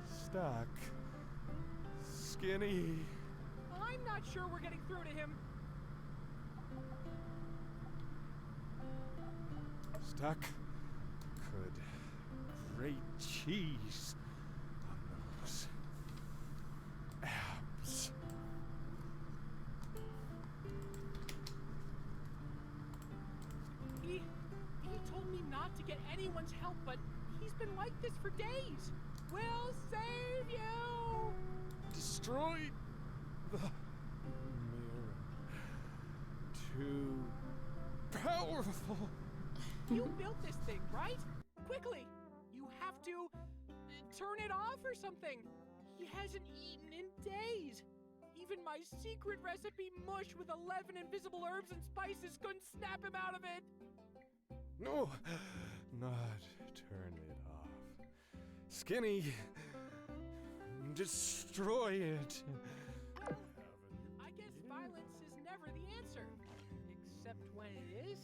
Stuck. Skinny. I'm not sure we're getting through to him. Stuck. Could grate cheese on those abs. He told me not to get anyone's help, but he's been like this for days. We'll save you! Destroy the mirror. Too powerful. You built this thing, right? Quickly! You have to turn it off or something. He hasn't eaten in days. Even my secret recipe mush with 11 invisible herbs and spices couldn't snap him out of it. No, not turn it off. Skinny, destroy it. I guess violence is never the answer. Except when it is.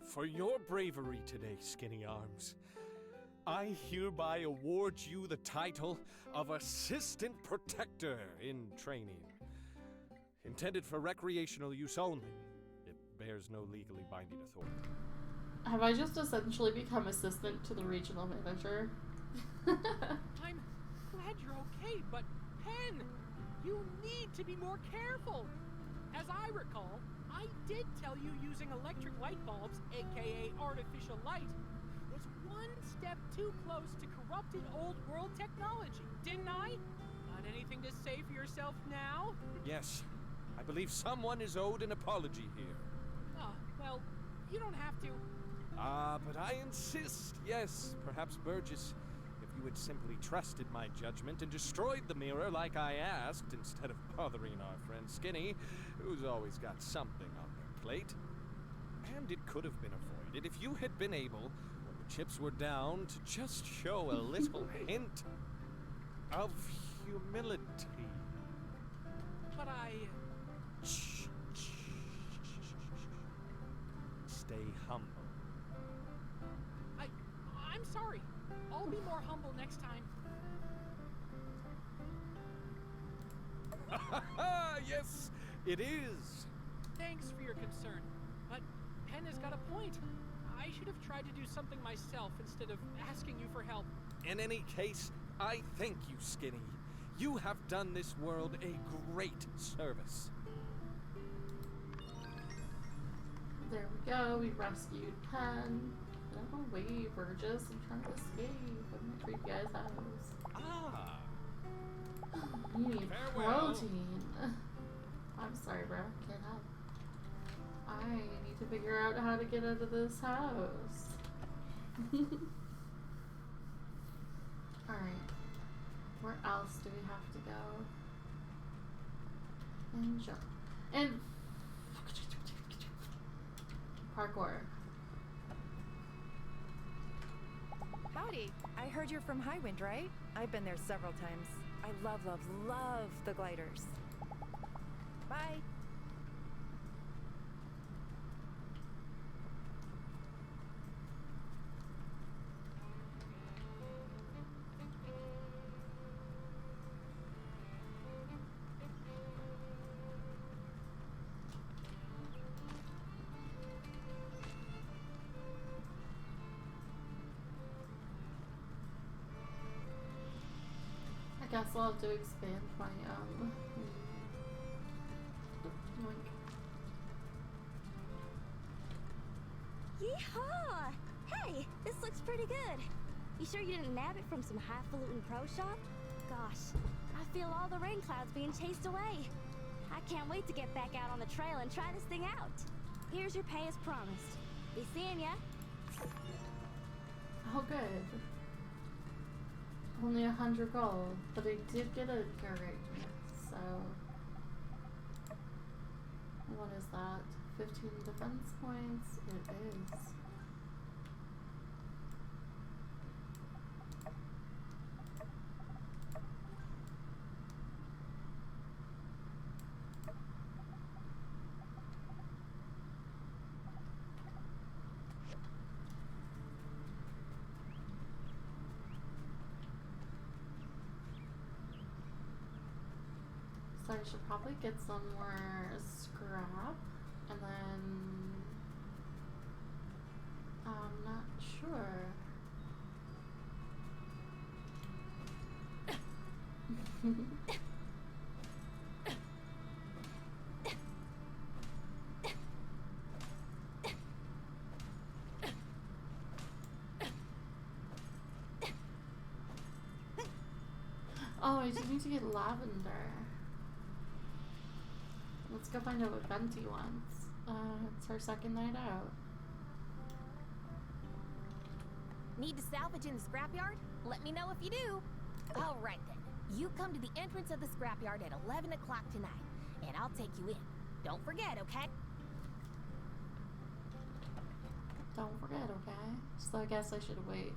For your bravery today, Skinny Arms, I hereby award you the title of Assistant Protector in Training. Intended for recreational use only, it bears no legally binding authority. Have I just essentially become assistant to the regional manager? I'm glad you're okay, but Pen, you need to be more careful. As I recall, I did tell you using electric light bulbs, aka artificial light, was one step too close to corrupted old world technology, didn't I? Got anything to say for yourself now? Yes, I believe someone is owed an apology here. Oh, well, you don't have to. But I insist, yes, perhaps Burgess, if you had simply trusted my judgment and destroyed the mirror like I asked, instead of bothering our friend Skinny, who's always got something on their plate. And it could have been avoided if you had been able, when the chips were down, to just show a little hint of humility. But I... Shh, shh, shh, stay humble. I'm sorry. I'll be more humble next time. Yes, it is. Thanks for your concern, but Pen has got a point. I should have tried to do something myself instead of asking you for help. In any case, I thank you, Skinny. You have done this world a great service. There we go, we rescued Pen. Get out of the way, Burgess. I'm trying to escape. I'm gonna creep guy's house. Ah. You need Farewell. protein. I'm sorry, bro. Can't help. I need to figure out how to get out of this house. Alright. Where else do we have to go? And jump. And parkour. Howdy. I heard you're from Highwind, right? I've been there several times. I love, love, love the gliders. Bye. I guess I'll have to expand my link. Yeehaw! Hey, this looks pretty good. You sure you didn't nab it from some highfalutin pro shop? Gosh, I feel all the rain clouds being chased away. I can't wait to get back out on the trail and try this thing out. Here's your pay as promised. Be seeing ya. Oh, good. Only 100 gold, but I did get a Garrett, so... What is that? 15 defense points? It is. So I should probably get some more scrap, and then I'm not sure. Oh, I do need to get lavender. Let's go find out what Venti wants. It's her second night out. Need to salvage in the scrapyard? Let me know if you do. All right then. You come to the entrance of the scrapyard at 11 o'clock tonight, and I'll take you in. Don't forget, okay? Don't forget, okay? So I guess I should wait.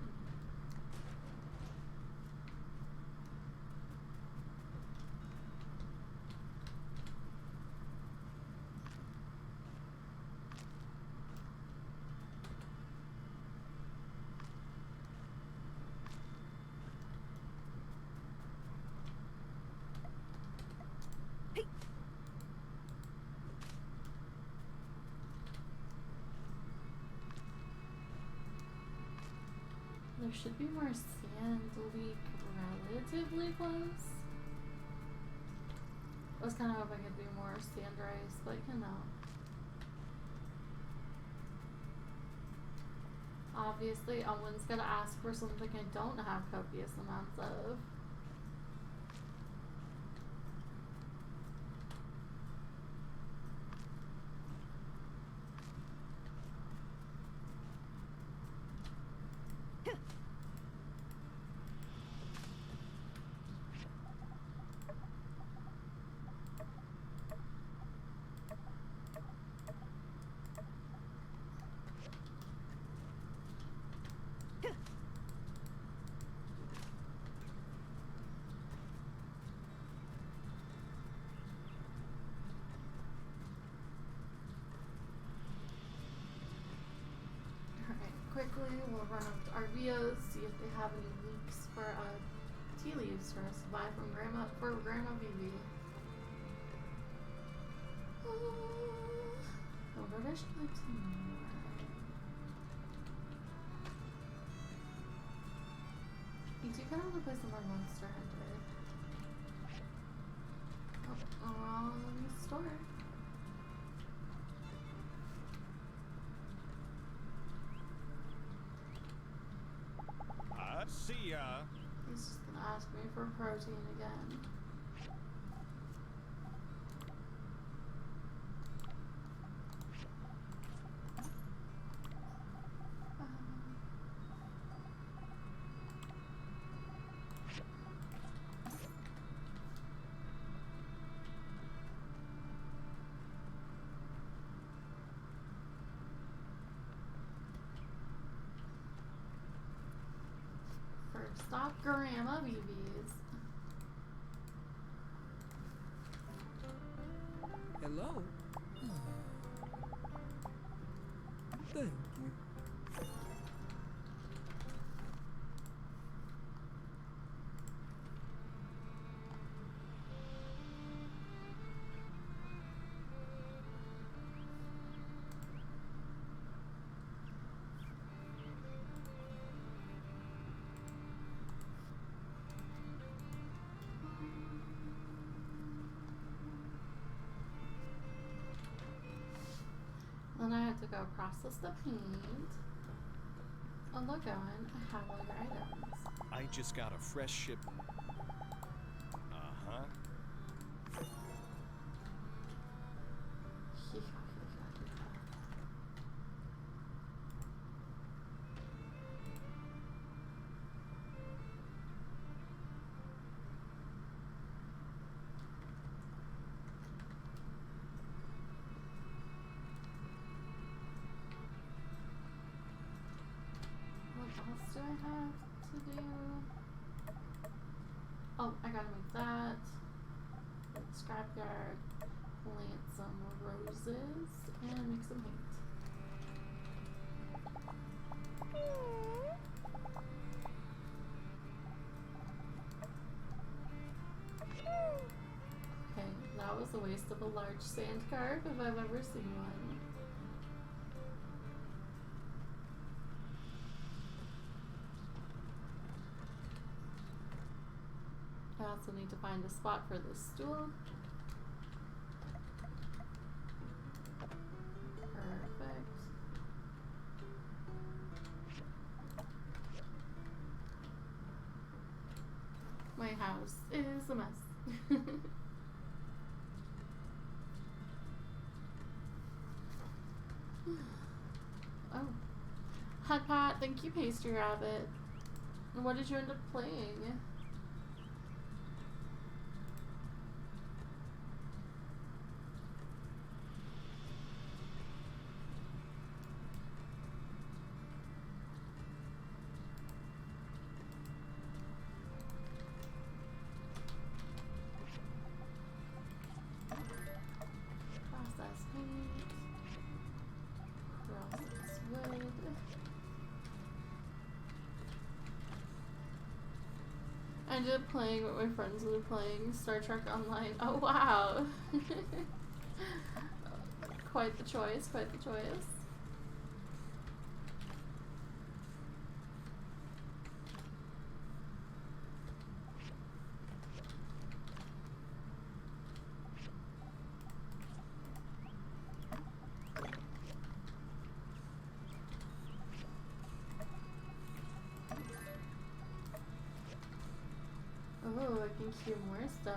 There should be more sand leak relatively close. I was kind of hoping it'd be more sand rice, but you know. Obviously, Owen's gonna ask for something I don't have copious amounts of. Quickly, we'll run up to Arvia's, see if they have any leaks for tea leaves for us to buy from Grandma Vivi. What I should like to know. You do kind of want to play some more Monster Hunter. Oh, wrong store. See ya. He's just gonna ask me for protein again. First stop, Grandma BB's. Hello? Thank you. Then I had to go process the paint. Oh, look, Owen, I have all your items. I just got a fresh ship. What else do I have to do? Oh, I gotta make that. Scrapyard, plant some roses, and make some paint. Okay, that was a waste of a large sand carp if I've ever seen one. I also need to find a spot for this stool. Perfect. My house is a mess. Oh. Hot pot, thank you, Pastry Rabbit. What did you end up playing? Process paint. Process wood. I ended up playing what my friends were playing, Star Trek Online. Oh wow! Quite the choice, quite the choice. Oh, I can cue more stuff.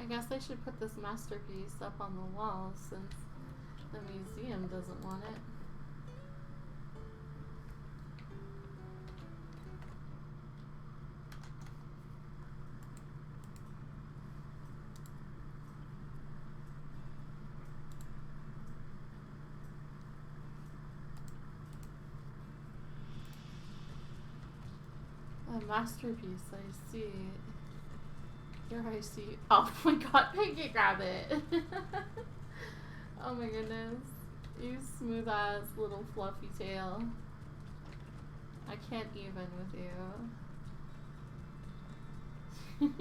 I guess I should put this masterpiece up on the wall since the museum doesn't want it. A masterpiece, I see. Here I see. Oh my god, Pinky, grab it! Oh my goodness. You smooth ass little fluffy tail. I can't even with you.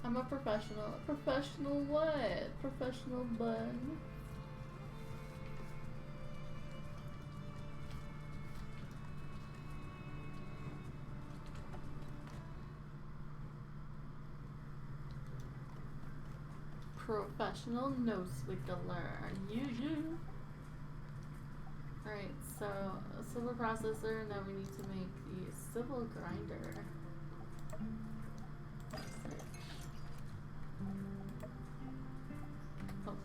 I'm a professional. Professional what? Professional bun. Professional nose wiggler. You. Alright, so a civil processor, now we need to make the civil grinder. Oh,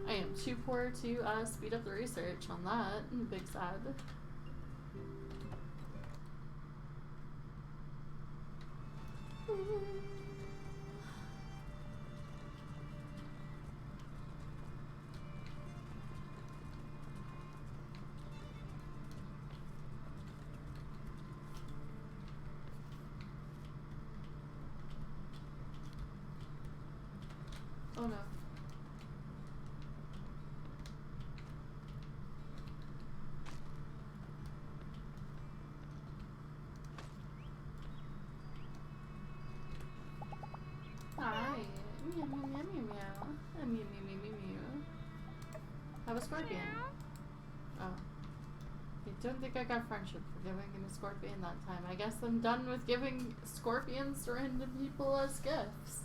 I am too poor to speed up the research on that. Big sad. Oh no. Hi. Meow meow meow meow meow. Meow meow meow meow meow. Have a scorpion. Oh. I don't think I got friendship for giving him a scorpion that time. I guess I'm done with giving scorpions to random people as gifts.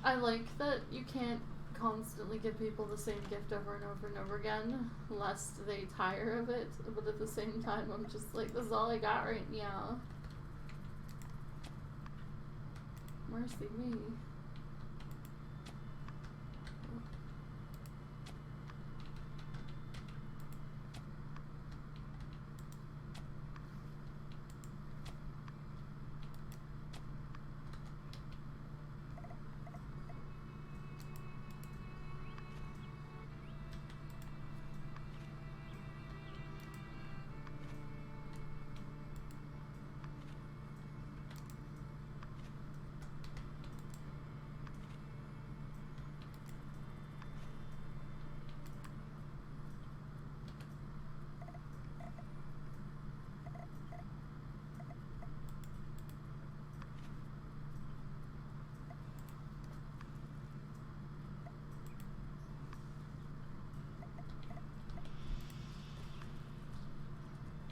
I like that you can't constantly give people the same gift over and over and over again, lest they tire of it, but at the same time I'm just like, this is all I got right now. Mercy me.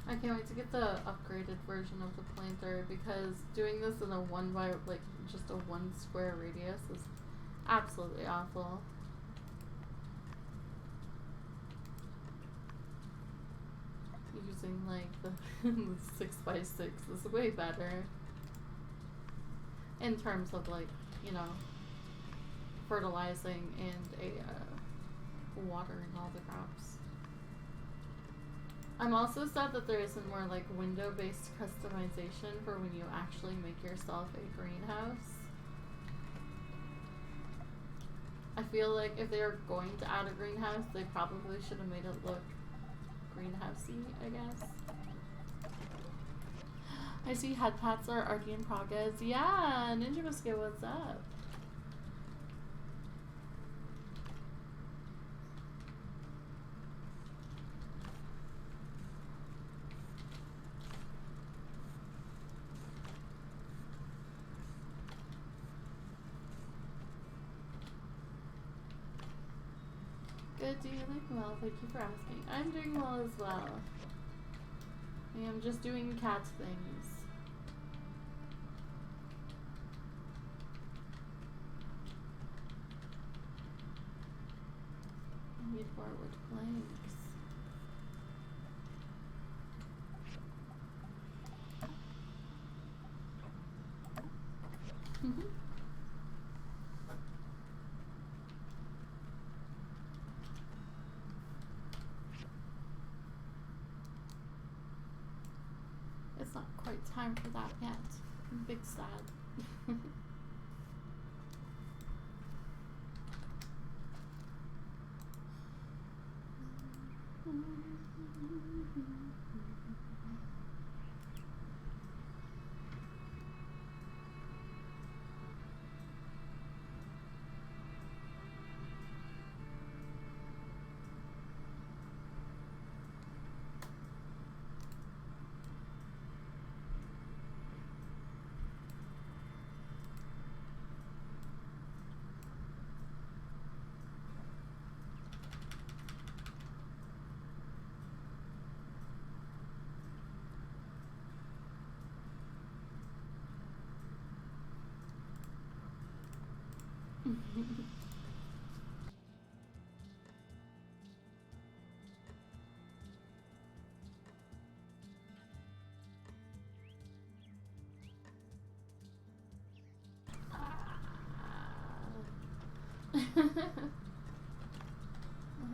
I can't wait to get the upgraded version of the planter because doing this in a just a 1 square radius is absolutely awful. Using like the 6x6 is way better in terms of like, you know, fertilizing and watering all the crops. I'm also sad that there isn't more like window-based customization for when you actually make yourself a greenhouse. I feel like if they were going to add a greenhouse, they probably should have made it look greenhousey, I guess. I see head pats are already in progress. Yeah, Ninja Biscuit, what's up? Good, doing well, thank you for asking. I'm doing well as well. I am just doing cat things. Need more wood planks. It's not quite time for that yet. I'm big sad.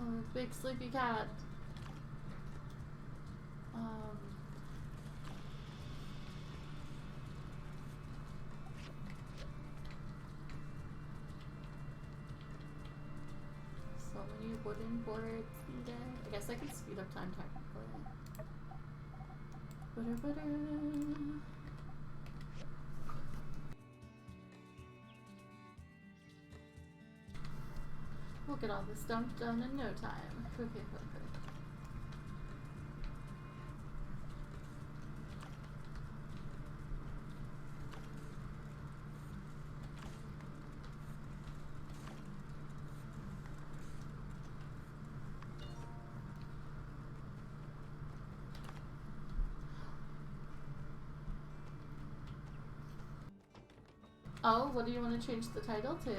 Oh, big sleepy cat. So many wooden boards needed. I guess I could speed up time technically. We'll get all this stuff done in no time. Okay. Oh, what do you want to change the title to?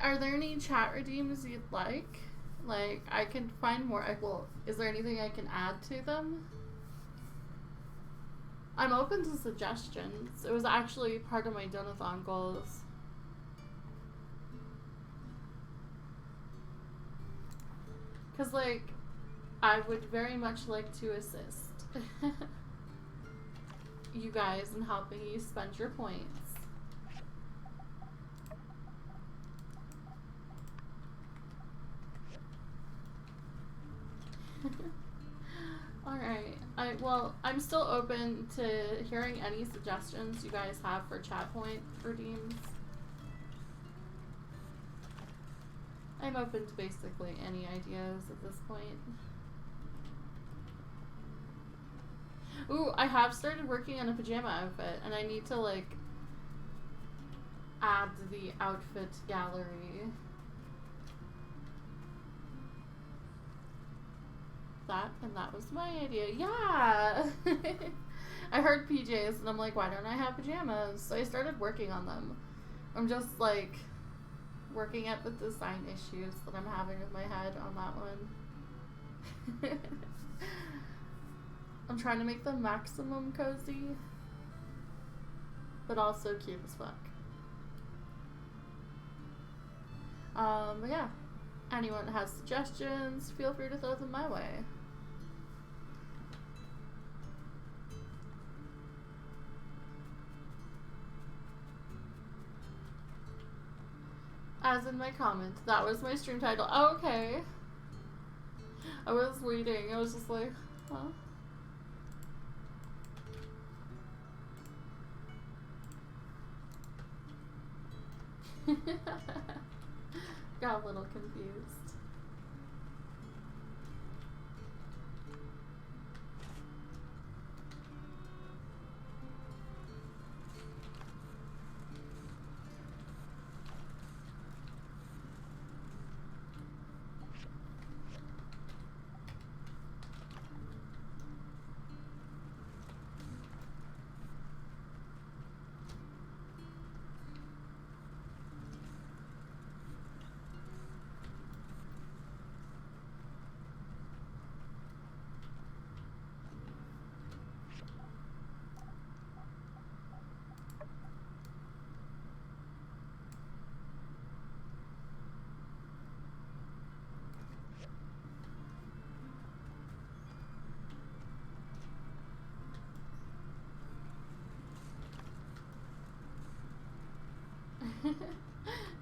Are there any chat redeems you'd like? Like, I can find more. Well, is there anything I can add to them? I'm open to suggestions. It was actually part of my donathon goals. Because, like, I would very much like to assist you guys in helping you spend your points. Alright, well, I'm still open to hearing any suggestions you guys have for chat point redeems. I'm open to basically any ideas at this point. Ooh, I have started working on a pajama outfit, and I need to, like, add the outfit gallery. That was my idea. Yeah! I heard PJs and I'm like, why don't I have pajamas? So I started working on them. I'm just like working at the design issues that I'm having with my head on that one. I'm trying to make them maximum cozy, but also cute as fuck. But yeah, anyone that has suggestions, feel free to throw them my way. As in my comment, that was my stream title. Oh, okay. I was waiting. I was just like, huh? Got a little confused.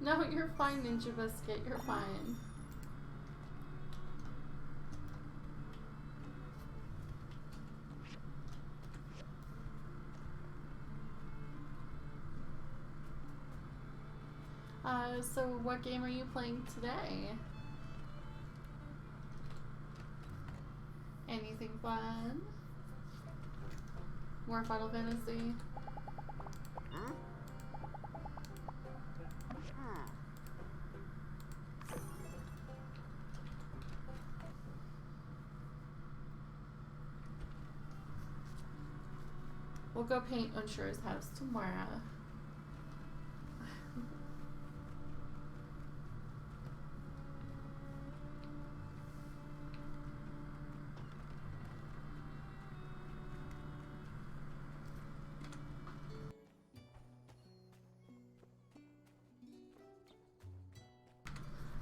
No, you're fine, Ninja Biscuit. You're fine. So what game are you playing today? Anything fun? More Final Fantasy? We'll go paint Unsura's house tomorrow.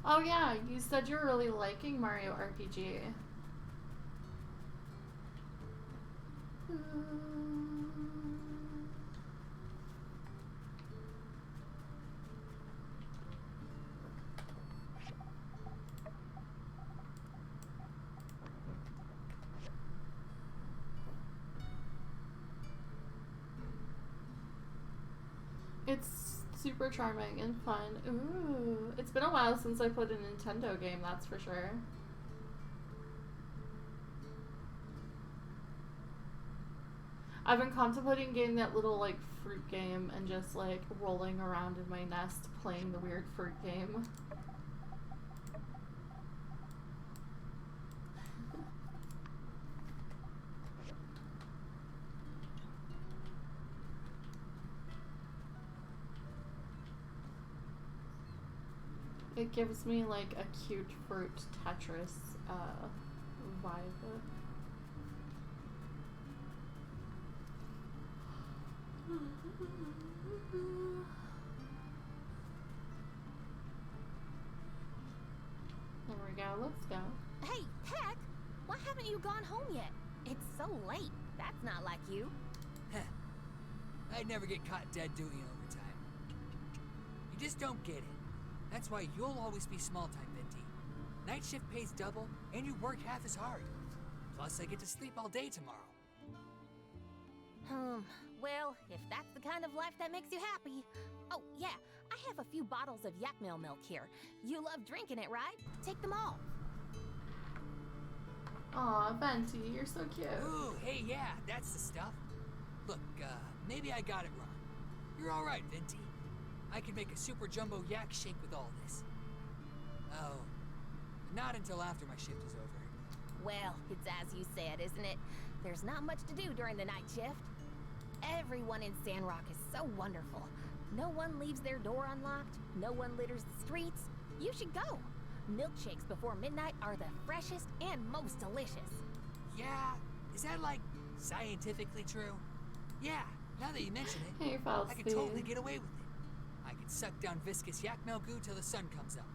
Oh yeah, you said you're really liking Mario RPG. It's super charming and fun. Ooh, it's been a while since I played a Nintendo game, that's for sure. I've been contemplating getting that little like fruit game and just like rolling around in my nest playing the weird fruit game. It gives me like a cute fruit Tetris vibe. There we go, let's go. Hey, Peck! Why haven't you gone home yet? It's so late. That's not like you. I'd never get caught dead doing overtime. You just don't get it. That's why you'll always be small time, Venti. Night shift pays double, and you work half as hard. Plus, I get to sleep all day tomorrow. Well, if that's the kind of life that makes you happy. Oh, yeah, I have a few bottles of yak meal milk here. You love drinking it, right? Take them all. Aw, Venti, you're so cute. Ooh, hey, yeah, that's the stuff. Look, maybe I got it wrong. You're all right, Venti. I can make a super jumbo yak shake with all this. Oh, not until after my shift is over. Well, it's as you said, isn't it? There's not much to do during the night shift. Everyone in Sandrock is so wonderful. No one leaves their door unlocked. No one litters the streets. You should go. Milkshakes before midnight are the freshest and most delicious. Yeah? Is that, like, scientifically true? Yeah, now that you mention it, hey, I could totally get away with it. I could suck down viscous yak milk goo till the sun comes up.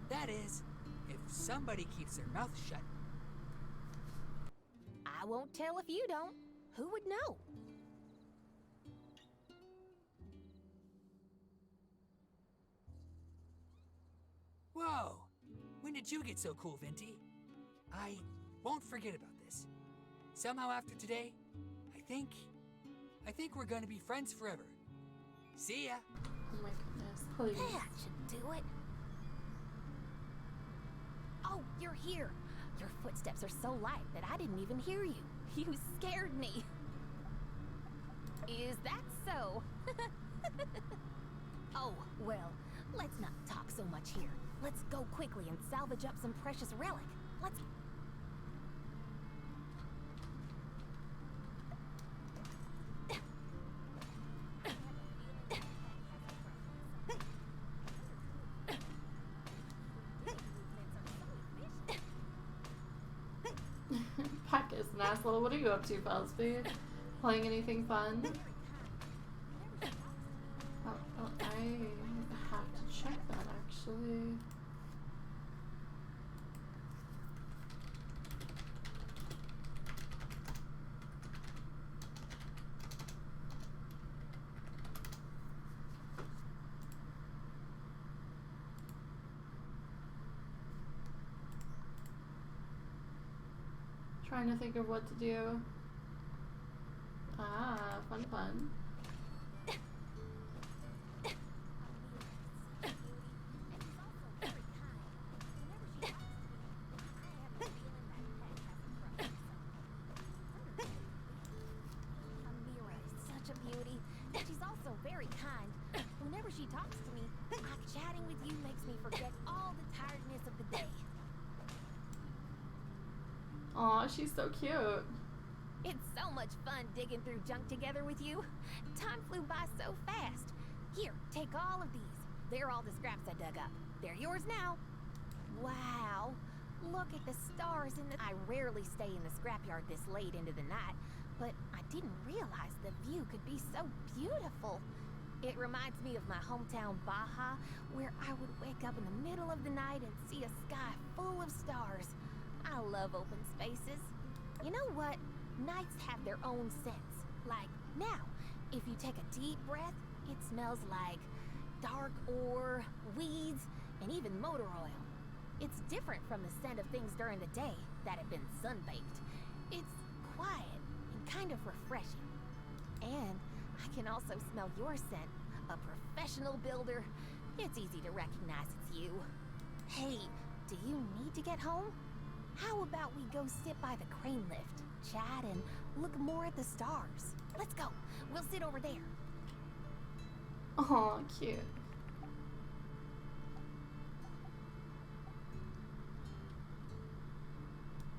That is, if somebody keeps their mouth shut. I won't tell if you don't. Who would know? Whoa! When did you get so cool, Venti? I won't forget about this. Somehow after today, I think we're gonna be friends forever. See ya! Oh my goodness, please. That should do it. Oh, you're here. Your footsteps are so light that I didn't even hear you. You scared me. Is that so? Oh, well, let's not talk so much here. Let's go quickly and salvage up some precious relic. Let's... Peck is an asshole. What are you up to, Felsby? Playing anything fun? Oh, I have to check that actually. Trying to think of what to do. Ah, fun fun. Such a beauty, and she's also very kind. Whenever she talks to me, chatting with you makes me forget all the tiredness of the day. Aw, she's so cute. It's so much fun digging through junk together with you. Time flew by so fast. Here, take all of these. They're all the scraps I dug up. They're yours now. Wow. Look at the stars in the... I rarely stay in the scrapyard this late into the night, but I didn't realize the view could be so beautiful. It reminds me of my hometown Baja, where I would wake up in the middle of the night and see a sky full of stars. I love open spaces. You know what? Nights have their own scents. Like now, if you take a deep breath, it smells like dark ore, weeds, and even motor oil. It's different from the scent of things during the day that have been sun-baked. It's quiet and kind of refreshing. And I can also smell your scent, a professional builder. It's easy to recognize it's you. Hey, do you need to get home? How about we go sit by the crane lift, chat, and look more at the stars? Let's go. We'll sit over there. Aw, cute.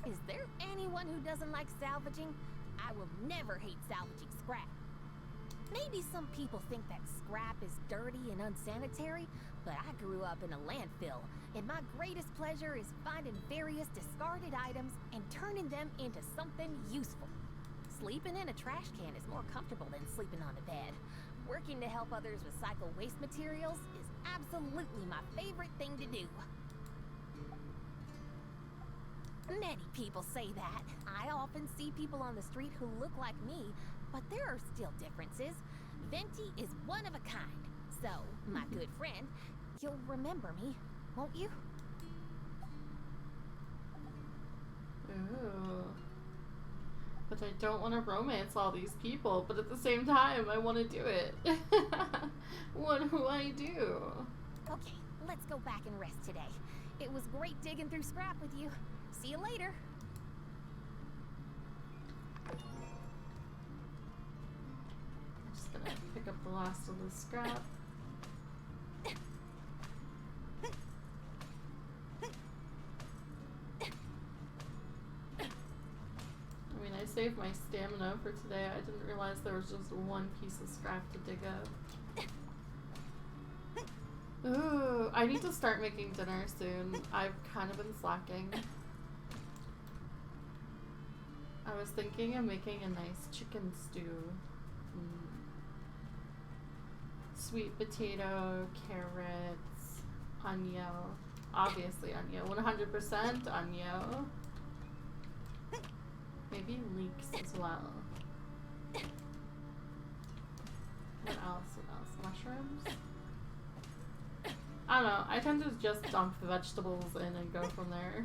Is there anyone who doesn't like salvaging? I will never hate salvaging scrap. Maybe some people think that scrap is dirty and unsanitary, but I grew up in a landfill, and my greatest pleasure is finding various discarded items and turning them into something useful. Sleeping in a trash can is more comfortable than sleeping on a bed. Working to help others recycle waste materials is absolutely my favorite thing to do. Many people say that. I often see people on the street who look like me, but there are still differences. Venti is one of a kind. So, my good friend, you'll remember me, won't you? Ooh. But I don't want to romance all these people, but at the same time, I want to do it. What do I do? Okay, let's go back and rest today. It was great digging through scrap with you. See you later. I'm just gonna pick up the last of the scrap. I mean, I saved my stamina for today. I didn't realize there was just one piece of scrap to dig up. Ooh, I need to start making dinner soon. I've kind of been slacking. I was thinking of making a nice chicken stew. Sweet potato, carrots, onion. Obviously onion. 100% onion. Maybe leeks as well. What else? What else? Mushrooms? I don't know. I tend to just dump the vegetables in and go from there.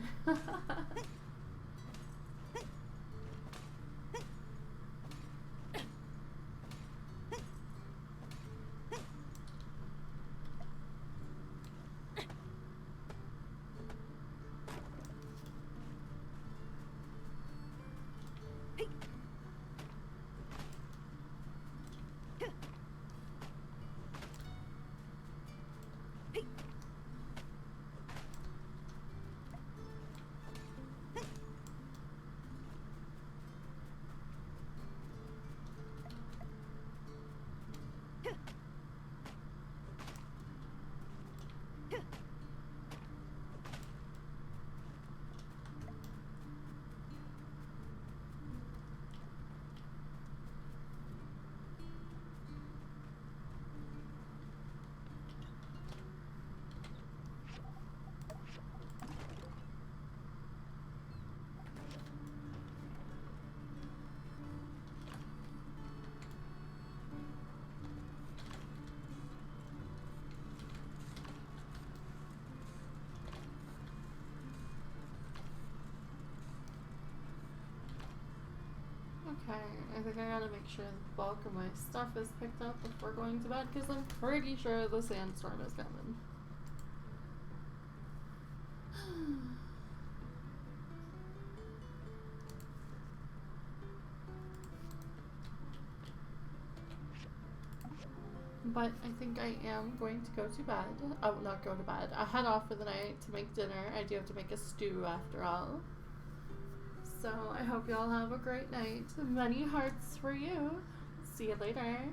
Okay, I think I gotta make sure the bulk of my stuff is picked up before going to bed because I'm pretty sure the sandstorm is coming. But I think I am going to go to bed. I will not go to bed. I head off for the night to make dinner. I do have to make a stew after all. So I hope y'all have a great night. Many hearts for you. See you later.